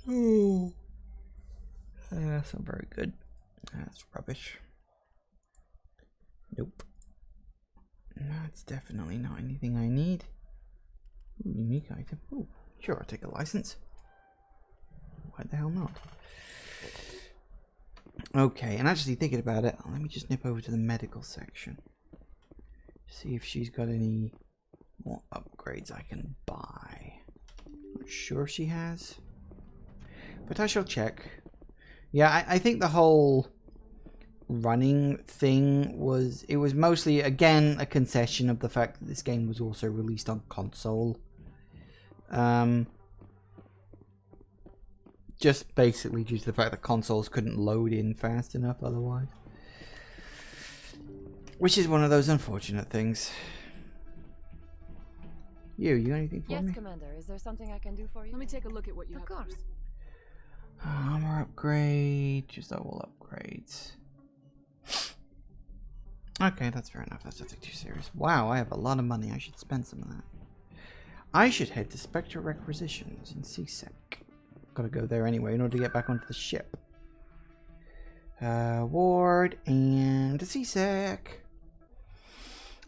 Oh. That's not very good. That's rubbish. Nope. That's definitely not anything I need. Ooh, unique item. Ooh, sure, I'll take a license. Why the hell not? Okay, and actually thinking about it, let me just nip over to the medical section. See if she's got any more upgrades I can buy. Not sure she has, but I shall check. Yeah, I think the whole running thing was mostly, again, a concession of the fact that this game was also released on console. Just basically due to the fact that consoles couldn't load in fast enough otherwise. Which is one of those unfortunate things. You got anything for me? Yes, Commander. Is there something I can do for you? Let me take a look at what you have. Of course. Armor upgrade, just all upgrades. Okay, that's fair enough. That's nothing too serious. Wow, I have a lot of money. I should spend some of that. I should head to Spectre Requisitions in CSEC. Gotta go there anyway in order to get back onto the ship. Ward and CSEC.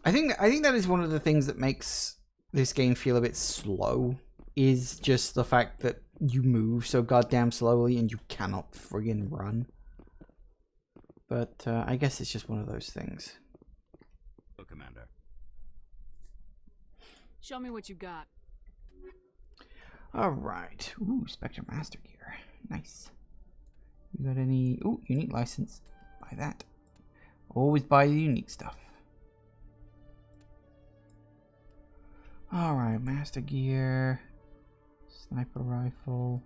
I think that is one of the things that makes this game feel a bit slow. Is just the fact that you move so goddamn slowly and you cannot friggin' run. But I guess it's just one of those things. Oh, Commander. Show me what you got. Alright. Ooh, Spectre Master Gear. Nice. You got any... Ooh, unique license. Buy that. Always buy the unique stuff. Alright, Master Gear. Sniper rifle.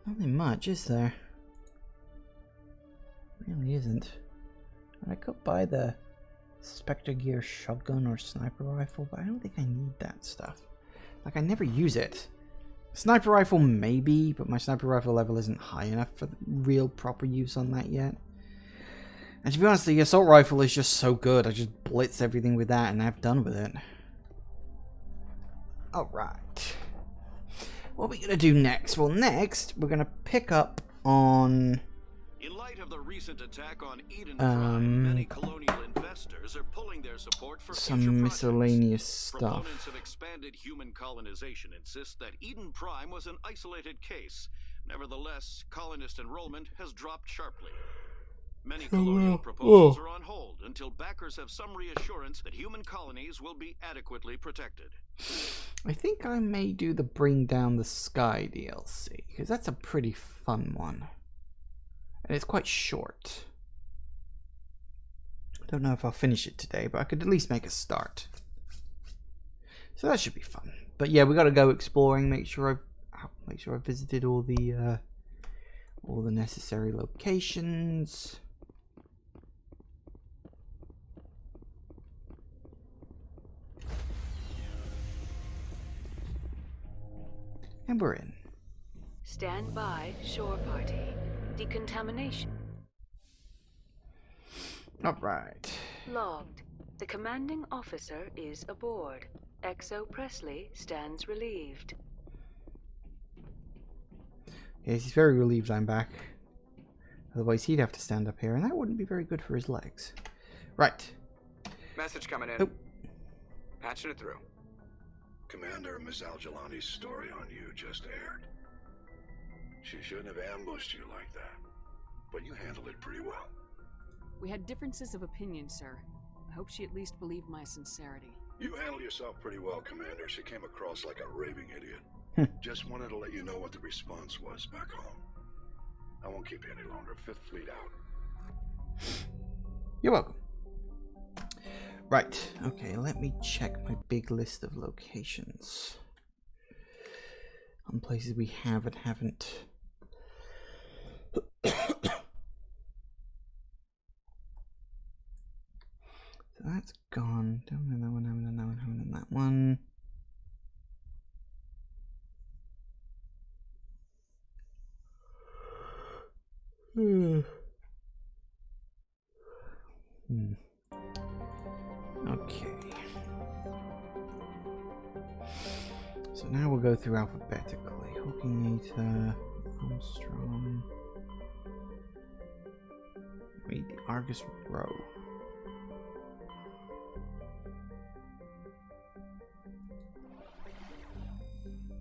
Nothing much, is there? Really isn't. I could buy the Spectre Gear shotgun or sniper rifle, but I don't think I need that stuff. Like, I never use it. Sniper rifle maybe, but my sniper rifle level isn't high enough for real proper use on that yet. And to be honest, the assault rifle is just so good. I just blitz everything with that and I'm done with it. Alright. What are we going to do next? Well, next, we're going to pick up on... In light of the recent attack on Eden Prime, many colonial investors are pulling their support for some miscellaneous stuff. Proponents of expanded human colonization insist that Eden Prime was an isolated case. Nevertheless, colonist enrollment has dropped sharply. Many colonial proposals are on hold until backers have some reassurance that human colonies will be adequately protected. I think I may do the Bring Down the Sky DLC, because that's a pretty fun one. And it's quite short. I don't know if I'll finish it today, but I could at least make a start. So that should be fun. But yeah, we got to go exploring. Make sure I visited all the necessary locations. And we're in. Stand by, shore party. Decontamination. Alright. Logged. The commanding officer is aboard. XO Presley stands relieved. Yes, he's very relieved I'm back. Otherwise he'd have to stand up here, and that wouldn't be very good for his legs. Right. Message coming in. Oh. Patching it through. Commander, Ms. Al-Jalani's story on you just aired. She shouldn't have ambushed you like that. But you handled it pretty well. We had differences of opinion, sir. I hope she at least believed my sincerity. You handled yourself pretty well, Commander. She came across like a raving idiot. Just wanted to let you know what the response was back home. I won't keep you any longer. Fifth Fleet out. You're welcome. Right, okay, let me check my big list of locations. On places we have and haven't. So that's gone. Haven't done that one, haven't done that one, haven't done that one. Okay. So now we'll go through alphabetically. Hawking, Armstrong. Read the Argus Row.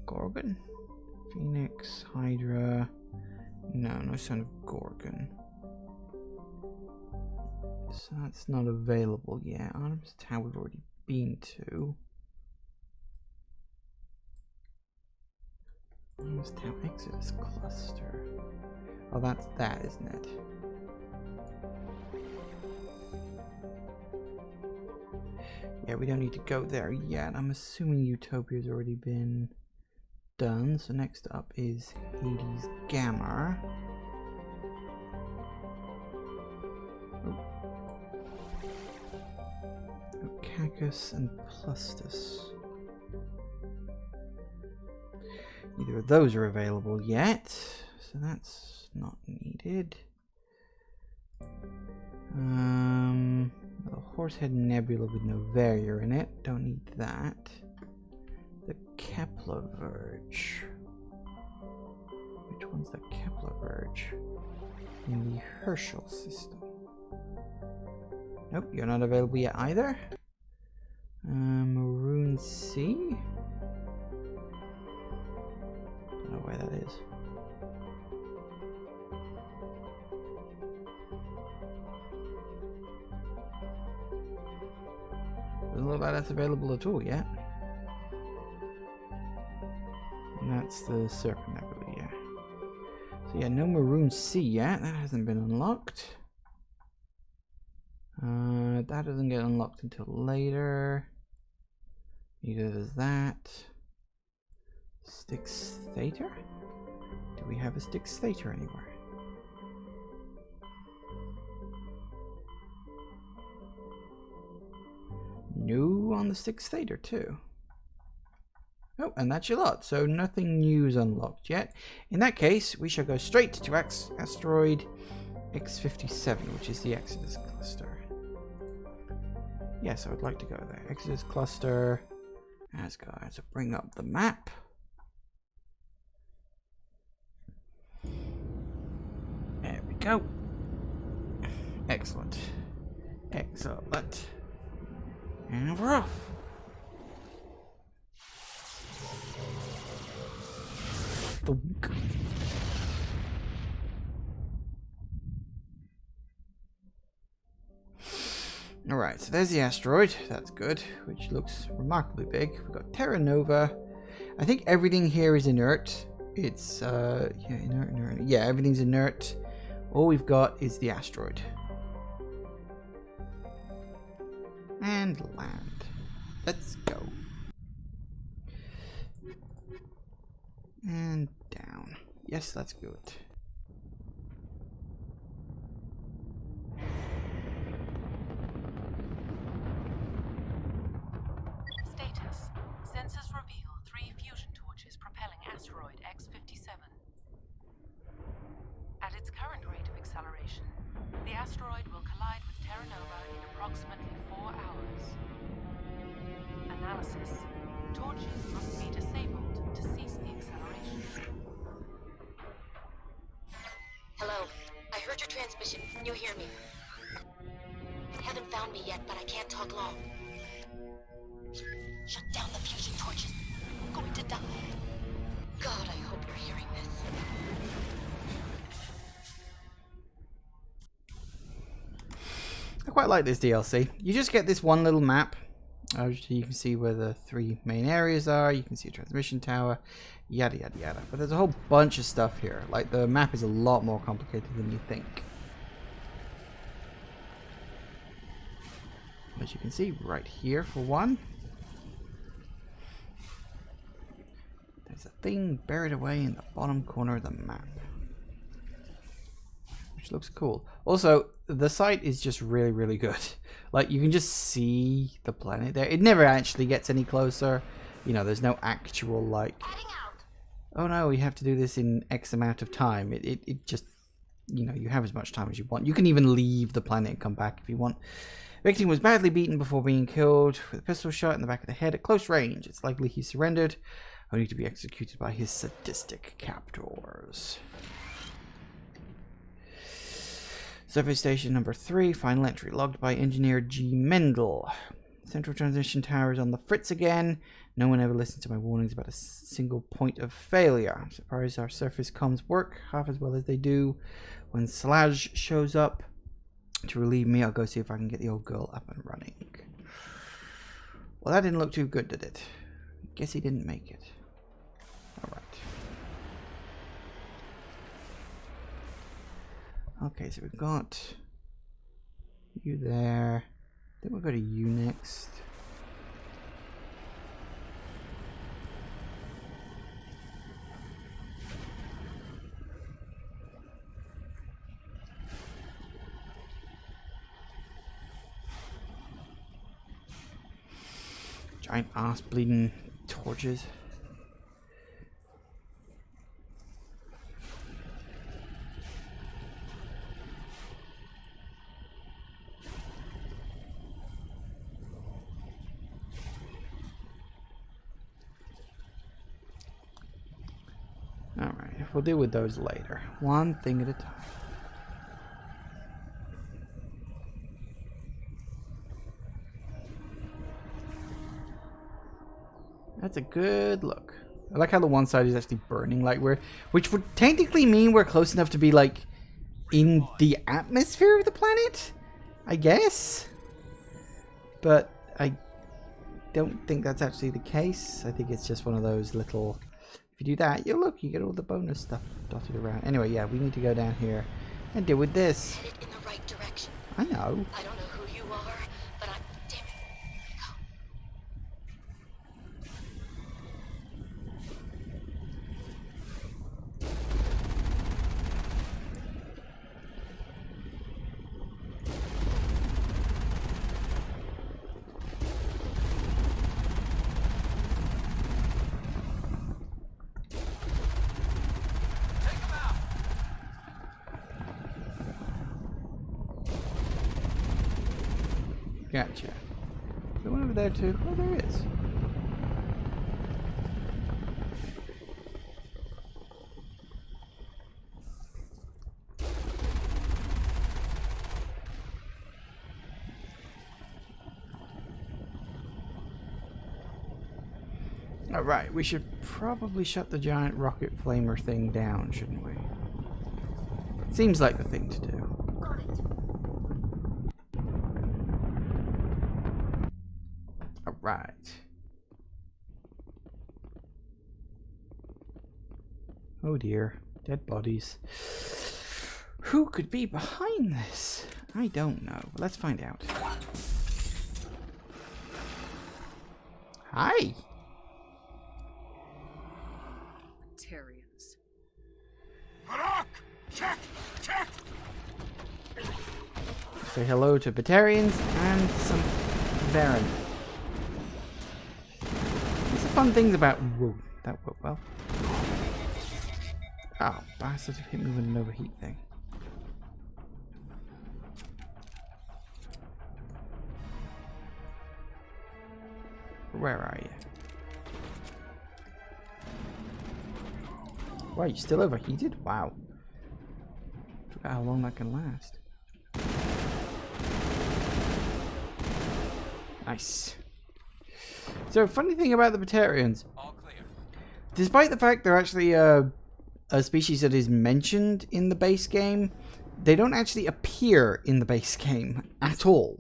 Gorgon? Phoenix, Hydra. No sign of Gorgon. So that's not available yet. Artemis Tower we've already been to. Artemis Tower Exodus Cluster. Oh, that's that, isn't it? Yeah, we don't need to go there yet. I'm assuming Utopia's already been done. So next up is Hades Gamma. Cacus and Plustus. Neither of those are available yet, so that's not needed. The Horsehead Nebula with no Varier in it, don't need that. The Kepler Verge. Which one's the Kepler Verge? In the Herschel system. Nope, you're not available yet either. Maroon Sea? Don't know where that is. Doesn't look like that's available at all yet. And that's the Serpent Nebula, yeah. So yeah, no Maroon Sea yet. That hasn't been unlocked. That doesn't get unlocked until later. Neither does that. Styx Theater? Do we have a Styx Theater anywhere? No on the Styx Theater too. Oh, and that's your lot. So nothing new is unlocked yet. In that case, we shall go straight to asteroid X57, which is the Exodus Cluster. Yes, I would like to go there. Exodus Cluster. Asgard. So bring up the map. There we go. Excellent. Excellent. And we're off. Thunk. Alright, so there's the asteroid. That's good, which looks remarkably big. We've got Terra Nova. I think everything here is inert. It's, yeah, inert. Yeah, everything's inert. All we've got is the asteroid. And land. Let's go. And down. Yes, that's good. Status. Sensors reveal 3 fusion torches propelling asteroid X57. At its current rate of acceleration, the asteroid will collide with Terra Nova in approximately 4 hours. Analysis. Torches must be disabled to cease the acceleration. Hello. I heard your transmission. Can you hear me? You haven't found me yet, but I can't talk long. Shut down the fusion torches. I'm going to die. God, I hope you're hearing this. I quite like this DLC. You just get this one little map. You can see where the 3 main areas are. You can see a transmission tower, yada yada yada. But there's a whole bunch of stuff here. Like, the map is a lot more complicated than you think. As you can see right here, for one, there's a thing buried away in the bottom corner of the map, which looks cool. Also, the site is just really, really good. Like, you can just see the planet there. It never actually gets any closer. You know, there's no actual, like, oh no, we have to do this in X amount of time. It just, you know, you have as much time as you want. You can even leave the planet and come back if you want. Victim was badly beaten before being killed with a pistol shot in the back of the head at close range. It's likely he surrendered, only to be executed by his sadistic captors. Survey station number 3, final entry, logged by engineer G. Mendel. Central transmission tower is on the fritz again. No one ever listened to my warnings about a single point of failure. I'm surprised our surface comms work half as well as they do. When Slaj shows up to relieve me, I'll go see if I can get the old girl up and running. Well, that didn't look too good, did it? Guess he didn't make it. Alright. Okay, so we've got you there. Then we'll go to you next. Giant ass bleeding torches. Alright, we'll deal with those later. One thing at a time. That's a good look. I like how the one side is actually burning, like which would technically mean we're close enough to be like in the atmosphere of the planet, I guess. But I don't think that's actually the case. I think it's just one of those little. If you do that, you look, you get all the bonus stuff dotted around. Anyway, yeah, we need to go down here and deal with this. Headed in the right direction. I know. I don't know who you are, but I'm damn it. Gotcha. Is there one over there too? Oh, there is. Alright, we should probably shut the giant rocket flamer thing down, shouldn't we? Seems like the thing to do. Right. Oh dear. Dead bodies. Who could be behind this? I don't know. Let's find out. Hi. Batarians. Harak! Check! Check! Say hello to Batarians and some Varen. Fun things about. Whoa, that worked well. Oh, bastard hit me with an overheat thing. Where are you? Wow, you still overheated? Wow. Forgot how long that can last. Nice. So, funny thing about the Batarians. despite the fact they're actually a species that is mentioned in the base game, they don't actually appear in the base game at all.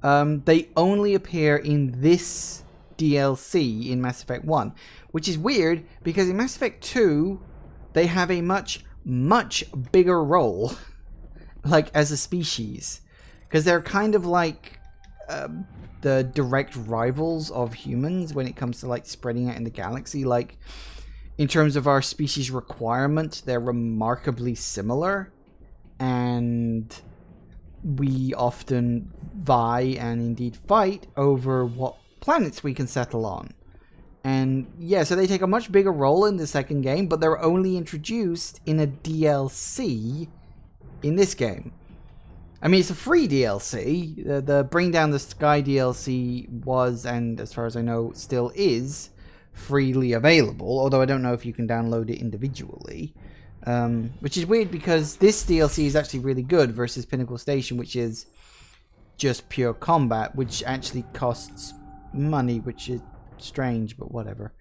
They only appear in this DLC in Mass Effect 1, which is weird because in Mass Effect 2 they have a much bigger role, like as a species, because they're kind of like the direct rivals of humans when it comes to like spreading out in the galaxy. Like in terms of our species requirement, they're remarkably similar, and we often vie and indeed fight over what planets we can settle on. And yeah, so they take a much bigger role in the second game, but they're only introduced in a DLC in this game. I mean, it's a free DLC. The Bring Down the Sky DLC was, and as far as I know, still is, freely available. Although I don't know if you can download it individually. Which is weird because this DLC is actually really good versus Pinnacle Station, which is just pure combat, which actually costs money, which is strange, but whatever.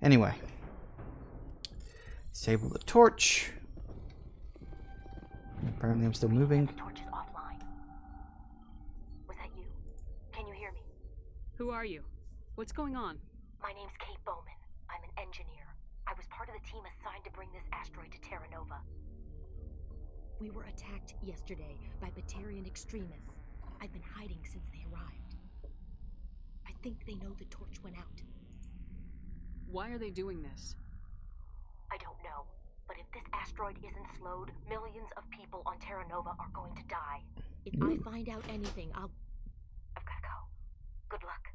Anyway. Disable the torch. Apparently I'm still moving. Who are you? What's going on? My name's Kate Bowman. I'm an engineer. I was part of the team assigned to bring this asteroid to Terra Nova. We were attacked yesterday by Batarian extremists. I've been hiding since they arrived. I think they know the torch went out. Why are they doing this? I don't know, but if this asteroid isn't slowed, millions of people on Terra Nova are going to die. If I find out anything, I've gotta go. Good luck.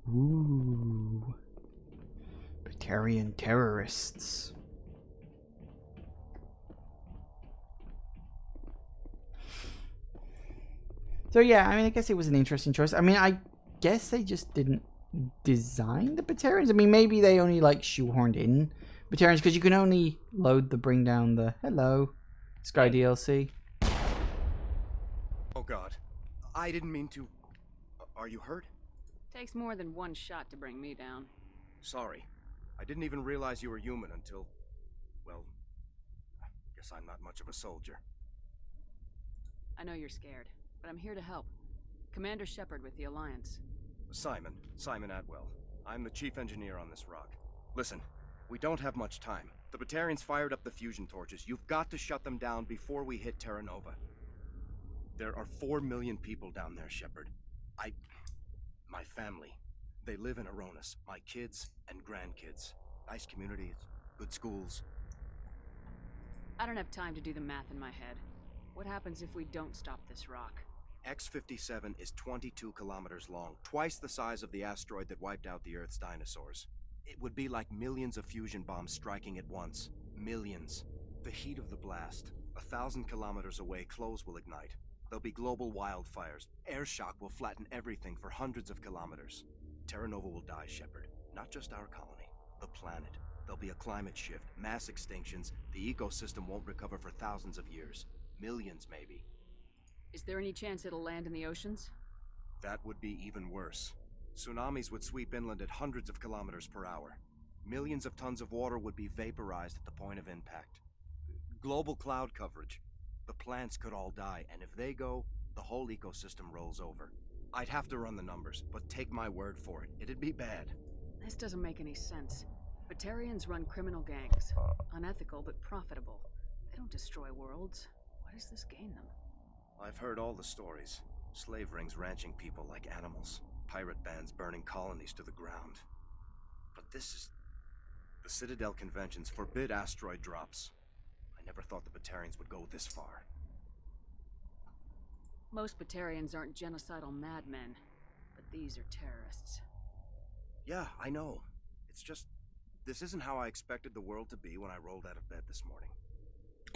Ooh. Batarian terrorists. So yeah, I mean, I guess it was an interesting choice. I mean, I guess they just didn't design the Batarians. I mean, maybe they only like shoehorned in Batarians because you can only load the Bring Down the Sky DLC. Oh god, I didn't mean to. Are you hurt? Takes more than one shot to bring me down. Sorry. I didn't even realize you were human until... well, I guess I'm not much of a soldier. I know you're scared, but I'm here to help. Commander Shepard with the Alliance. Simon Atwell. I'm the chief engineer on this rock. Listen, we don't have much time. The Batarians fired up the fusion torches. You've got to shut them down before we hit Terra Nova. There are 4 million people down there, Shepard. My family. They live in Aronis. My kids and grandkids. Nice communities, good schools. I don't have time to do the math in my head. What happens if we don't stop this rock? X-57 is 22 kilometers long, twice the size of the asteroid that wiped out the Earth's dinosaurs. It would be like millions of fusion bombs striking at once. Millions. The heat of the blast. 1,000 kilometers away, clothes will ignite. There'll be global wildfires. Air shock will flatten everything for hundreds of kilometers. Terra Nova will die, Shepard. Not just our colony. The planet. There'll be a climate shift, mass extinctions. The ecosystem won't recover for thousands of years. Millions, maybe. Is there any chance it'll land in the oceans? That would be even worse. Tsunamis would sweep inland at hundreds of kilometers per hour. Millions of tons of water would be vaporized at the point of impact. Global cloud coverage. The plants could all die, and if they go, the whole ecosystem rolls over. I'd have to run the numbers, but take my word for it. It'd be bad. This doesn't make any sense. Batarians run criminal gangs. Unethical, but profitable. They don't destroy worlds. Why does this gain them? I've heard all the stories. Slave rings ranching people like animals. Pirate bands burning colonies to the ground. But this is... The Citadel conventions forbid asteroid drops. I never thought the Batarians would go this far. Most Batarians aren't genocidal madmen, but these are terrorists. Yeah, I know. It's just... This isn't how I expected the world to be when I rolled out of bed this morning.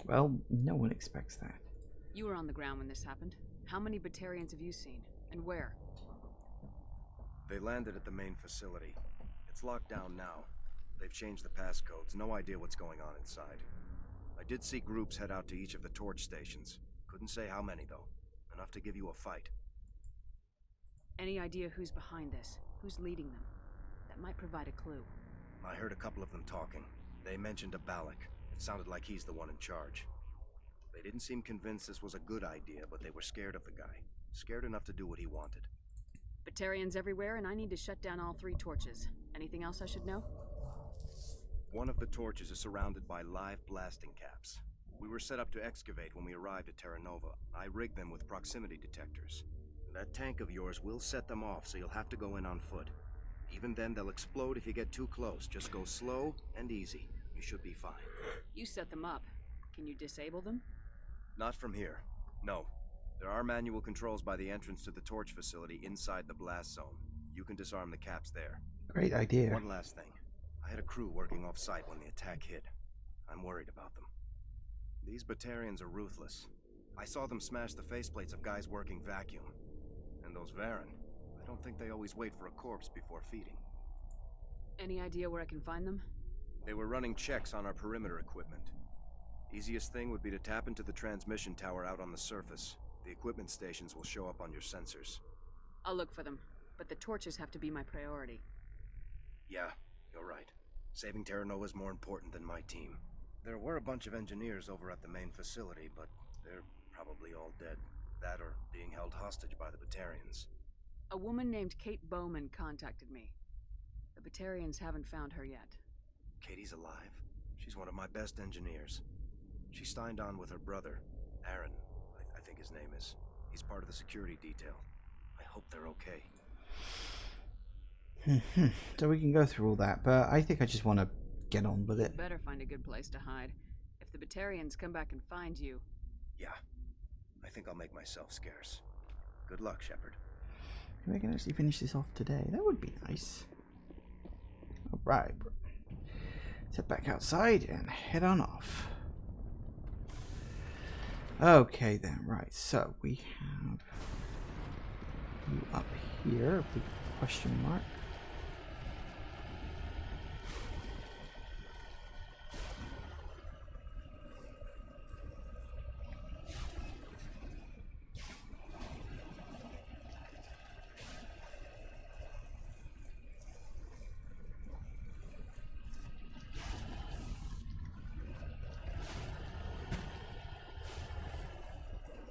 Well, no one expects that. You were on the ground when this happened. How many Batarians have you seen? And where? They landed at the main facility. It's locked down now. They've changed the passcodes. No idea what's going on inside. I did see groups head out to each of the torch stations. Couldn't say how many, though. Enough to give you a fight. Any idea who's behind this? Who's leading them? That might provide a clue. I heard a couple of them talking. They mentioned a Balak. It sounded like he's the one in charge. They didn't seem convinced this was a good idea, but they were scared of the guy. Scared enough to do what he wanted. Batarians everywhere, and I need to shut down all 3 torches. Anything else I should know? One of the torches is surrounded by live blasting caps. We were set up to excavate when we arrived at Terra Nova. I rigged them with proximity detectors. That tank of yours will set them off, so you'll have to go in on foot. Even then, they'll explode if you get too close. Just go slow and easy. You should be fine. You set them up. Can you disable them? Not from here. No. There are manual controls by the entrance to the torch facility inside the blast zone. You can disarm the caps there. Great idea. One last thing. I had a crew working off-site when the attack hit. I'm worried about them. These Batarians are ruthless. I saw them smash the faceplates of guys working vacuum. And those Varen, I don't think they always wait for a corpse before feeding. Any idea where I can find them? They were running checks on our perimeter equipment. Easiest thing would be to tap into the transmission tower out on the surface. The equipment stations will show up on your sensors. I'll look for them, but the torches have to be my priority. Yeah, you're right. Saving Terra Nova is more important than my team. There were a bunch of engineers over at the main facility, but they're probably all dead. That or being held hostage by the Batarians. A woman named Kate Bowman contacted me. The Batarians haven't found her yet. Katie's alive. She's one of my best engineers. She signed on with her brother, Aaron, I think his name is. He's part of the security detail. I hope they're okay. So we can go through all that, but I think I just want to get on with it. Better find a good place to hide. If the Batarians come back and find you... Yeah. I think I'll make myself scarce. Good luck, Shepard. Maybe I can actually finish this off today. That would be nice. Alright. Let's head back outside and head on off. Okay then, right. So we have you up here, big question mark.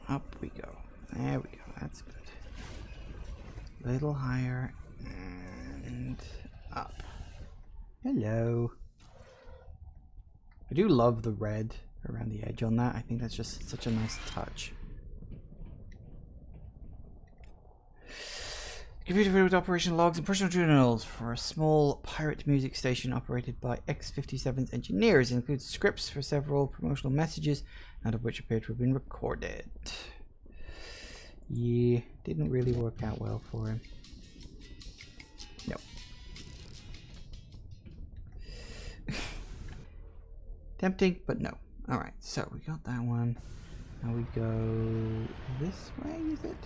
Up we go. There we go. That's good. Little higher and up. Hello. I do love the red around the edge on that. I think that's just such a nice touch. Computer with operation logs and personal journals for a small pirate music station operated by X-57's engineers. It includes scripts for several promotional messages, none of which appear to have been recorded. Yeah, didn't really work out well for him. Nope. Tempting, but no. Alright, so we got that one. Now we go this way, is it?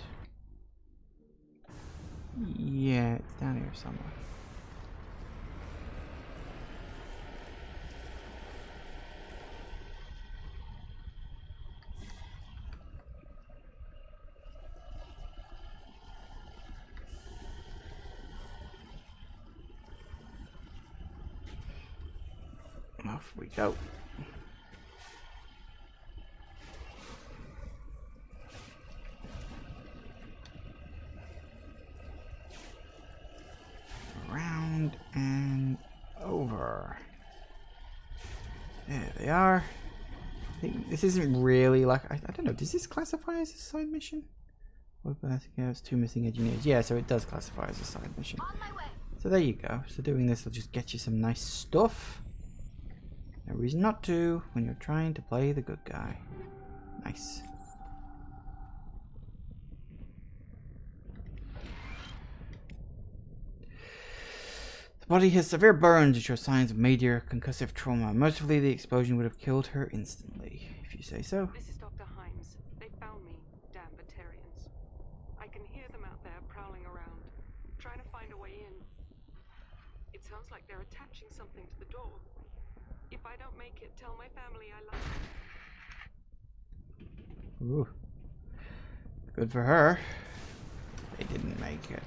Yeah, it's down here somewhere. Off we go. Around and over. There they are. I think this isn't really like, I don't know, does this classify as a side mission? What about there's 2 missing engineers? Yeah, so it does classify as a side mission. So there you go. So doing this will just get you some nice stuff. No reason not to when you're trying to play the good guy. Nice. The body has severe burns which show signs of major concussive trauma. Mercifully, the explosion would have killed her instantly, if you say so. This is Dr. Himes. They found me, damn Batarians. I can hear them out there prowling around, trying to find a way in. It sounds like they're attaching something to the door. If I don't make it, tell my family I love them. Ooh. Good for her. They didn't make it.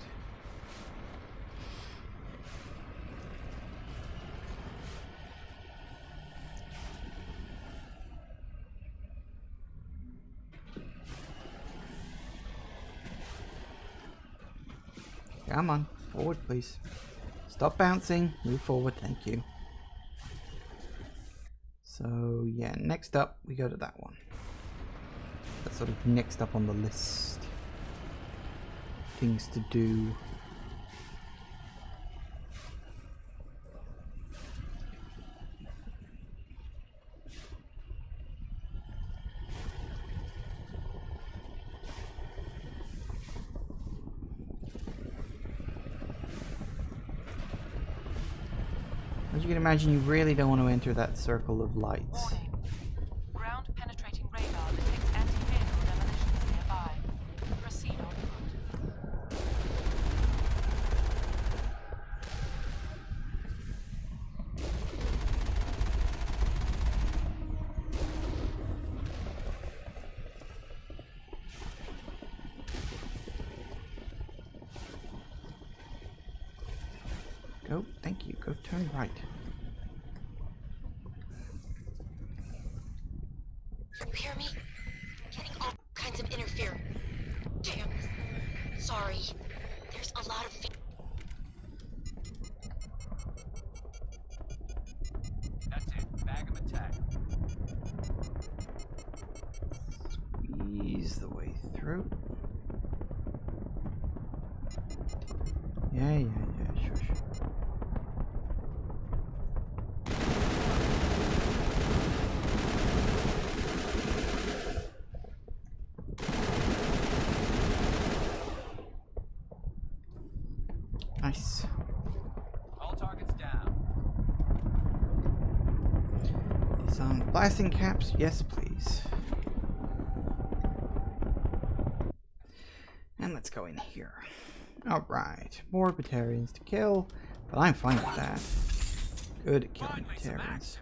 Come on, forward, please. Stop bouncing. Move forward, thank you. So, yeah, next up, we go to that one. That's sort of next up on the list. Things to do. As you can imagine, you really don't want to enter that circle of lights. Warning. Ground penetrating radar detects anti-vehicle demolitions nearby. Proceed on foot. Go, thank you. Go turn right. You hear me? Getting all kinds of interference. Damn. Sorry. There's a lot of That's it. Bag 'em attack. Squeeze the way through. Yeah, sure. Nice. All targets down. Disarm blasting caps, yes please. And let's go in here. Alright, more Batarians to kill, but I'm fine with that. Good at killing Batarians.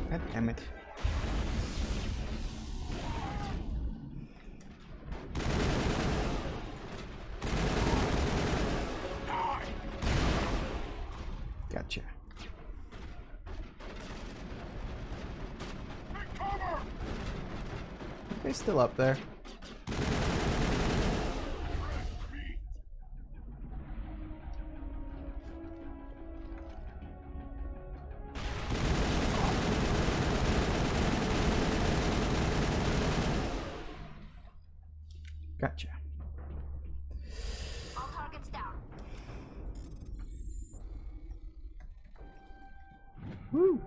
God damn it. Gotcha. They're still up there. Gotcha. All targets down. Woo!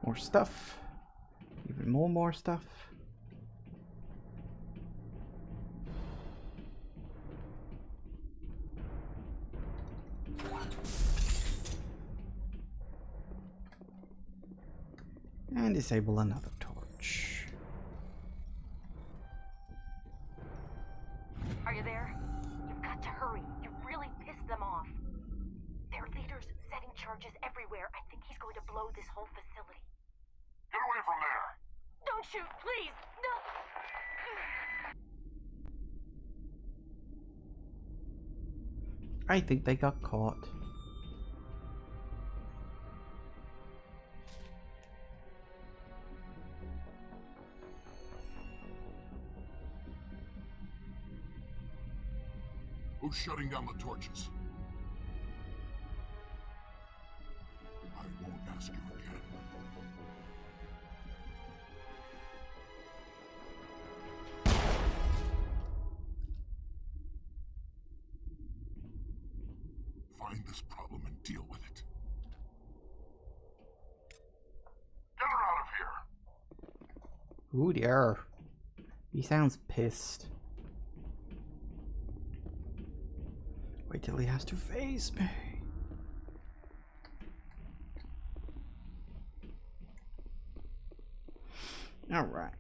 More stuff. Even more stuff. And disable another torch. Are you there? You've got to hurry. You really pissed them off. Their leader's setting charges everywhere. I think he's going to blow this whole facility. Get away from there! Don't shoot, please! No! I think they got caught. Who's shutting down the torches? I won't ask you again. Find this problem and deal with it. Get her out of here! Ooh, dear. He sounds pissed. Wait till he has to face me. All right.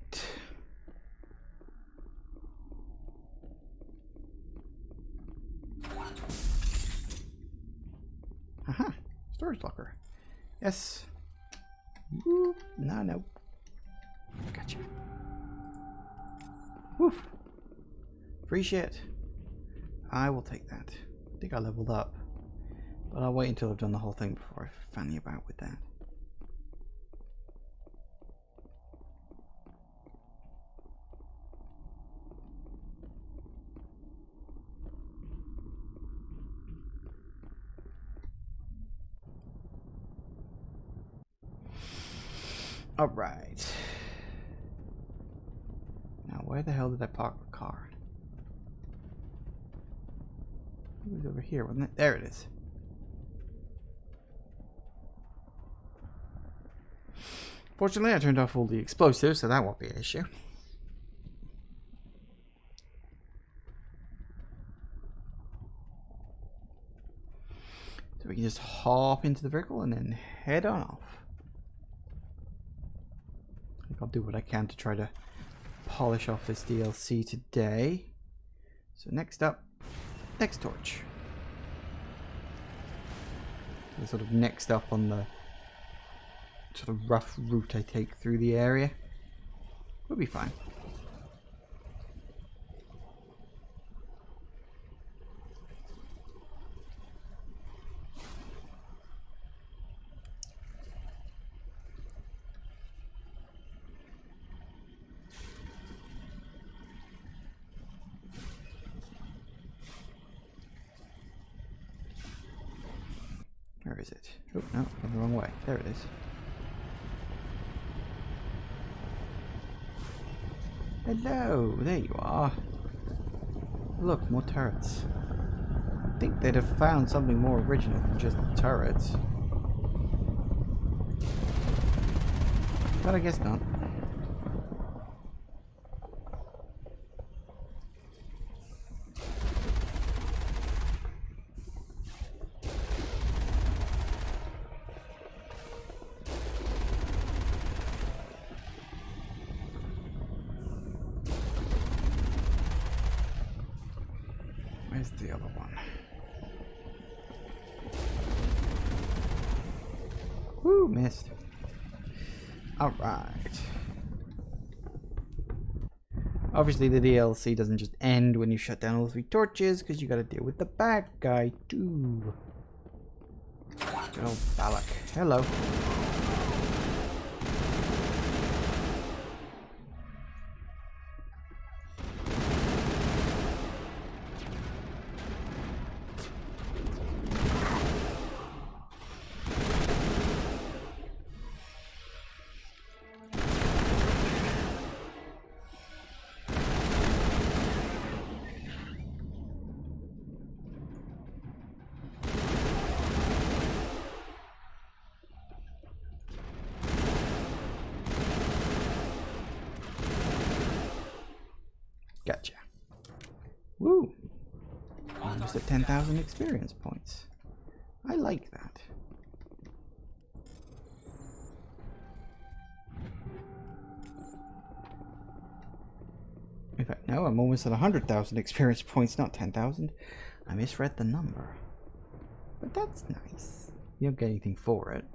Aha, storage locker. Yes. Woo. No. Gotcha. Woof. Free shit. I will take that. I think I leveled up. But I'll wait until I've done the whole thing before I fanny about with that. Alright. Now where the hell did I park the car? It was over here, wasn't it? There it is. Fortunately, I turned off all the explosives, so that won't be an issue. So we can just hop into the vehicle and then head on off. I think I'll do what I can to try to polish off this DLC today. So next up, next torch. So sort of next up on the sort of rough route I take through the area. We'll be fine. Where is it? Oh, no, I'm the wrong way. There it is. Hello, there you are. Look, more turrets. I think they'd have found something more original than just turrets. But I guess not. Where's the other one? Woo, missed. Alright. Obviously the DLC doesn't just end when you shut down all 3 torches, because you gotta deal with the bad guy too. Good old Balak. Hello. Gotcha. Woo! Almost at 10,000 experience points. I like that. In fact, no, I'm almost at 100,000 experience points, not 10,000. I misread the number. But that's nice. You don't get anything for it.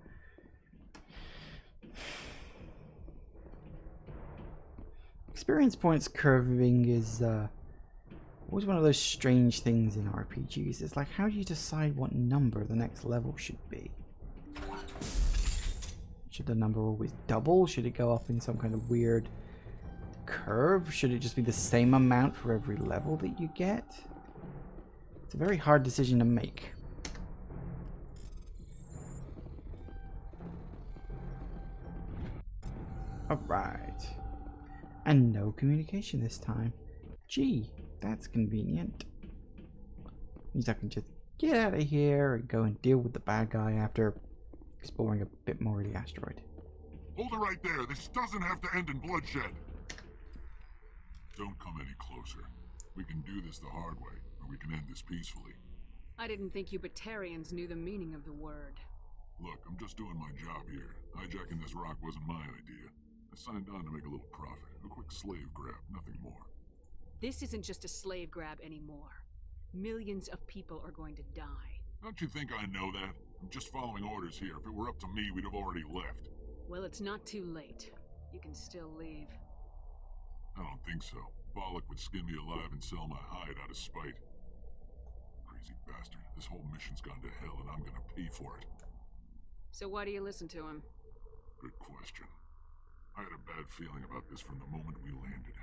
Experience points curving is always one of those strange things in RPGs. It's like, how do you decide what number the next level should be? Should the number always double? Should it go up in some kind of weird curve? Should it just be the same amount for every level that you get? It's a very hard decision to make. Alright. And no communication this time. Gee, that's convenient. Means I can just get out of here and go and deal with the bad guy after exploring a bit more of the asteroid. Hold it right there. This doesn't have to end in bloodshed. Don't come any closer. We can do this the hard way, or we can end this peacefully. I didn't think you Batarians knew the meaning of the word. Look, I'm just doing my job here. Hijacking this rock wasn't my idea. I signed on to make a little profit. A quick slave grab, nothing more. This isn't just a slave grab anymore. Millions of people are going to die. Don't you think I know that? I'm just following orders here. If it were up to me, we'd have already left. Well, it's not too late. You can still leave. I don't think so. Balak would skin me alive and sell my hide out of spite. Crazy bastard. This whole mission's gone to hell and I'm gonna pay for it. So why do you listen to him? Good question. I had a bad feeling about this from the moment we landed.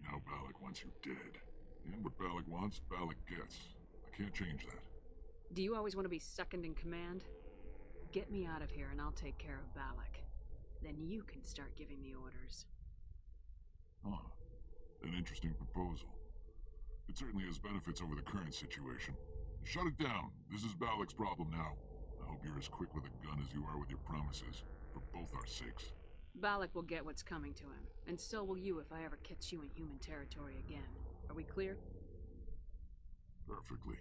Now Balak wants you dead. And what Balak wants, Balak gets. I can't change that. Do you always want to be second in command? Get me out of here and I'll take care of Balak. Then you can start giving the orders. Huh. An interesting proposal. It certainly has benefits over the current situation. Shut it down. This is Balak's problem now. I hope you're as quick with a gun as you are with your promises. For both our sakes. Balak will get what's coming to him, and so will you if I ever catch you in human territory again. Are we clear? Perfectly.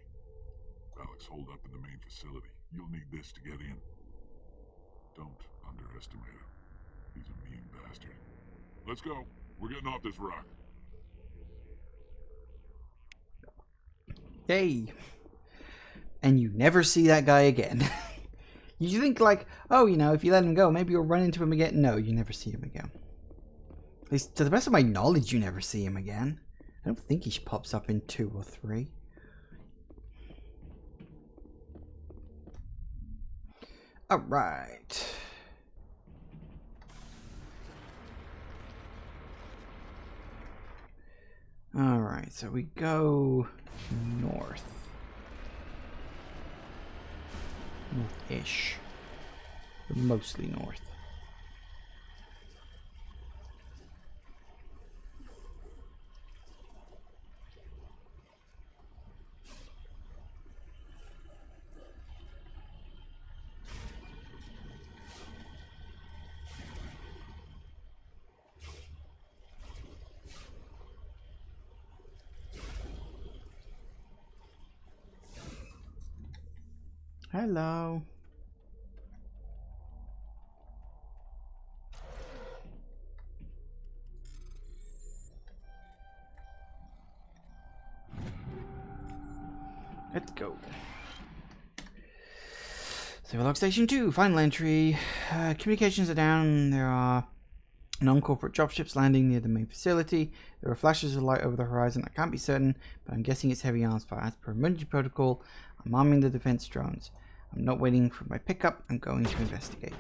Balak's holed up in the main facility. You'll need this to get in. Don't underestimate him. He's a mean bastard. Let's go. We're getting off this rock. Hey. And you never see that guy again. You think like, oh, you know, if you let him go, maybe you'll run into him again. No, you never see him again. At least to the best of my knowledge, you never see him again. I don't think he pops up in 2 or 3. Alright. Alright, so we go north. North-ish. But mostly north. Hello. Let's go. Civil Log Station 2, final entry. Communications are down. There are non-corporate dropships landing near the main facility. There are flashes of light over the horizon. I can't be certain, but I'm guessing it's heavy arms fire. As per emergency protocol, I'm arming the defense drones. I'm not waiting for my pickup. I'm going to investigate.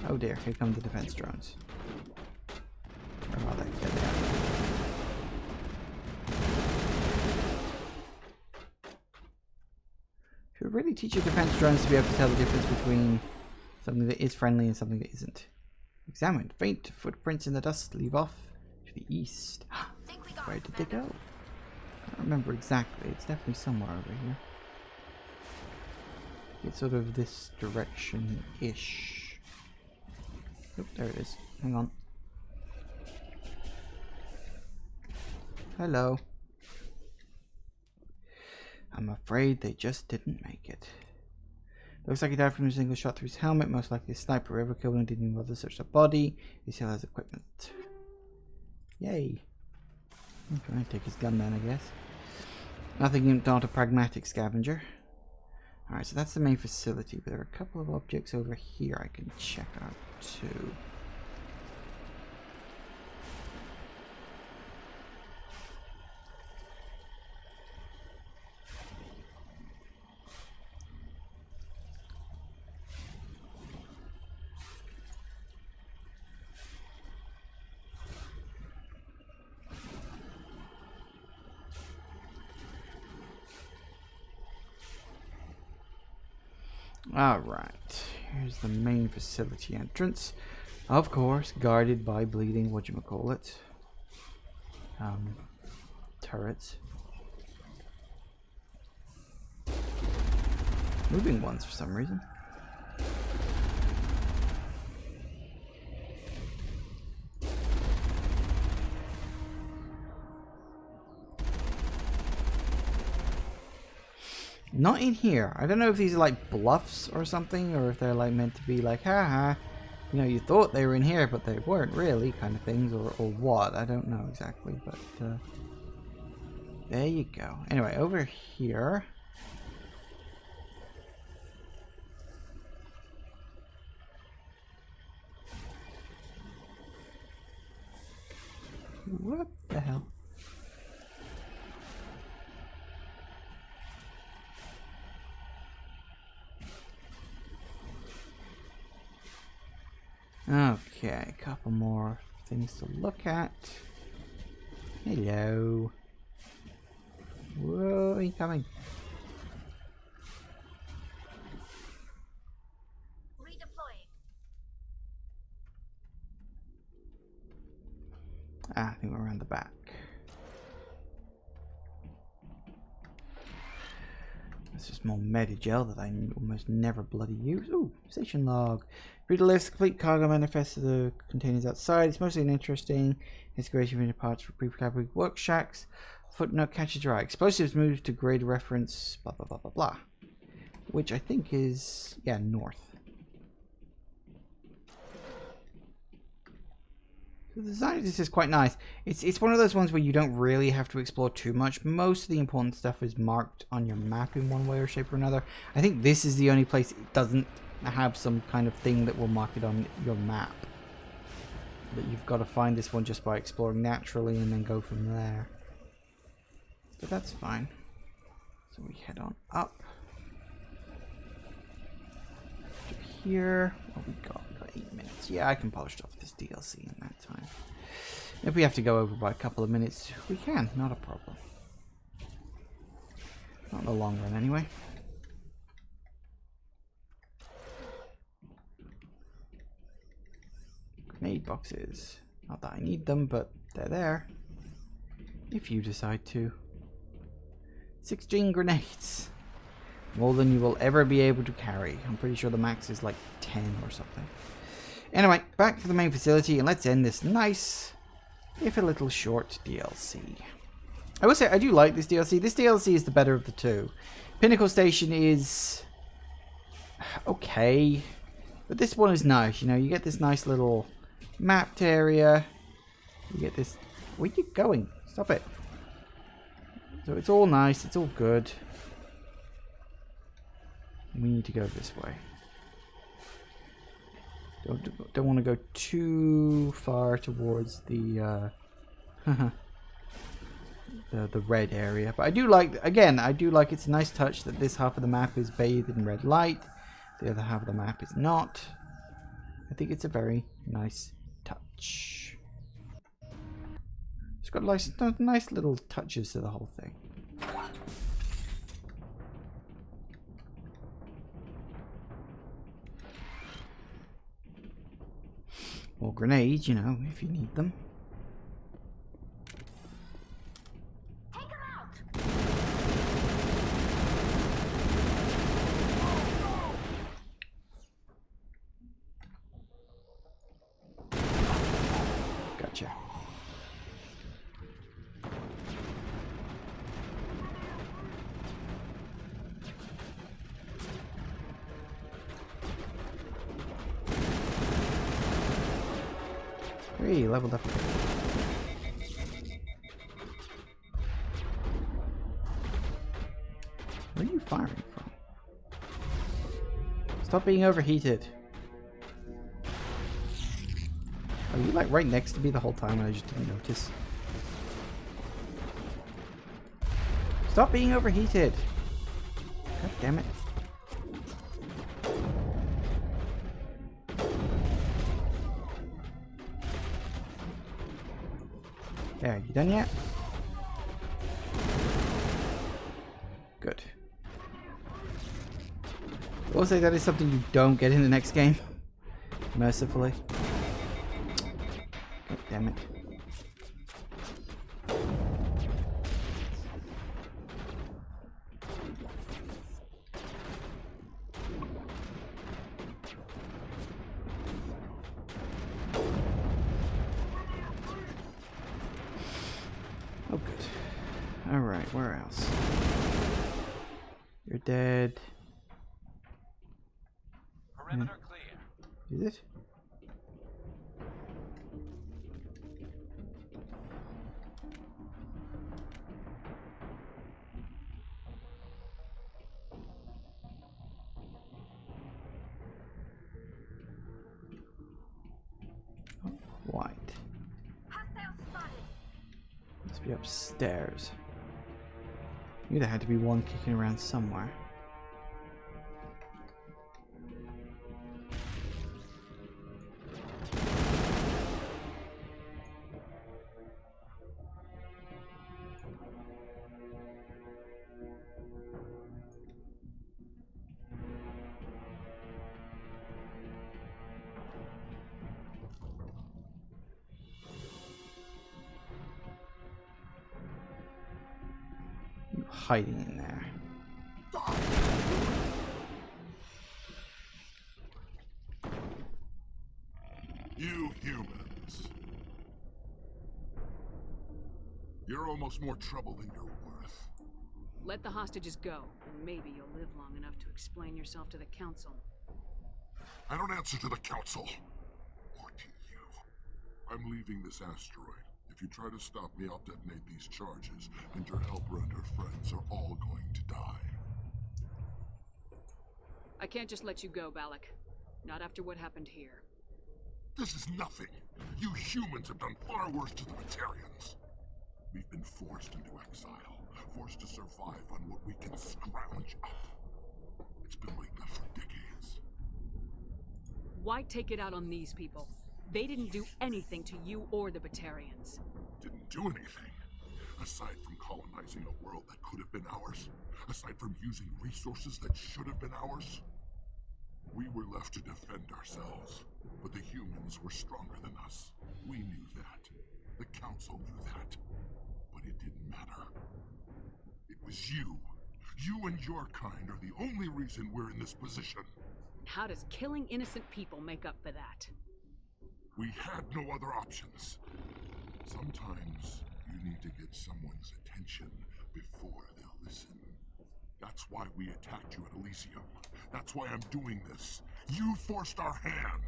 Oh dear, here come the defense drones. Where are they? There they are. Should really teach your defense drones to be able to tell the difference between something that is friendly and something that isn't. Examine. Faint footprints in the dust leave off to the east. Where did they go? I don't remember exactly. It's definitely somewhere over here. It's sort of this direction-ish. Oh, there it is. Hang on. Hello. I'm afraid they just didn't make it. Looks like he died from a single shot through his helmet. Most likely a sniper. Whoever killed him didn't even bother to search the body. He still has equipment. Yay. Okay, take his gun then, I guess. Nothing, not a pragmatic scavenger. Alright, so that's the main facility, but there are a couple of objects over here I can check out too. Alright, here's the main facility entrance. Of course, guarded by bleeding, whatchamacallit, turrets. Moving ones for some reason. Not in here. I don't know if these are like bluffs or something, or if they're like meant to be like, haha, you know, you thought they were in here, but they weren't really, kind of things, or what. I don't know exactly, but there you go. Anyway, over here. What the hell? Okay, a couple more things to look at. Hello. Whoa, incoming. Redeploying. I think we're around the back. It's just more Medigel that I almost never bloody use. Ooh, station log. Reader lists complete cargo manifest of the containers outside. It's mostly uninteresting. Integration of parts for prefabricated work shacks. Footnote catches your eye. Explosives moved to grade reference. Blah blah blah blah blah. Which I think is north. So the design of this is quite nice. It's one of those ones where you don't really have to explore too much. Most of the important stuff is marked on your map in one way or shape or another. I think this is the only place it doesn't have some kind of thing that will mark it on your map. But you've got to find this one just by exploring naturally and then go from there. But that's fine. So we head on up. To here. What we got? 8 minutes. Yeah, I can polish off this DLC in that time. If we have to go over by a couple of minutes, we can. Not a problem. Not in the long run, anyway. Grenade boxes. Not that I need them, but they're there. If you decide to. 16 grenades. More than you will ever be able to carry. I'm pretty sure the max is like 10 or something. Anyway, back to the main facility and let's end this nice, if a little short DLC. I will say I do like this DLC. This DLC is the better of the two. Pinnacle Station is okay, but this one is nice. You know, you get this nice little mapped area. You get this... Where are you going? Stop it. So it's all nice. It's all good. We need to go this way. Don't want to go too far towards the the red area, but I do like, again, I do like, it's a nice touch that this half of the map is bathed in red light, the other half of the map is not. I think it's a very nice touch. It's got nice little touches to the whole thing. Or grenades, you know, if you need them. Take them out. Gotcha. Hey, leveled up again. Where are you firing from? Stop being overheated. Are you like right next to me the whole time and I just didn't notice? Stop being overheated. God damn it. There, you done yet? Good. I will say that is something you don't get in the next game. Mercifully. God damn it. Oh, good. Alright, where else? You're dead. Perimeter clear. Is it? Oh, white. Hostile spotted. Must be upstairs. Knew there had to be one kicking around somewhere. hiding in there. You humans. You're almost more trouble than you're worth. Let the hostages go, and maybe you'll live long enough to explain yourself to the Council. I don't answer to the Council. Or to you. I'm leaving this asteroid. If you try to stop me, I'll detonate these charges, and your helper and her friends are all going to die. I can't just let you go, Balak. Not after what happened here. This is nothing. You humans have done far worse to the Batarians. We've been forced into exile, forced to survive on what we can scrounge up. It's been like that for decades. Why take it out on these people? They didn't do anything to you or the Batarians. Didn't do anything. Aside from colonizing a world that could have been ours. Aside from using resources that should have been ours. We were left to defend ourselves. But the humans were stronger than us. We knew that. The Council knew that. But it didn't matter. It was you. You and your kind are the only reason we're in this position. How does killing innocent people make up for that? We had no other options. Sometimes you need to get someone's attention before they'll listen. That's why we attacked you at Elysium. That's why I'm doing this. You forced our hand.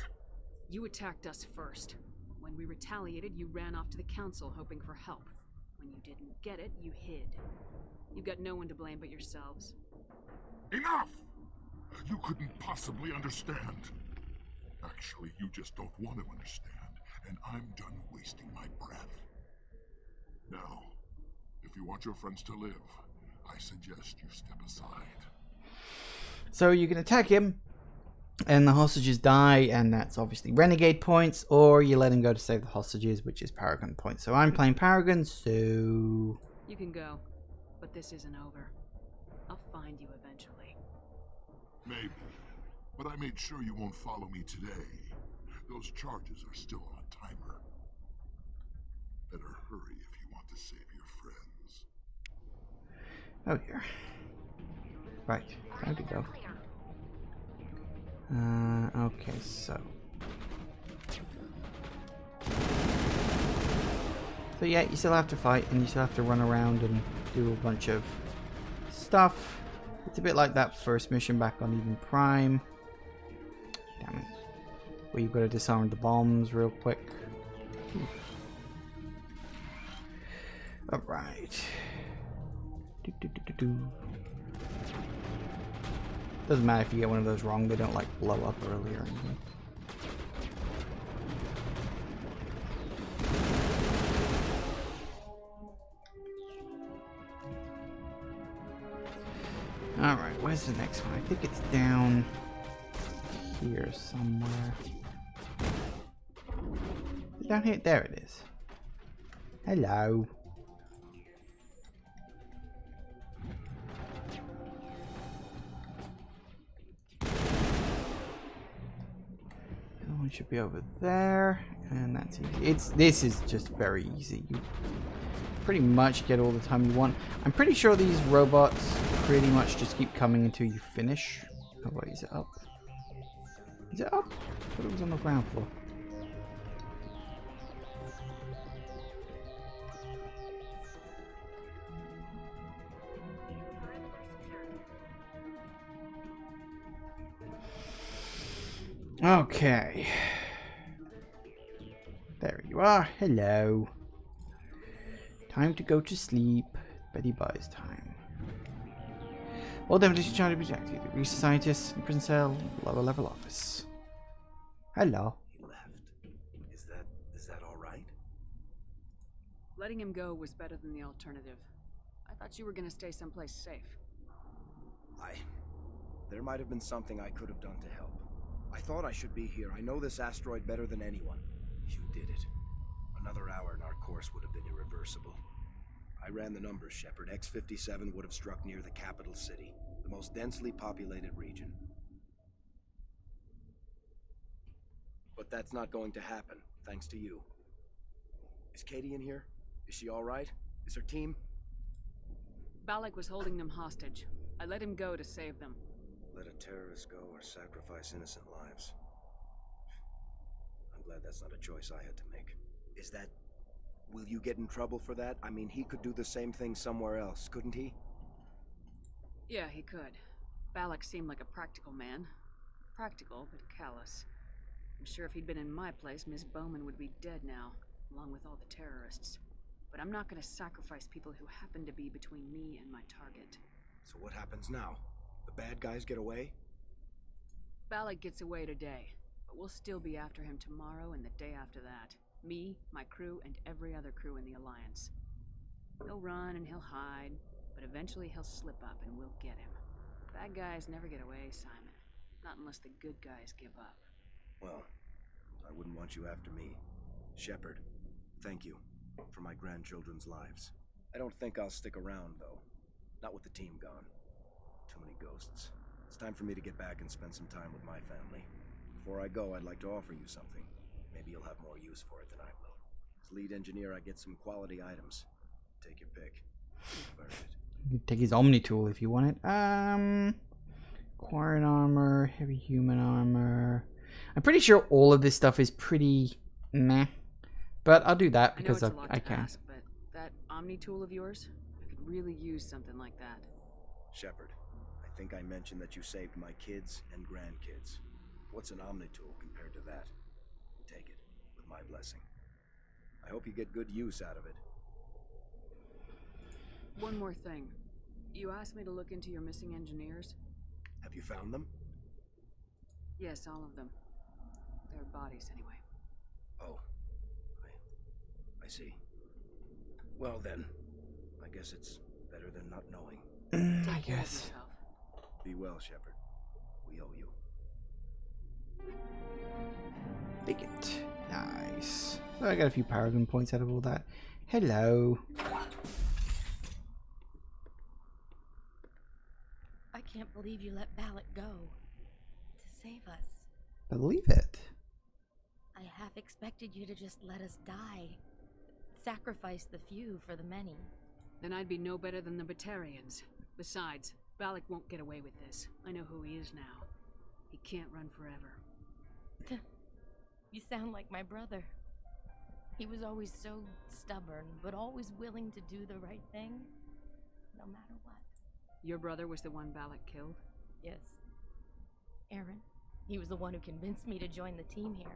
You attacked us first. When we retaliated, you ran off to the Council hoping for help. When you didn't get it, you hid. You've got no one to blame but yourselves. Enough! You couldn't possibly understand. Actually, you just don't want to understand, and I'm done wasting my breath. Now, if you want your friends to live, I suggest you step aside. So you can attack him, and the hostages die, and that's obviously renegade points, or you let him go to save the hostages, which is Paragon points. So I'm playing Paragon, so... You can go, but this isn't over. I'll find you eventually. Maybe. But I made sure you won't follow me today. Those charges are still on a timer. Better hurry if you want to save your friends. Oh dear. Right, time to go. Okay, so yeah, you still have to fight, and you still have to run around and do a bunch of stuff. It's a bit like that first mission back on Eden Prime. Damn it. Where you've got to disarm the bombs real quick. Alright. Doesn't matter if you get one of those wrong, they don't like blow up early or anything. Alright, where's the next one? I think it's down here somewhere. Down here? There it is. Hello. One should be over there, and that's easy. This is just very easy. You pretty much get all the time you want. I'm pretty sure these robots pretty much just keep coming until you finish. Oh wait, is it up? Is it up? I thought it was on the ground floor. Okay. There you are. Hello. Time to go to sleep. Betty buys time. All demolition charge rejected. Reach the scientists in prison cell, lower level office. Hello. He left. Is that all right? Letting him go was better than the alternative. I thought you were gonna stay someplace safe. There might have been something I could have done to help. I thought I should be here. I know this asteroid better than anyone. You did it. Another hour and our course would have been irreversible. I ran the numbers, Shepard. X-57 would have struck near the capital city, the most densely populated region. But that's not going to happen, thanks to you. Is Katie in here? Is she all right? Is her team? Balak was holding them hostage. I let him go to save them. Let a terrorist go or sacrifice innocent lives. I'm glad that's not a choice I had to make. Is that... Will you get in trouble for that? I mean, he could do the same thing somewhere else, couldn't he? Yeah, he could. Balak seemed like a practical man. Practical, but callous. I'm sure if he'd been in my place, Miss Bowman would be dead now, along with all the terrorists. But I'm not gonna sacrifice people who happen to be between me and my target. So what happens now? The bad guys get away? Balak gets away today, but we'll still be after him tomorrow and the day after that. Me, my crew, and every other crew in the Alliance. He'll run and he'll hide, but eventually he'll slip up and we'll get him. Bad guys never get away, Simon. Not unless the good guys give up. Well, I wouldn't want you after me. Shepard, thank you for my grandchildren's lives. I don't think I'll stick around, though. Not with the team gone. Too many ghosts. It's time for me to get back and spend some time with my family. Before I go, I'd like to offer you something. Maybe you'll have more use for it than I will. As lead engineer, I get some quality items. Take your pick. Burn it. You can take his Omni tool if you want it. Acquired armor, heavy human armor. I'm pretty sure all of this stuff is pretty meh. But I'll do that because I can. Ask, but that Omni tool of yours, I could really use something like that. Shepard, I think I mentioned that you saved my kids and grandkids. What's an Omni tool compared to that? Take it, with my blessing. I hope you get good use out of it. One more thing. You asked me to look into your missing engineers? Have you found them? Yes, all of them. Their bodies, anyway. Oh. I see. Well then, I guess it's better than not knowing. I guess. Be well, Shepard. We owe you. Bigot. Nice. So I got a few Paragon points out of all that. Hello. I can't believe you let Balak go. To save us. Believe it. I half expected you to just let us die. Sacrifice the few for the many. Then I'd be no better than the Batarians. Besides, Balak won't get away with this. I know who he is now. He can't run forever. You sound like my brother. He was always so stubborn, but always willing to do the right thing, no matter what. Your brother was the one Balak killed? Yes. Aaron. He was the one who convinced me to join the team here.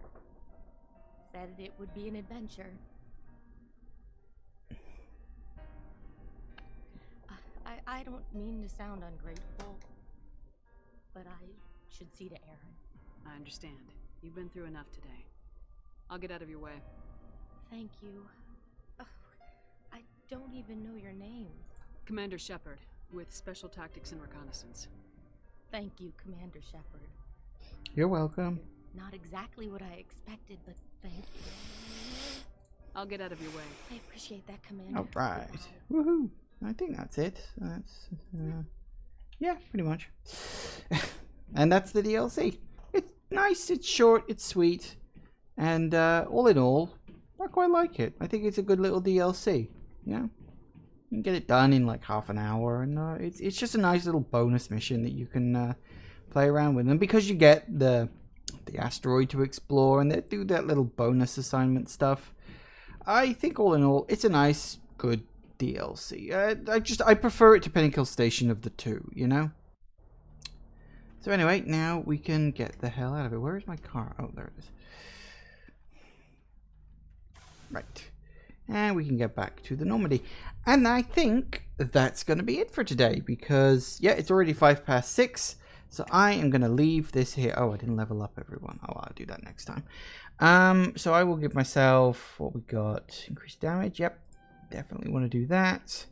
Said it would be an adventure. I don't mean to sound ungrateful, but I should see to Aaron. I understand. You've been through enough today. I'll get out of your way. Thank you. I don't even know your name. Commander Shepard, with Special Tactics and Reconnaissance. Thank you, Commander Shepard. You're welcome. Not exactly what I expected, but thank you. I'll get out of your way. I appreciate that, Commander. All right. Woohoo. I think that's it. That's yeah, pretty much. And that's the DLC. It's nice, it's short, it's sweet, and all in all, I quite like it. I think it's a good little DLC. Yeah, you can get it done in like half an hour, and it's just a nice little bonus mission that you can play around with. And because you get the asteroid to explore, and they do that little bonus assignment stuff, I think all in all, it's a nice, good DLC. I prefer it to Pinnacle Station of the two, you know? So anyway, now we can get the hell out of it. Where is my car? Oh, there it is. Right. And we can get back to the Normandy. And I think that's going to be it for today, because, yeah, it's already 6:05. So I am going to leave this here. Oh, I didn't level up everyone. Oh, I'll do that next time. So I will give myself, what we got? Increased damage. Yep. Definitely want to do that.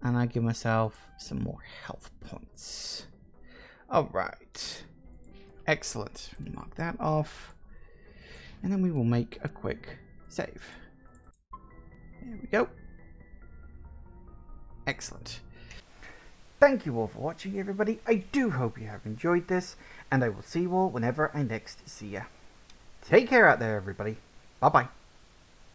And I give myself some more health points. Alright. Excellent. Mark that off. And then we will make a quick save. There we go. Excellent. Thank you all for watching, everybody. I do hope you have enjoyed this. And I will see you all whenever I next see ya. Take care out there, everybody. Bye-bye.